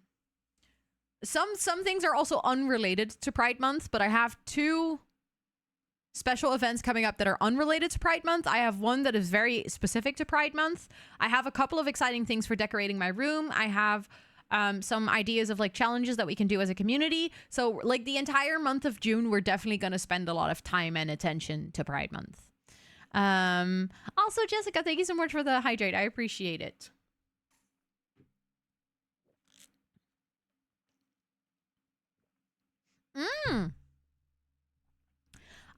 things are also unrelated to Pride Month, but I have 2 special events coming up that are unrelated to Pride Month. I have one that is very specific to Pride Month. I have a couple of exciting things for decorating my room. I have some ideas of like challenges that we can do as a community. So like the entire month of June, we're definitely going to spend a lot of time and attention to Pride Month. Also, Jessica, thank you so much for the hydrate. I appreciate it.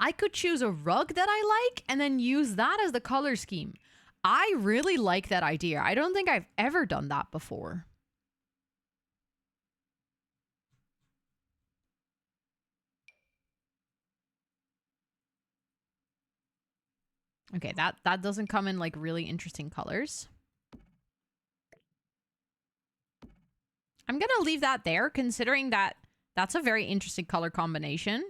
I could choose a rug that I like and then use that as the color scheme. I really like that idea. I don't think I've ever done that before. Okay, that doesn't come in like really interesting colors. I'm going to leave that there, considering that that's a very interesting color combination.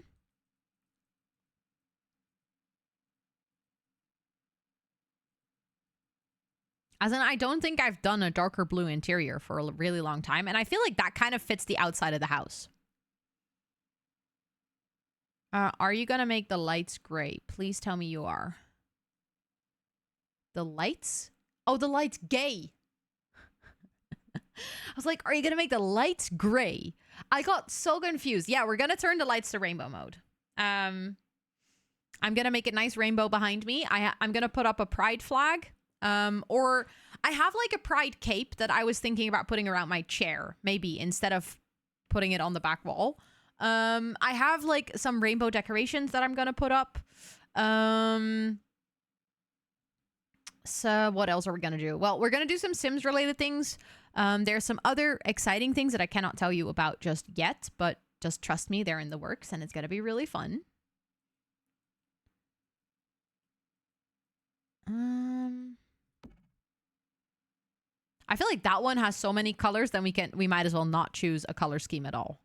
As in, I don't think I've done a darker blue interior for a really long time, and I feel like that kind of fits the outside of the house. Are you going to make the lights gray? Please tell me you are. The lights? Oh, the lights gay. I was like, are you going to make the lights gray? I got so confused. Yeah, we're going to turn the lights to rainbow mode. I'm going to make it nice rainbow behind me. I'm going to put up a pride flag. Or I have like a pride cape that I was thinking about putting around my chair, maybe, instead of putting it on the back wall. I have like some rainbow decorations that I'm going to put up. So what else are we going to do? Well, we're going to do some Sims related things. There's some other exciting things that I cannot tell you about just yet, but just trust me, they're in the works and it's going to be really fun. I feel like that one has so many colors, then we might as well not choose a color scheme at all.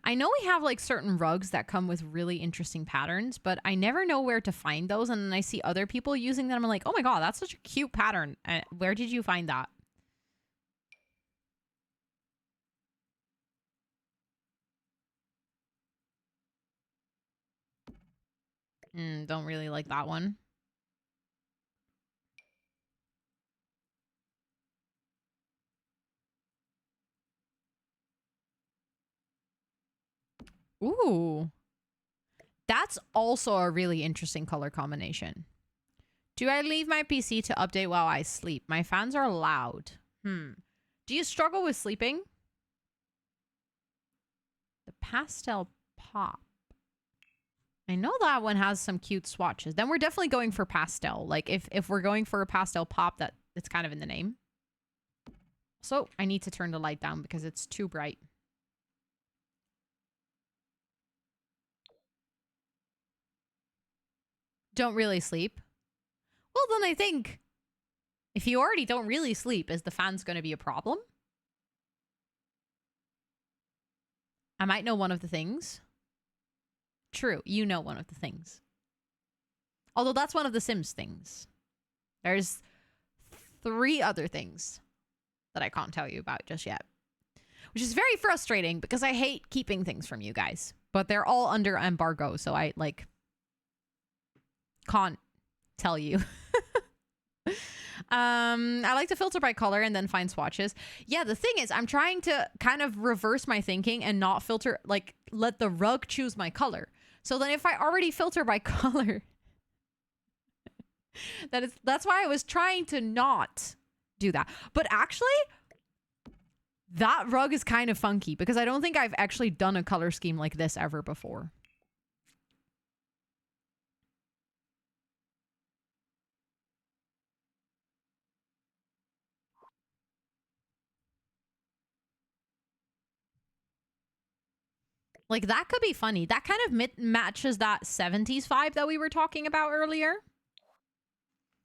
I know we have like certain rugs that come with really interesting patterns, but I never know where to find those. And then I see other people using them. I'm like, oh my God, that's such a cute pattern. Where did you find that? Don't really like that one. Ooh. That's also a really interesting color combination. Do I leave my PC to update while I sleep? My fans are loud. Do you struggle with sleeping? The pastel pop. I know that one has some cute swatches. Then we're definitely going for pastel. Like if we're going for a pastel pop, that it's kind of in the name. So I need to turn the light down because it's too bright. Don't really sleep. Well, then I think if you already don't really sleep, is the fans going to be a problem? I might know one of the things. True, you know one of the things. Although that's one of the Sims things. There's 3 other things that I can't tell you about just yet. Which is very frustrating because I hate keeping things from you guys. But they're all under embargo, so I, like, can't tell you. I like to filter by color and then find swatches. Yeah, the thing is, I'm trying to kind of reverse my thinking and not filter, like, let the rug choose my color. So then if I already filter by color, that's why I was trying to not do that. But actually, that rug is kind of funky because I don't think I've actually done a color scheme like this ever before. Like, that could be funny. That kind of matches that 70s vibe that we were talking about earlier.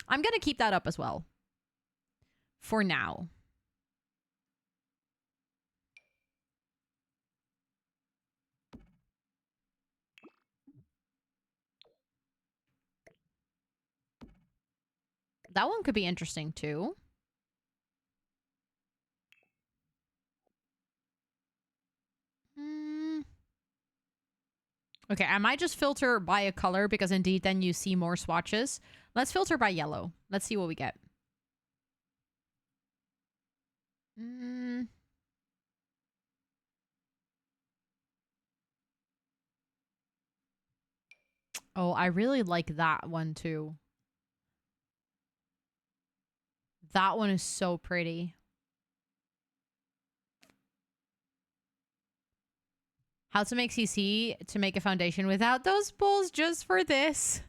I'm going to keep that up as well. For now. That one could be interesting too. Okay, I might just filter by a color because indeed then you see more swatches. Let's filter by yellow. Let's see what we get. Oh, I really like that one too. That one is so pretty. How to make CC to make a foundation without those pulls just for this.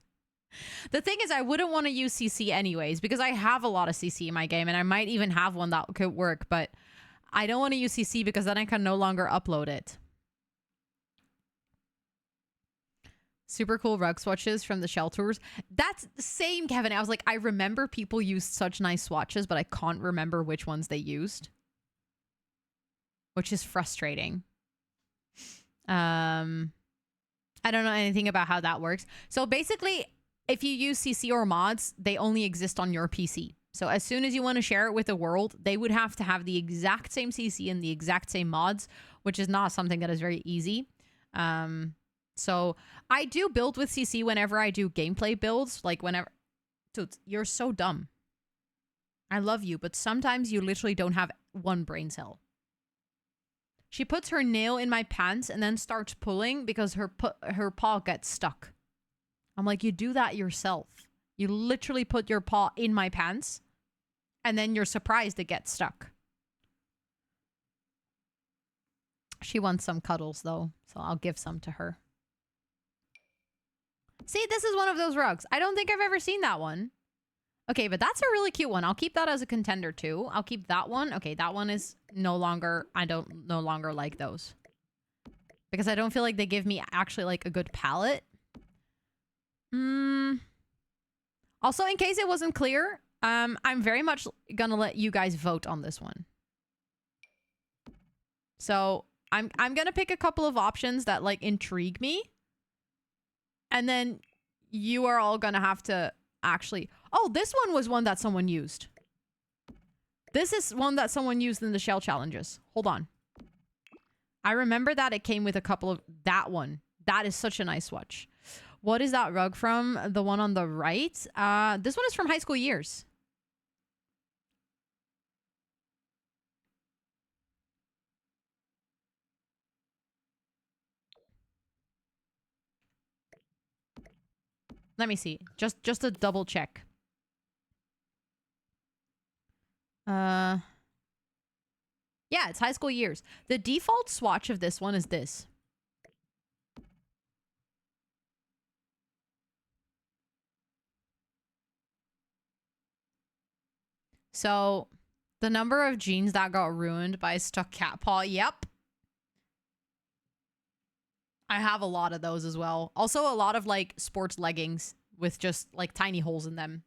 The thing is, I wouldn't want to use CC anyways because I have a lot of CC in my game and I might even have one that could work, but I don't want to use CC because then I can no longer upload it. Super cool rug swatches from the shell tours. That's the same, Kevin. I was like, I remember people used such nice swatches, but I can't remember which ones they used. Which is frustrating. I don't know anything about how that works. So basically, if you use CC or mods, they only exist on your PC. So as soon as you want to share it with the world, they would have to have the exact same CC and the exact same mods, which is not something that is very easy. So I do build with CC whenever I do gameplay builds. Like whenever... Dude, you're so dumb. I love you, but sometimes you literally don't have one brain cell. She puts her nail in my pants and then starts pulling because her paw gets stuck. I'm like, you do that yourself. You literally put your paw in my pants. And then you're surprised it gets stuck. She wants some cuddles, though, so I'll give some to her. See, this is one of those rugs. I don't think I've ever seen that one. Okay, but that's a really cute one. I'll keep that as a contender, too. I'll keep that one. Okay, that one is no longer... I don't no longer like those. Because I don't feel like they give me actually, like, a good palette. Also, in case it wasn't clear, I'm very much gonna let you guys vote on this one. So... I'm gonna pick a couple of options that like intrigue me. And then you are all gonna have to actually... Oh, this one was one that someone used. This is one that someone used in the shell challenges. Hold on. I remember that it came with a couple of... That one. That is such a nice swatch. What is that rug from? The one on the right? This one is from High School Years. Let me see. Just to double check. Yeah, it's High School Years. The default swatch of this one is this. So, the number of jeans that got ruined by a stuck cat paw. Yep. I have a lot of those as well. Also, a lot of, like, sports leggings with just, like, tiny holes in them.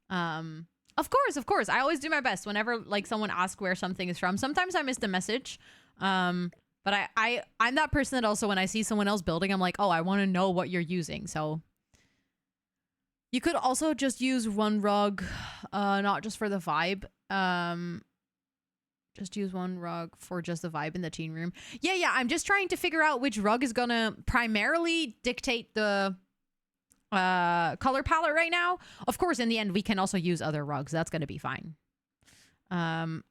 Of course. I always do my best whenever, like, someone asks where something is from. Sometimes I miss the message. But I'm that person that also, when I see someone else building, I'm like, oh, I want to know what you're using. So... You could also just use one rug, not just for the vibe. Just use one rug for just the vibe in the teen room. Yeah. I'm just trying to figure out which rug is gonna primarily dictate the color palette right now. Of course, in the end, we can also use other rugs. That's gonna be fine. I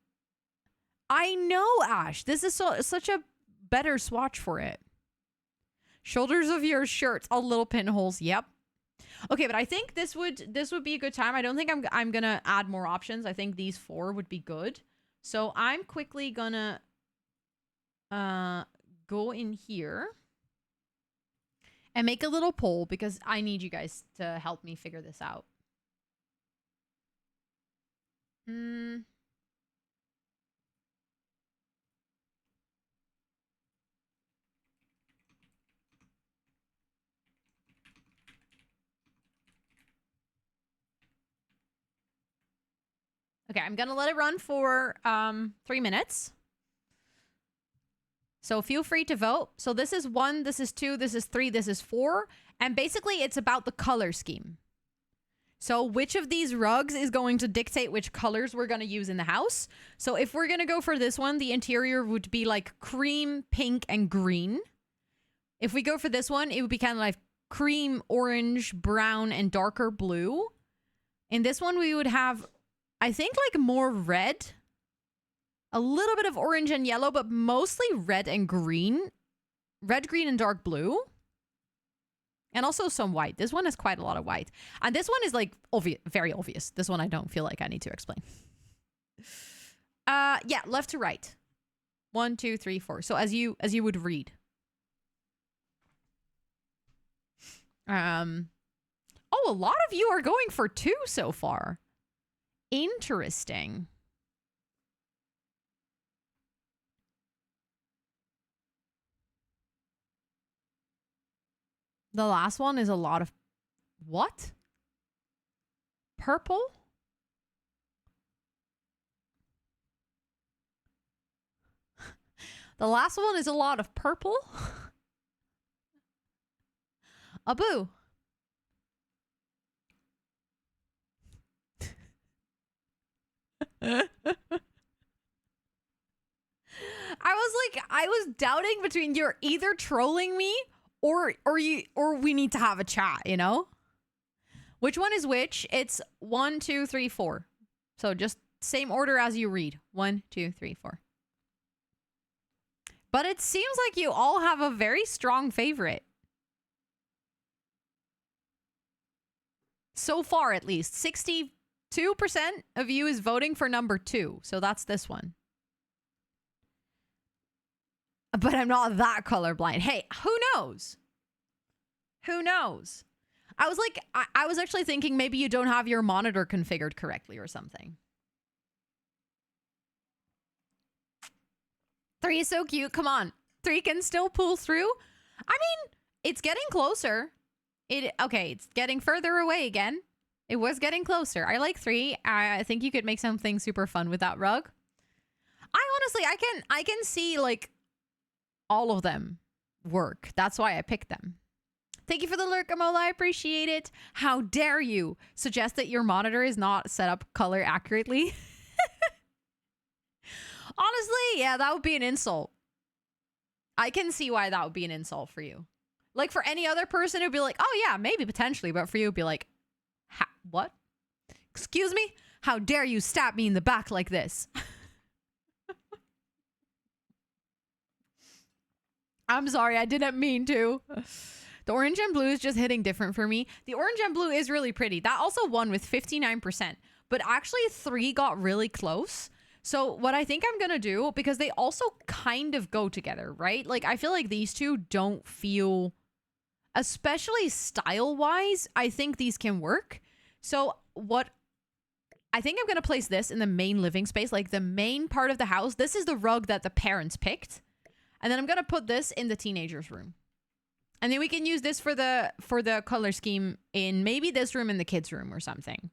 know, Ash. This is such a better swatch for it. Shoulders of your shirts, all little pinholes. Yep. Okay, but I think this would be a good time. I don't think I'm gonna add more options. I think these 4 would be good. So I'm quickly gonna go in here and make a little poll because I need you guys to help me figure this out. Okay, I'm gonna let it run for 3 minutes. So feel free to vote. So this is 1, this is 2, this is 3, this is 4. And basically it's about the color scheme. So which of these rugs is going to dictate which colors we're going to use in the house? So if we're going to go for this one, the interior would be like cream, pink, and green. If we go for this one, it would be kind of like cream, orange, brown, and darker blue. In this one, we would have, I think, like more red. A little bit of orange and yellow, but mostly red and green. Red, green, and dark blue. And also some white. This one has quite a lot of white. And this one is like very obvious. This one I don't feel like I need to explain. Yeah, left to right. 1, 2, 3, 4. So as you would read. Oh, a lot of you are going for 2 so far. Interesting. The last one is a lot of... What? Purple? The last one is a lot of purple? Abu. I was doubting between you're either trolling me or we need to have a chat, you know? Which one is which? It's 1, 2, 3, 4. So just same order as you read. 1, 2, 3, 4. But it seems like you all have a very strong favorite. So far, at least. 60 2% of you is voting for number 2. So that's this one. But I'm not that colorblind. Hey, who knows? Who knows? I was like, I was actually thinking maybe you don't have your monitor configured correctly or something. 3 is so cute. Come on. 3 can still pull through. I mean, it's getting closer. Okay, it's getting further away again. It was getting closer. I like 3. I think you could make something super fun with that rug. I can see like all of them work. That's why I picked them. Thank you for the lurk, Amola. I appreciate it. How dare you suggest that your monitor is not set up color accurately? Honestly, yeah, that would be an insult. I can see why that would be an insult for you. Like for any other person, it would be like, oh yeah, maybe potentially. But for you, it would be like, what? Excuse me? How dare you stab me in the back like this? I'm sorry, I didn't mean to. The orange and blue is just hitting different for me. The orange and blue is really pretty. That also won with 59%. But actually 3 got really close. So what I think I'm going to do, because they also kind of go together, right? Like I feel like these two don't feel, especially style-wise, I think these can work. So what I think I'm going to place this in the main living space, like the main part of the house. This is the rug that the parents picked. And then I'm going to put this in the teenager's room. And then we can use this for the color scheme in maybe this room in the kids' room or something.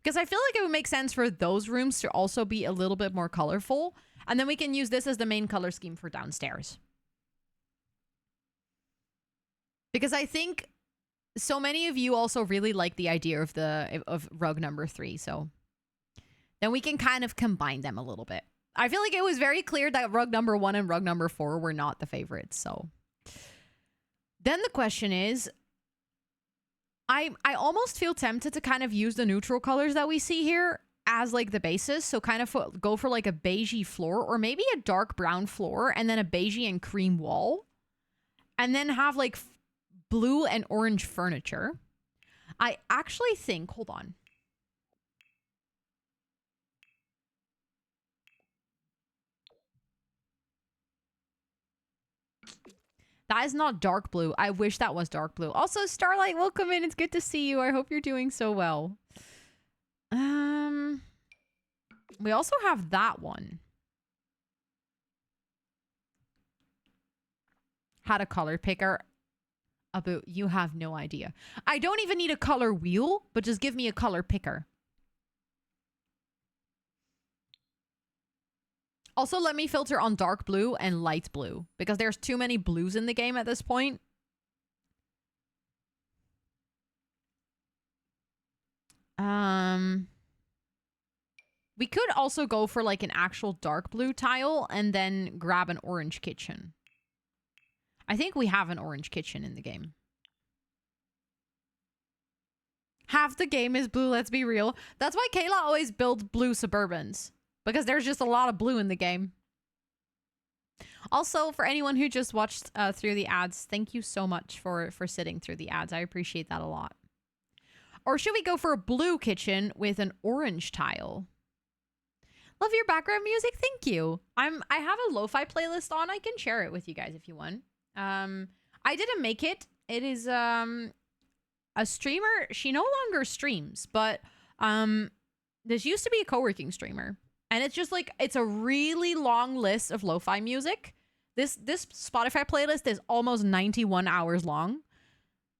Because I feel like it would make sense for those rooms to also be a little bit more colorful. And then we can use this as the main color scheme for downstairs. Because I think so many of you also really like the idea of rug number 3. So then we can kind of combine them a little bit. I feel like it was very clear that rug number 1 and rug number 4 were not the favorites. So then the question is, I almost feel tempted to kind of use the neutral colors that we see here as like the basis. So kind of go for like a beigey floor or maybe a dark brown floor and then a beigey and cream wall. And then have like blue and orange furniture. I actually think, hold on. That is not dark blue. I wish that was dark blue. Also, Starlight, welcome in. It's good to see you. I hope you're doing so well. We also have that one. Had a color picker. Abu, you have no idea. I don't even need a color wheel, but just give me a color picker. Also, let me filter on dark blue and light blue because there's too many blues in the game at this point. We could also go for like an actual dark blue tile and then grab an orange kitchen. I think we have an orange kitchen in the game. Half the game is blue, let's be real. That's why Kayla always builds blue Suburbans. Because there's just a lot of blue in the game. Also, for anyone who just watched through the ads, thank you so much for sitting through the ads. I appreciate that a lot. Or should we go for a blue kitchen with an orange tile? Love your background music. Thank you. I have a lo-fi playlist on. I can share it with you guys if you want. I didn't make it. It is a streamer. She no longer streams, but this used to be a co-working streamer. And it's just like, it's a really long list of lo-fi music. This Spotify playlist is almost 91 hours long.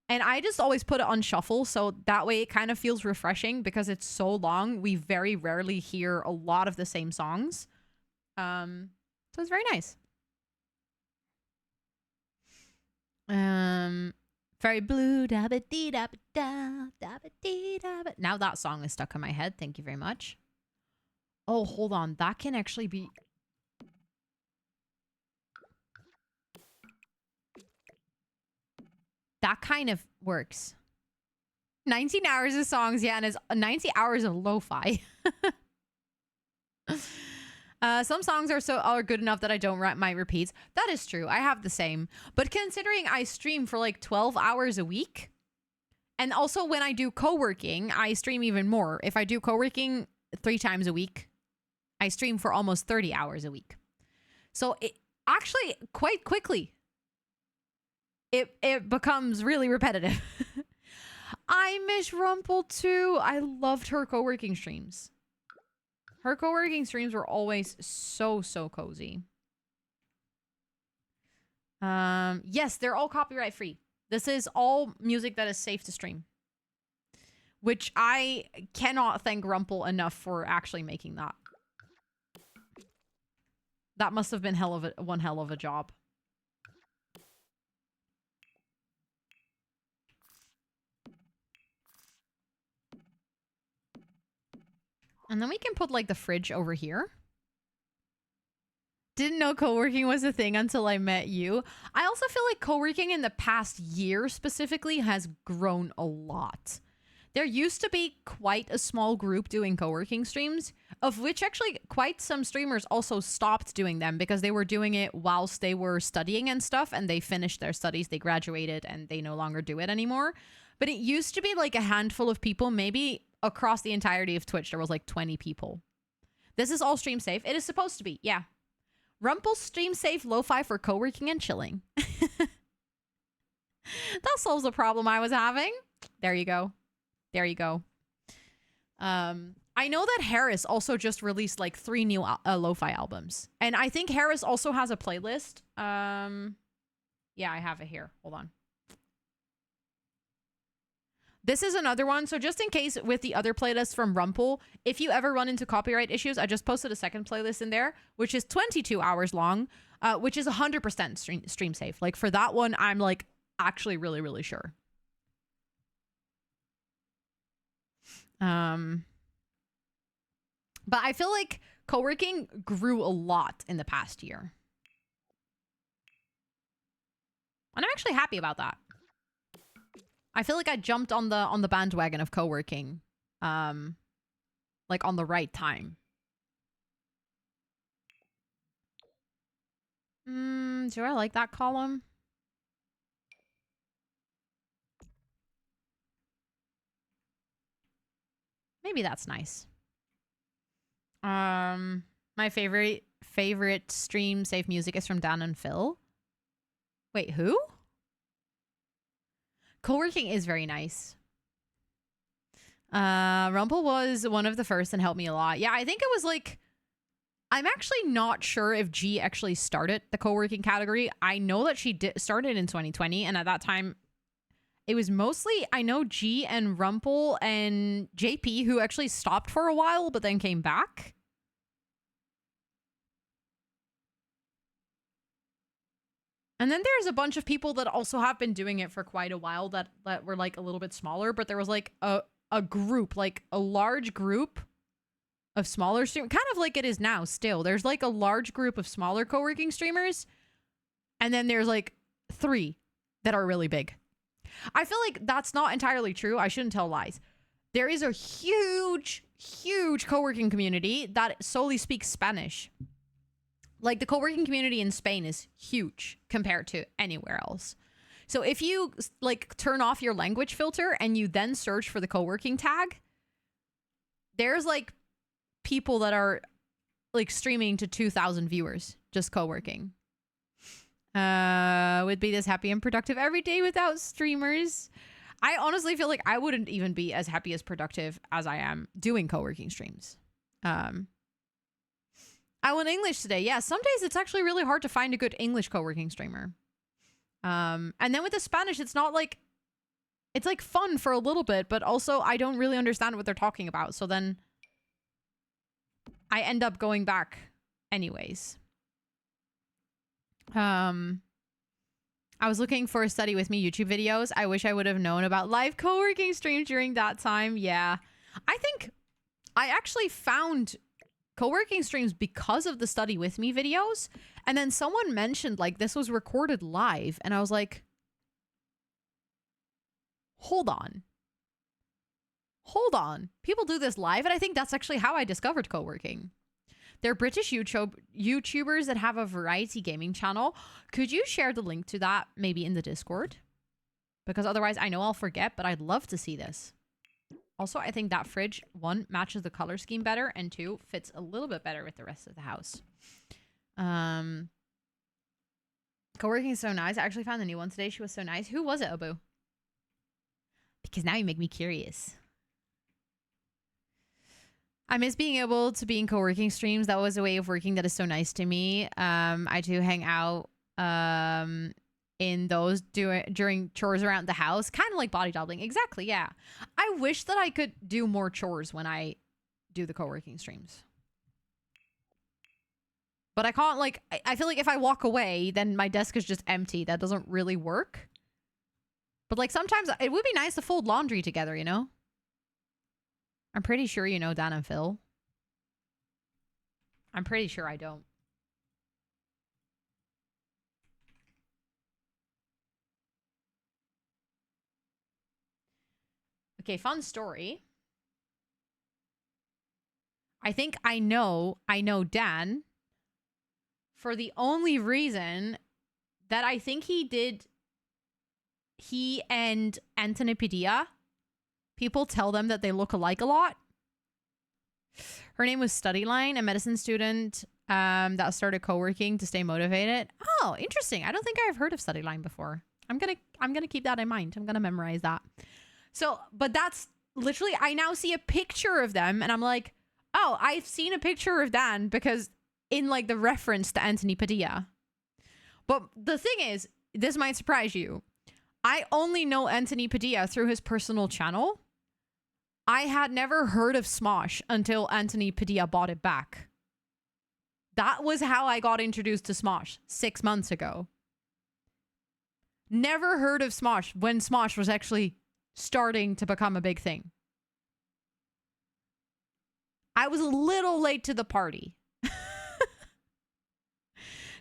And I just always put it on shuffle. So that way it kind of feels refreshing because it's so long. We very rarely hear a lot of the same songs. So it's very nice. Very blue. Da ba dee da ba da da ba dee da ba. Now that song is stuck in my head. Thank you very much. Oh, hold on. That can actually be... That kind of works. 19 hours of songs, yeah, and it's 90 hours of lo-fi. Some songs are good enough that I don't write my repeats. That is true. I have the same. But considering I stream for like 12 hours a week, And also when I do co-working, I stream even more. If I do co-working 3 times a week, I stream for almost 30 hours a week. So it actually quite quickly, it becomes really repetitive. I miss Rumple too. I loved her co-working streams. Her co-working streams were always so cozy. Yes, they're all copyright free. This is all music that is safe to stream. Which I cannot thank Rumple enough for actually making that. That must have been one hell of a job. And then we can put like the fridge over here. Didn't know co-working was a thing until I met you. I also feel like co-working in the past year specifically has grown a lot. There used to be quite a small group doing co-working streams, of which actually quite some streamers also stopped doing them because they were doing it whilst they were studying and stuff, and they finished their studies, they graduated, and they no longer do it anymore. But it used to be like a handful of people, maybe across the entirety of Twitch, there was like 20 people. This is all stream safe. It is supposed to be, yeah. Rumple stream safe lo-fi for co-working and chilling. That solves the problem I was having. There you go. There you go. I know that Harris also just released like 3 new lo-fi albums. And I think Harris also has a playlist. Yeah, I have it here. Hold on. This is another one. So just in case with the other playlists from Rumple, if you ever run into copyright issues, I just posted a second playlist in there, which is 22 hours long, which is 100% stream safe. Like for that one, I'm like actually really sure. But I feel like co-working grew a lot in the past year. And I'm actually happy about that. I feel like I jumped on the bandwagon of co-working, like on the right time. Do I like that column? Maybe that's nice. My favorite stream safe music is from Dan and Phil. Wait, who? Co-working is very nice. Rumple was one of the first and helped me a lot. Yeah, I think it was like, I'm actually not sure if G actually started the co-working category. I know that she started in 2020, and at that time, it was mostly, I know G and Rumple and JP who actually stopped for a while, but then came back. And then there's a bunch of people that also have been doing it for quite a while that were like a little bit smaller, but there was like a group, like a large group of smaller streamers, kind of like it is now still. There's like a large group of smaller co-working streamers, and then there's like 3 that are really big. I feel like that's not entirely true. I shouldn't tell lies. There is a huge co-working community that solely speaks Spanish. Like the co-working community in Spain is huge compared to anywhere else. So if you like turn off your language filter and you then search for the co-working tag, there's like people that are like streaming to 2,000 viewers just co-working. Would be this happy and productive every day without streamers. I honestly feel like I wouldn't even be as happy as productive as I am doing co-working streams. I went English today. Yeah, some days it's actually really hard to find a good English co-working streamer. And then with the Spanish, it's not like, it's like fun for a little bit, but also I don't really understand what they're talking about. So then I end up going back anyways. I was looking for Study With Me YouTube videos. I wish I would have known about live co-working streams during that time. Yeah. I think I actually found co-working streams because of the Study With Me videos. And then someone mentioned like this was recorded live. And I was like, hold on. People do this live. And I think that's actually how I discovered co-working. They're British YouTubers that have a variety gaming channel. Could you share the link to that maybe in the Discord? Because otherwise I know I'll forget, but I'd love to see this. Also, I think that fridge, one, matches the color scheme better, and two, fits a little bit better with the rest of the house. Co-working is so nice. I actually found a new one today. She was so nice. Who was it, Abu? Because now you make me curious. I miss being able to be in co-working streams. That was a way of working that is so nice to me. I do hang out in those during chores around the house, kind of like body doubling. Exactly, yeah. I wish that I could do more chores when I do the co-working streams. But I can't, like, I feel like if I walk away, then my desk is just empty. That doesn't really work. But, like, sometimes it would be nice to fold laundry together, you know? I'm pretty sure you know Dan and Phil. I'm pretty sure I don't. Okay, fun story. I think I know Dan for the only reason that I think he and Anthony Padilla, people tell them that they look alike a lot. Her name was Studyline, a medicine student that started co-working to stay motivated. Oh, interesting. I don't think I've heard of Studyline before. I'm gonna keep that in mind. I'm gonna memorize that. So, but that's literally, I now see a picture of them and I'm like, oh, I've seen a picture of Dan because in like the reference to Anthony Padilla. But the thing is, this might surprise you. I only know Anthony Padilla through his personal channel. I had never heard of Smosh until Anthony Padilla bought it back. That was how I got introduced to Smosh 6 months ago. Never heard of Smosh when Smosh was actually starting to become a big thing. I was a little late to the party.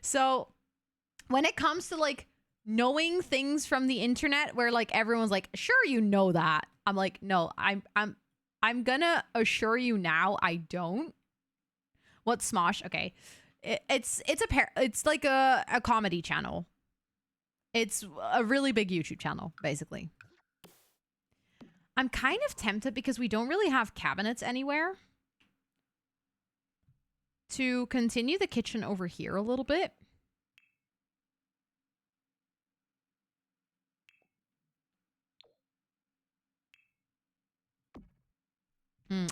So when it comes to like knowing things from the internet where like everyone's like, sure, you know that. I'm like, no, I'm gonna assure you now I don't. What's Smosh? Okay. It's like a comedy channel. It's a really big YouTube channel, basically. I'm kind of tempted because we don't really have cabinets anywhere to continue the kitchen over here a little bit.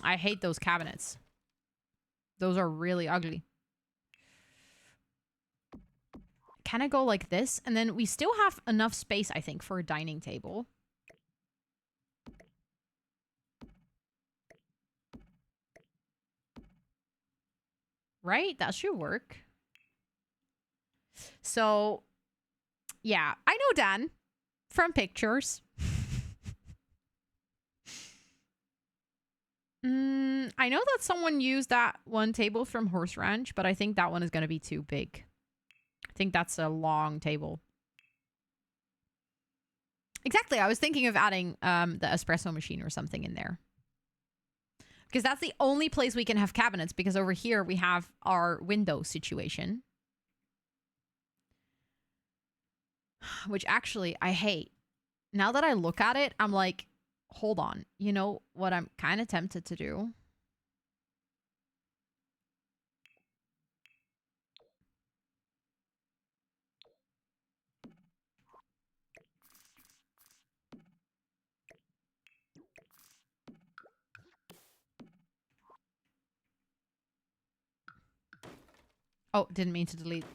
I hate those cabinets. Those are really ugly. Can I go like this? And then we still have enough space, I think, for a dining table. Right? That should work. So, yeah. I know Dan from pictures. I know that someone used that one table from Horse Ranch, but I think that one is going to be too big. I think that's a long table. Exactly. I was thinking of adding the espresso machine or something in there. Because that's the only place we can have cabinets, because over here we have our window situation. Which actually I hate. Now that I look at it, I'm like, hold on. You know what I'm kind of tempted to do? Oh, didn't mean to delete.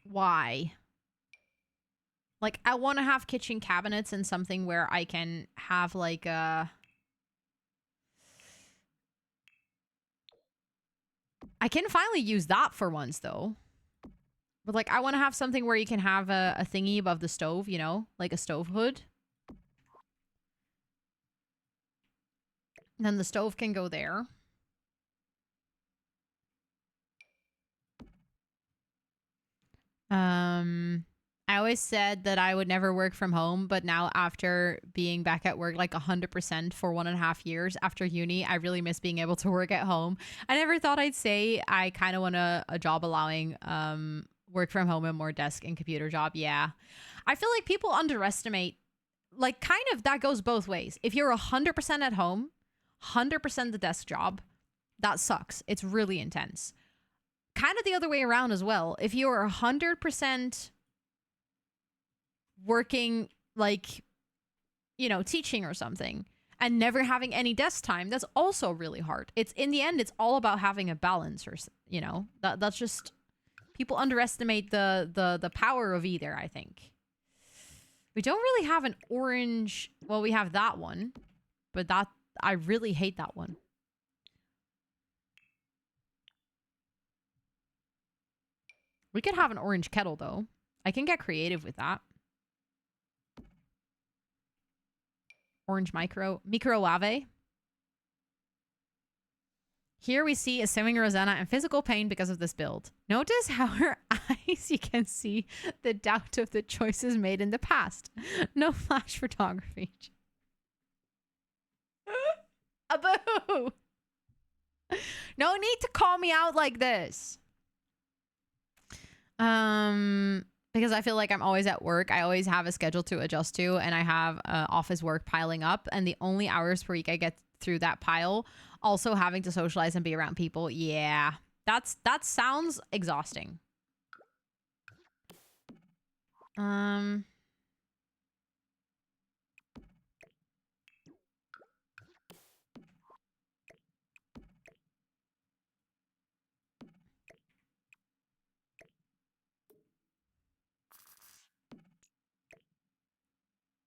Why? Like, I want to have kitchen cabinets and something where I can have like a... I can finally use that for once, though. But, like, I want to have something where you can have a thingy above the stove, you know? Like a stove hood. And then the stove can go there. I always said that I would never work from home, but now after being back at work like 100% for 1.5 years after uni, I really miss being able to work at home. I never thought I'd say I kind of want a job allowing work from home and more desk and computer job. Yeah. I feel like people underestimate, like, kind of that goes both ways. If you're 100% at home, 100% the desk job, that sucks. It's really intense. Kind of the other way around as well. If you're 100% working, like, you know, teaching or something and never having any desk time, that's also really hard. It's, in the end, it's all about having a balance, or, you know, that's just, people underestimate the power of either, I think. We don't really have an orange, well, we have that one, but that, I really hate that one. We could have an orange kettle though. I can get creative with that. Orange microwave. Here we see a swimming Rosanna in physical pain because of this build. Notice how her eyes, you can see the doubt of the choices made in the past. No flash photography. A boo! No need to call me out like this. Because I feel like I'm always at work. I always have a schedule to adjust to, and I have office work piling up. And the only hours per week I get through that pile, also having to socialize and be around people. Yeah, that sounds exhausting.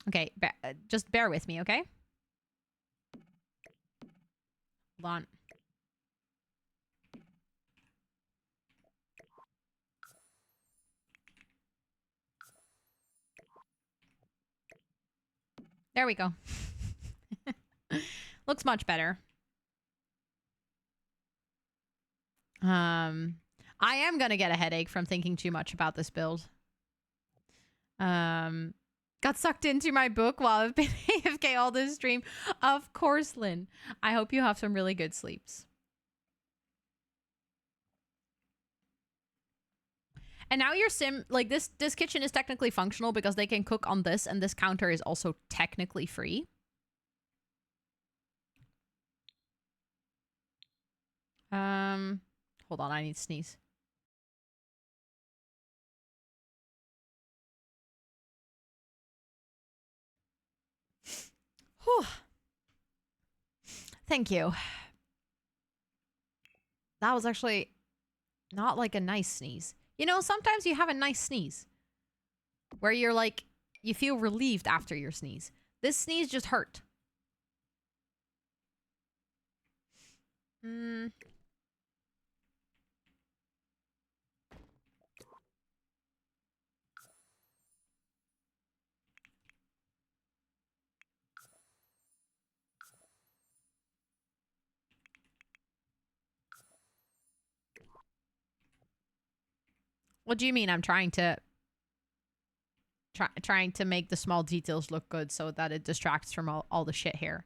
Okay, just bear with me, okay? Hold on. There we go. Looks much better. I am gonna get a headache from thinking too much about this build. Got sucked into my book while I've been AFK all this stream. Of course, Lynn. I hope you have some really good sleeps. And now your sim, like, this kitchen is technically functional because they can cook on this, and this counter is also technically free. Hold on, I need to sneeze. Whew. Thank you. That was actually not like a nice sneeze. You know, sometimes you have a nice sneeze where you're like, you feel relieved after your sneeze. This sneeze just hurt. What do you mean? I'm trying to make the small details look good so that it distracts from all the shit here.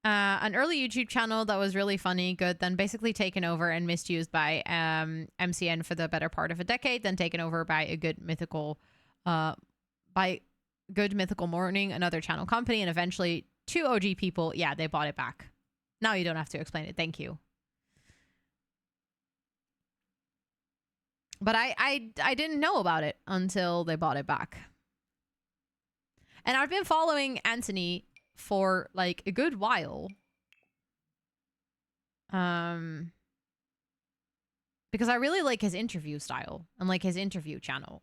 An early YouTube channel that was really funny, good, then basically taken over and misused by MCN for the better part of a decade, then taken over by a good mythical morning, another channel company, and eventually 2 OG people. Yeah, they bought it back. Now you don't have to explain it. Thank you. But I didn't know about it until they bought it back. And I've been following Anthony for like a good while. Because I really like his interview style and like his interview channel.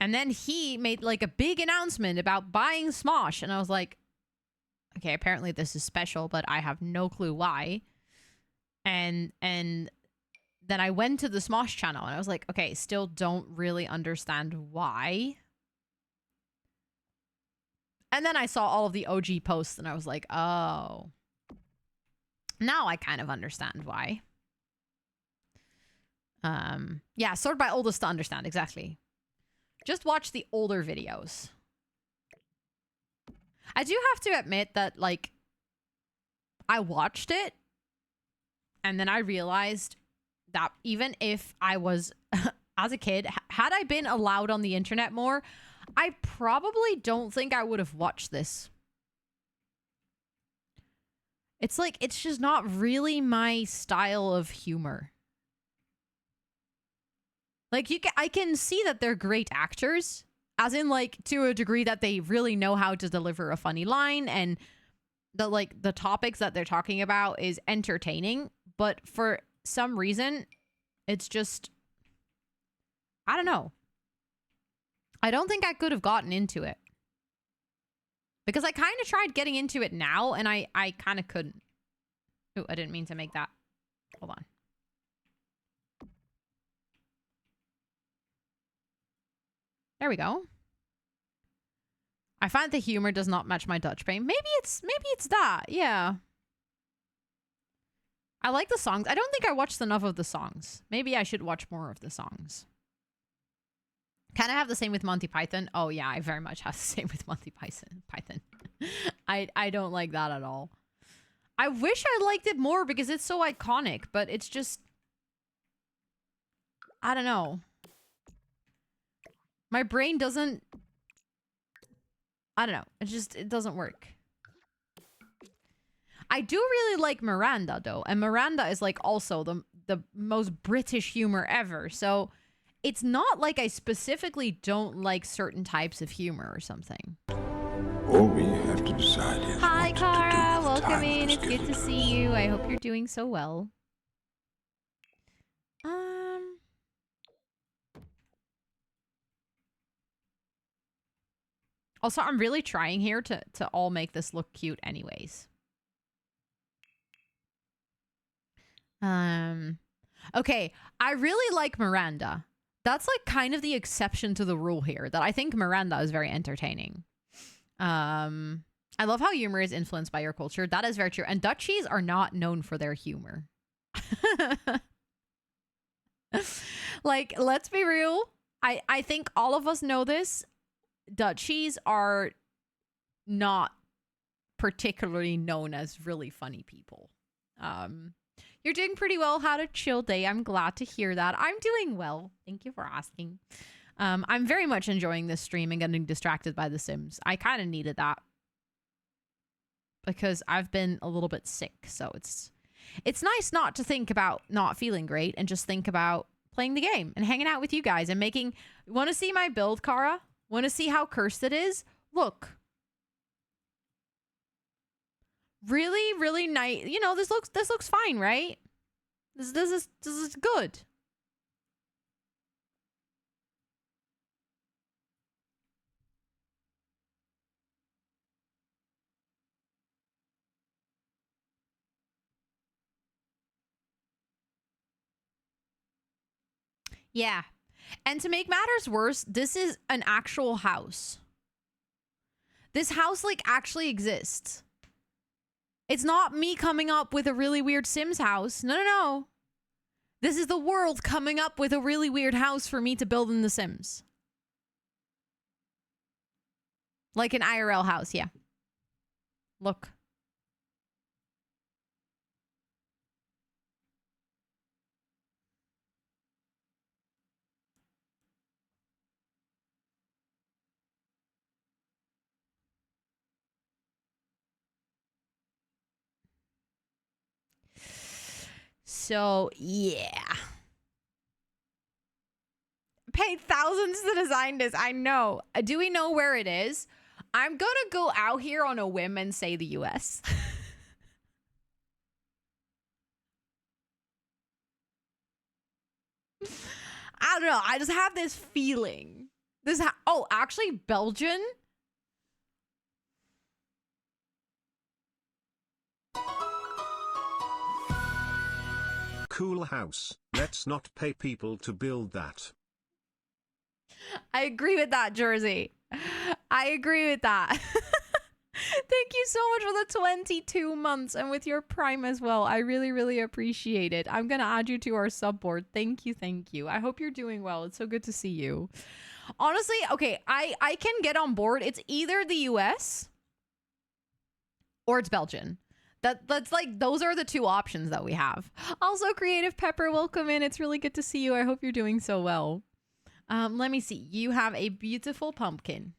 And then he made like a big announcement about buying Smosh, and I was like, okay, apparently this is special, but I have no clue why. And then I went to the Smosh channel and I was like, okay, still don't really understand why. And then I saw all of the OG posts and I was like, oh. Now I kind of understand why. Yeah, sort by oldest to understand, exactly. Just watch the older videos. I do have to admit that, like, I watched it, and then I realized that even if I was, as a kid, had I been allowed on the internet more, I probably don't think I would have watched this. It's like, it's just not really my style of humor. Like, I can see that they're great actors, as in, like, to a degree that they really know how to deliver a funny line, and the topics that they're talking about is entertaining, but for some reason, it's just, I don't know. I don't think I could have gotten into it. Because I kind of tried getting into it now, and I kind of couldn't. Oh, I didn't mean to make that. Hold on. There we go. I find the humor does not match my Dutch brain. Maybe it's that. Yeah. I like the songs. I don't think I watched enough of the songs. Maybe I should watch more of the songs. Can I have the same with Monty Python? Oh yeah, I very much have the same with Monty Python. I don't like that at all. I wish I liked it more because it's so iconic, but it's just, I don't know. My brain doesn't, I don't know. It doesn't work. I do really like Miranda though. And Miranda is like also the most British humor ever. So it's not like I specifically don't like certain types of humor or something.
All we have to decide is
Hi,
what
Cara.
to do with the
Welcome
time
in.
that
It's
is
good
given
to
us.
see you. I hope you're doing so well. Also, I'm really trying here to all make this look cute anyways. Okay, I really like Miranda. That's like kind of the exception to the rule here, that I think Miranda is very entertaining. I love how humor is influenced by your culture. That is very true. And Dutchies are not known for their humor. Like, let's be real. I think all of us know this. Dutchies are not particularly known as really funny people. You're doing pretty well. Had a chill day. I'm glad to hear that. I'm doing well. Thank you for asking. I'm very much enjoying this stream and getting distracted by The Sims. I kind of needed that because I've been a little bit sick. So it's nice not to think about not feeling great and just think about playing the game and hanging out with you guys and making. Want to see my build, Cara? Want to see how cursed it is? Look. Really, really nice. You know, this looks fine, right? This is good. Yeah. And to make matters worse, this is an actual house. This house, like, actually exists. It's not me coming up with a really weird Sims house. No, no, no. This is the world coming up with a really weird house for me to build in The Sims. Like an IRL house, yeah. Look. So, yeah. Paid thousands to design this. I know. Do we know where it is? I'm gonna go out here on a whim and say the US. I don't know. I just have this feeling. Oh, actually, Belgian?
Cool house. Let's not pay people to build that.
I agree with that, Jersey. I agree with that. Thank you so much for the 22 months and with your Prime as well. I really, really appreciate it. I'm going to add you to our sub board. Thank you. Thank you. I hope you're doing well. It's so good to see you. Honestly, okay, I can get on board. It's either the US or it's Belgian. That's like, those are the two options that we have. Also, Creative Pepper, welcome in. It's really good to see you. I hope you're doing so well. Let me see. You have a beautiful pumpkin.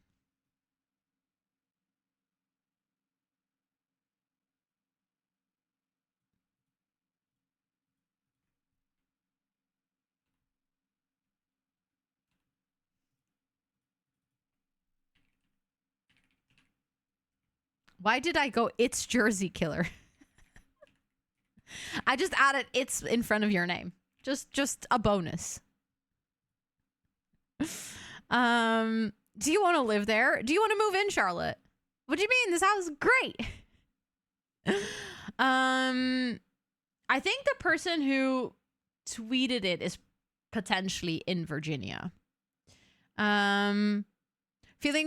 Why did I go, it's Jersey Killer? I just added it's in front of your name. Just a bonus. Do you want to live there? Do you want to move in, Charlotte? What do you mean? This house is great. I think the person who tweeted it is potentially in Virginia. Feeling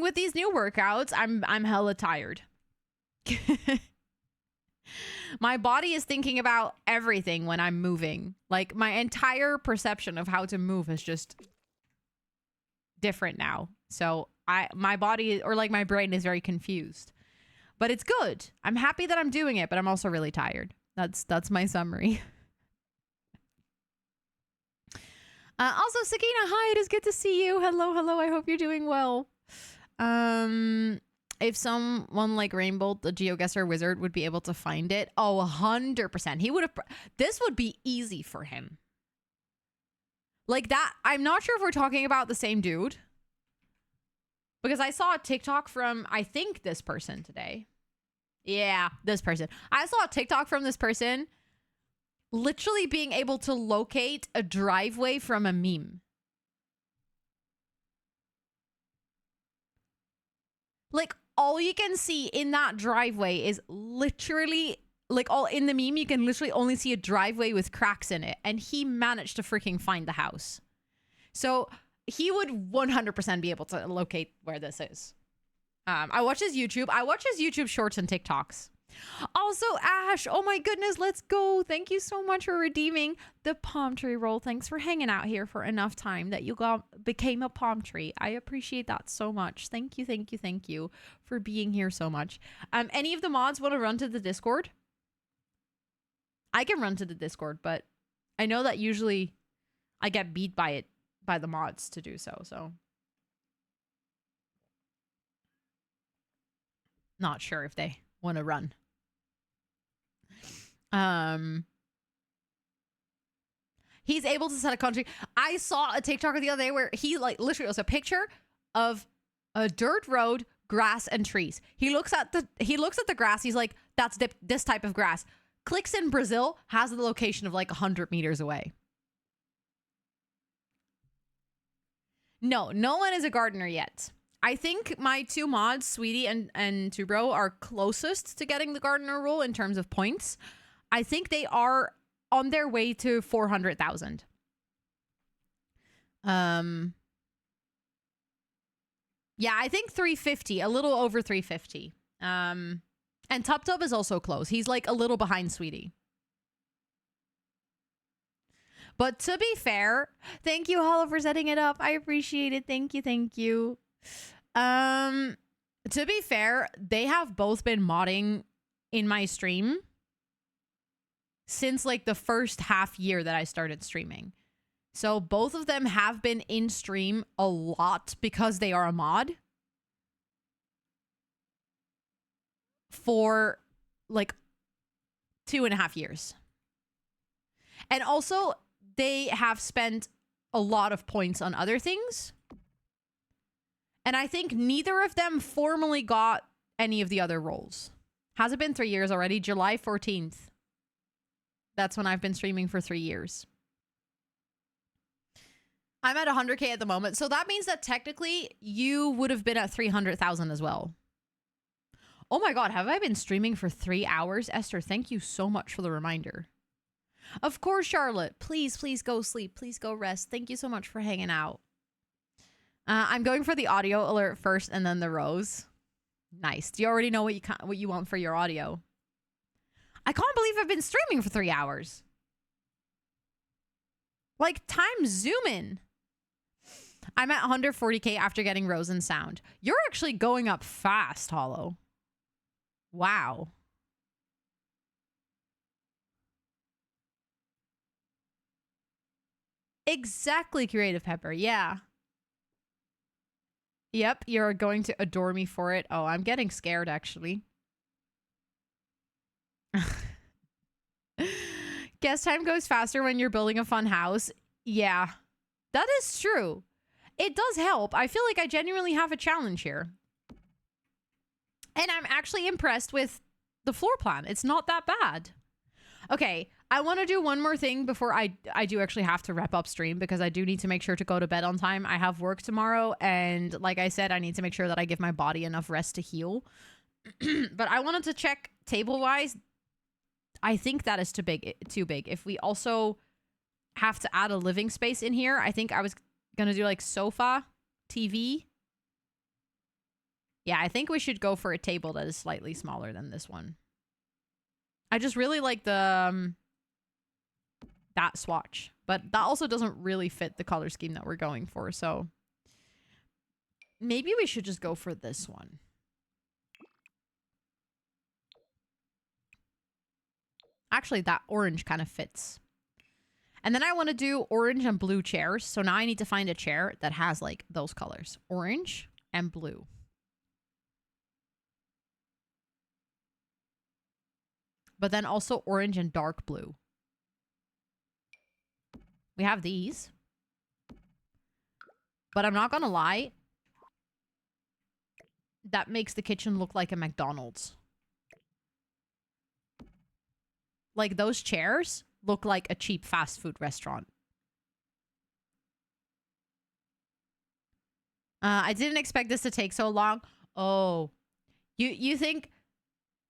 with these new workouts, I'm hella tired. My body is thinking about everything when I'm moving. Like, my entire perception of how to move is just different now. So my body, or like my brain, is very confused. But it's good. I'm happy that I'm doing it, but I'm also really tired. That's my summary. Also, Sakina, hi, it is good to see you. Hello, hello. I hope you're doing well. If someone like Rainbow, the GeoGuessr wizard, would be able to find it, 100%. He would have. This would be easy for him. Like that. I'm not sure if we're talking about the same dude, because I saw a TikTok from, I think, this person today. Yeah, this person. I saw a TikTok from this person literally being able to locate a driveway from a meme. Like, all you can see in that driveway is literally, like, all in the meme, you can literally only see a driveway with cracks in it. And he managed to freaking find the house. So he would 100% be able to locate where this is. I watch his YouTube. I watch his YouTube shorts and TikToks. Also, Ash, oh my goodness, let's go. Thank you so much for redeeming the palm tree roll. Thanks for hanging out here for enough time that you became a palm tree. I appreciate that so much. Thank you, thank you, thank you for being here so much. Any of the mods want to run to the Discord? I can run to the Discord, but I know that usually I get beat by the mods to do so, so. Not sure if they want to run. He's able to set a country. I saw a TikTok the other day where he, like, literally was a picture of a dirt road, grass, and trees. He looks at the grass. He's like, that's this type of grass. Clicks in Brazil, has the location of like 100 meters away. No one is a gardener yet. I think my two mods, Sweetie and Tubro, are closest to getting the gardener role in terms of points. I think they are on their way to 400,000. Yeah, I think 350, a little over 350. And Tub Tub is also close. He's like a little behind Sweetie. But to be fair, thank you, Hollow, for setting it up. I appreciate it. Thank you, thank you. To be fair, they have both been modding in my stream since like the first half year that I started streaming. So both of them have been in stream a lot because they are a mod for like 2.5 years. And also they have spent a lot of points on other things. And I think neither of them formally got any of the other roles. Has it been 3 years already? July 14th. That's when I've been streaming for 3 years. I'm at 100K at the moment. So that means that technically you would have been at 300,000 as well. Oh my God, have I been streaming for 3 hours? Esther, thank you so much for the reminder. Of course, Charlotte. Please go sleep. Please go rest. Thank you so much for hanging out. I'm going for the audio alert first and then the rose. Nice. Do you already know what you want for your audio? I can't believe I've been streaming for 3 hours. Like, time zoom in. I'm at 140k after getting Rosen sound. You're actually going up fast, Hollow. Wow. Exactly, Creative Pepper. Yeah. Yep, you're going to adore me for it. Oh, I'm getting scared, actually. Guess time goes faster when you're building a fun house. Yeah, that is true. It does help. I feel like I genuinely have a challenge here. And I'm actually impressed with the floor plan. It's not that bad. Okay, I want to do one more thing before I do actually have to wrap up stream, because I do need to make sure to go to bed on time. I have work tomorrow, and like I said, I need to make sure that I give my body enough rest to heal. But I wanted to check table-wise. I think that is too big. If we also have to add a living space in here, I think I was going to do like sofa, TV. Yeah, I think we should go for a table that is slightly smaller than this one. I just really like the that swatch, but that also doesn't really fit the color scheme that we're going for. So maybe we should just go for this one. Actually, that orange kind of fits. And then I want to do orange and blue chairs. So now I need to find a chair that has like those colors, orange and blue. But then also orange and dark blue. We have these. But I'm not going to lie. That makes the kitchen look like a McDonald's. Like, those chairs look like a cheap fast food restaurant. I didn't expect this to take so long. Oh. You think...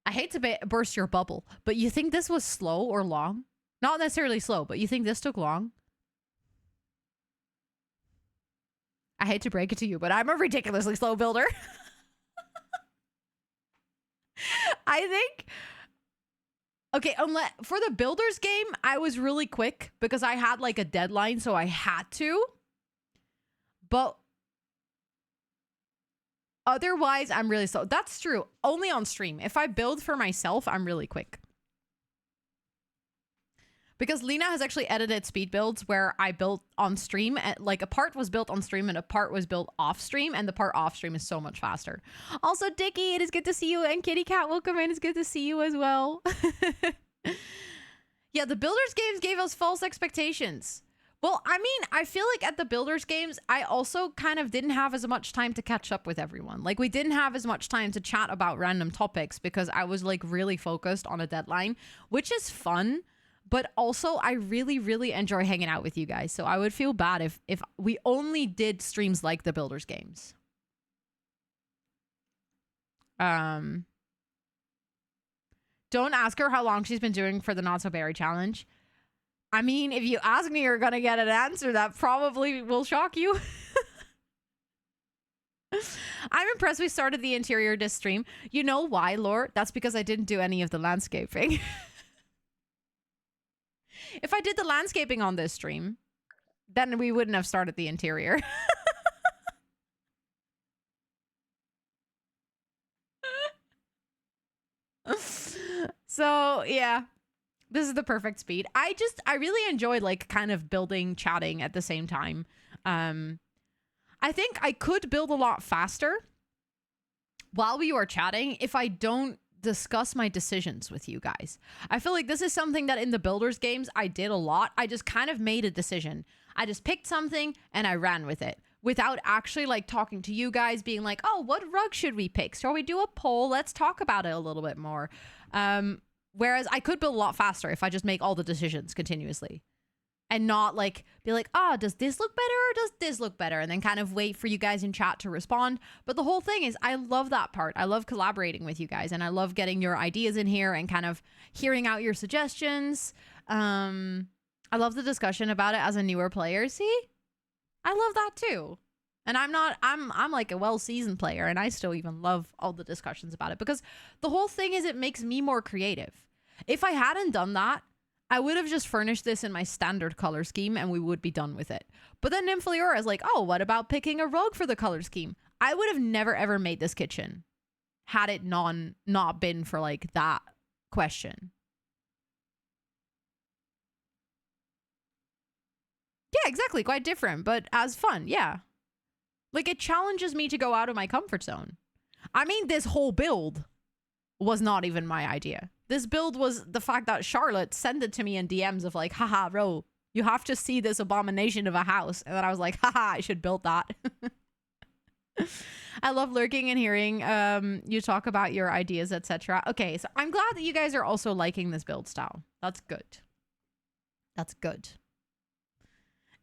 I hate to burst your bubble, but you think this was slow or long? Not necessarily slow, but you think this took long? I hate to break it to you, but I'm a ridiculously slow builder. I think... Okay, for the builder's game, I was really quick because I had like a deadline, so I had to. But otherwise, I'm really slow. That's true. Only on stream. If I build for myself, I'm really quick. Because Lena has actually edited speed builds where I built on stream. Like, a part was built on stream and a part was built off stream. And the part off stream is so much faster. Also, Dickie, it is good to see you. And Kitty Cat, welcome in. It's good to see you as well. Yeah, the Builders games gave us false expectations. Well, I mean, I feel like at the Builders games, I also kind of didn't have as much time to catch up with everyone. Like, we didn't have as much time to chat about random topics because I was like really focused on a deadline, which is fun. But also, I really, really enjoy hanging out with you guys. So I would feel bad if we only did streams like the Builders games. Don't ask her how long she's been doing for the Not So Berry challenge. I mean, if you ask me, you're going to get an answer that probably will shock you. I'm impressed we started the interior this stream. You know why, Lore? That's because I didn't do any of the landscaping. If I did the landscaping on this stream, then we wouldn't have started the interior. So, yeah. This is the perfect speed. I really enjoy, like, kind of building, chatting at the same time. I think I could build a lot faster while we were chatting if I don't discuss my decisions with you guys. I feel like this is something that in the Builders games I did a lot. I just kind of made a decision. I just picked something and I ran with it without actually like talking to you guys, being like, oh, what rug should we pick? Shall we do a poll? Let's talk about it a little bit more. Whereas I could build a lot faster if I just make all the decisions continuously and not like be like, oh, does this look better or does this look better? And then kind of wait for you guys in chat to respond. But the whole thing is I love that part. I love collaborating with you guys and I love getting your ideas in here and kind of hearing out your suggestions. I love the discussion about it as a newer player. See, I love that too. And I'm like a well-seasoned player, and I still even love all the discussions about it, because the whole thing is it makes me more creative. If I hadn't done that, I would have just furnished this in my standard color scheme and we would be done with it. But then Nymphleora is like, oh, what about picking a rogue for the color scheme? I would have never ever made this kitchen had it not been for like that question. Yeah, exactly. Quite different, but as fun. Yeah. Like, it challenges me to go out of my comfort zone. I mean, this whole build was not even my idea. This build was the fact that Charlotte sent it to me in DMs of like, haha, Ro, you have to see this abomination of a house. And then I was like, haha, I should build that. I love lurking and hearing you talk about your ideas, etc. Okay, so I'm glad that you guys are also liking this build style. That's good. That's good.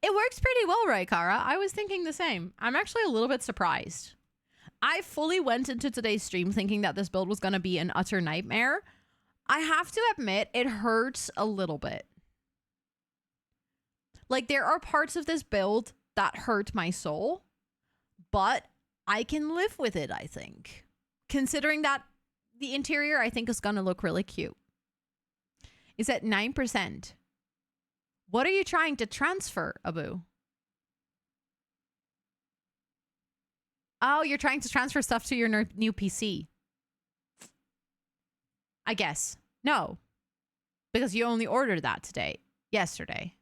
It works pretty well, right, Kara? I was thinking the same. I'm actually a little bit surprised. I fully went into today's stream thinking that this build was going to be an utter nightmare. I have to admit, it hurts a little bit. Like, there are parts of this build that hurt my soul, but I can live with it, I think. Considering that the interior, I think, is going to look really cute. It's at 9%. What are you trying to transfer, Abu? Oh, you're trying to transfer stuff to your new PC. I guess. No. Because you only ordered that yesterday.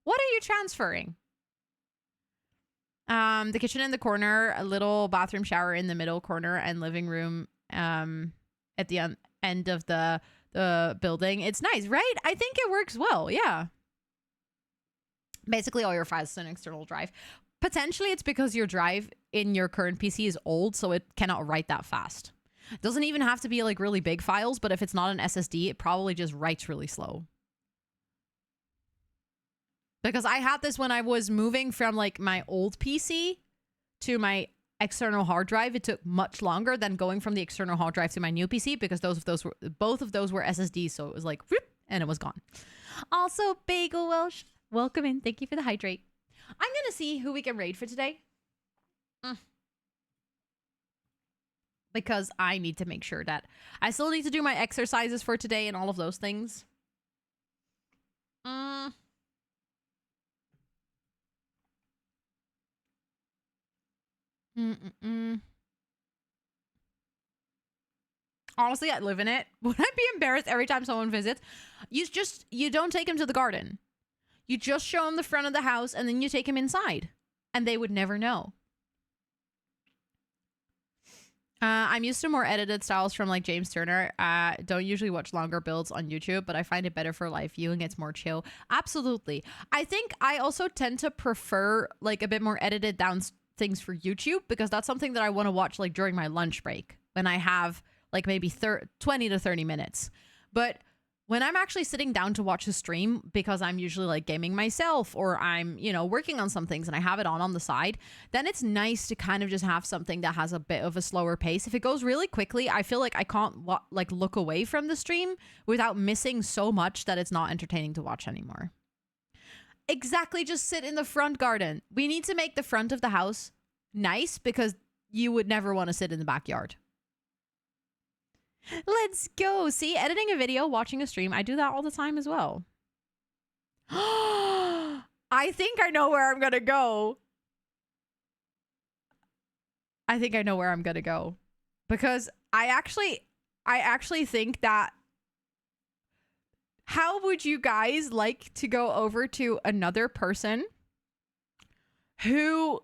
What are you transferring? The kitchen in the corner, a little bathroom shower in the middle corner, and living room at the end of the building. It's nice, right? I think it works well, yeah. Basically, all your files in an external drive. Potentially, it's because your drive in your current PC is old, so it cannot write that fast. It doesn't even have to be like really big files, but if it's not an SSD, it probably just writes really slow. Because I had this when I was moving from like my old PC to my external hard drive. It took much longer than going from the external hard drive to my new PC, because both of those were SSDs, so it was like whoop, and it was gone. Also, Bagel Welsh, welcome in. Thank you for the hydrate. I'm gonna see who we can raid for today. Because I need to make sure that I still need to do my exercises for today and all of those things. Honestly, I live in it. Would I be embarrassed every time someone visits? You don't take him to the garden. You just show him the front of the house, and then you take him inside. And they would never know. I'm used to more edited styles from like James Turner. Don't usually watch longer builds on YouTube, but I find it better for live viewing. It's more chill. Absolutely. I think I also tend to prefer like a bit more edited down things for YouTube, because that's something that I want to watch like during my lunch break when I have like maybe 20 to 30 minutes. But when I'm actually sitting down to watch a stream, because I'm usually like gaming myself, or I'm, working on some things and I have it on the side, then it's nice to kind of just have something that has a bit of a slower pace. If it goes really quickly, I feel like I can't look away from the stream without missing so much that it's not entertaining to watch anymore. Exactly. Just sit in the front garden. We need to make the front of the house nice, because you would never want to sit in the backyard. Let's go. See, editing a video, watching a stream, I do that all the time as well. I think I know where I'm going to go. Because I actually think that, how would you guys like to go over to another person who,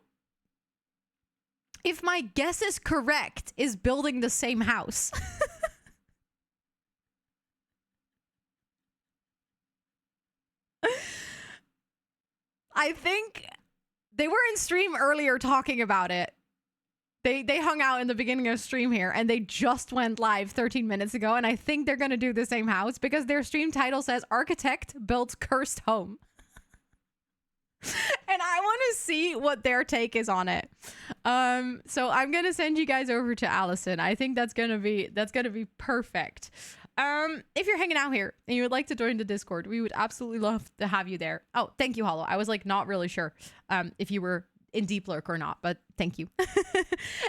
if my guess is correct, is building the same house? I think they were in stream earlier talking about it. They hung out in the beginning of stream here, and they just went live 13 minutes ago, and I think they're going to do the same house, because their stream title says Architect Built Cursed Home. And I want to see what their take is on it. So I'm going to send you guys over to Allison. I think that's going to be perfect. If you're hanging out here and you would like to join the Discord, we would absolutely love to have you there. Oh, thank you, Hollow. I was like not really sure if you were in Deep Lurk or not, but thank you.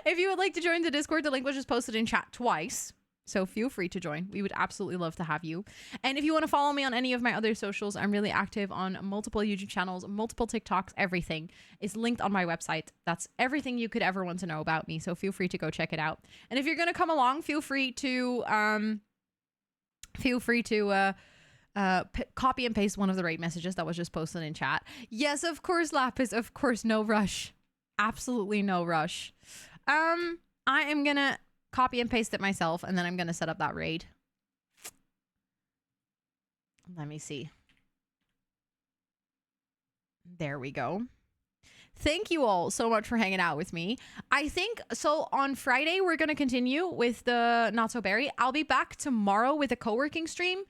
If you would like to join the Discord, the link was just posted in chat twice. So feel free to join. We would absolutely love to have you. And if you want to follow me on any of my other socials, I'm really active on multiple YouTube channels, multiple TikToks, everything is linked on my website. That's everything you could ever want to know about me. So feel free to go check it out. And if you're going to come along, feel free to copy and paste one of the rate messages that was just posted in chat. Yes, of course, Lapis. Of course, no rush. Absolutely no rush. I am going to copy and paste it myself, and then I'm going to set up that raid. Let me see. There we go. Thank you all so much for hanging out with me. I think, so on Friday, we're going to continue with the Not So Berry. I'll be back tomorrow with a co-working stream.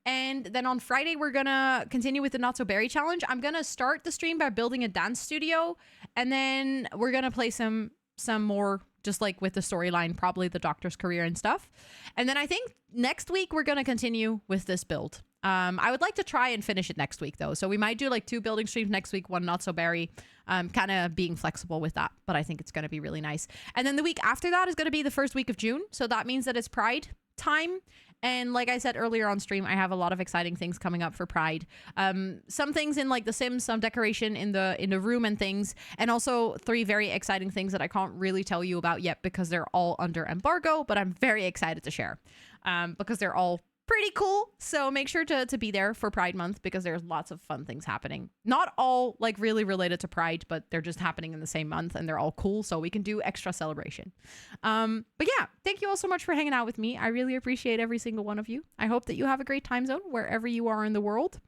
And then on Friday, we're going to continue with the Not So Berry challenge. I'm going to start the stream by building a dance studio. And then we're going to play some more, just like with the storyline, probably the doctor's career and stuff. And then I think next week we're going to continue with this build. I would like to try and finish it next week though. So we might do like 2 building streams next week, 1 Not So Berry, kind of being flexible with that, but I think it's going to be really nice. And then the week after that is going to be the first week of June. So that means that it's Pride time. And like I said earlier on stream, I have a lot of exciting things coming up for Pride. Some things in like The Sims, some decoration in the room and things. And also 3 very exciting things that I can't really tell you about yet because they're all under embargo, but I'm very excited to share because they're all pretty cool. So make sure to be there for Pride Month because there's lots of fun things happening. Not all like really related to Pride, but they're just happening in the same month and they're all cool. So we can do extra celebration. But yeah, thank you all so much for hanging out with me. I really appreciate every single one of you. I hope that you have a great time zone wherever you are in the world.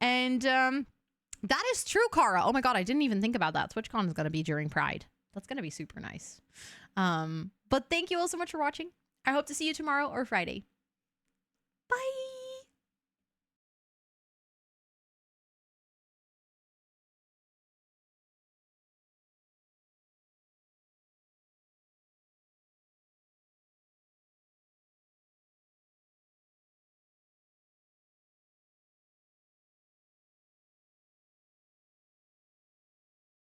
And that is true, Kara. Oh my God, I didn't even think about that. TwitchCon is going to be during Pride. That's going to be super nice. But thank you all so much for watching. I hope to see you tomorrow or Friday. Bye.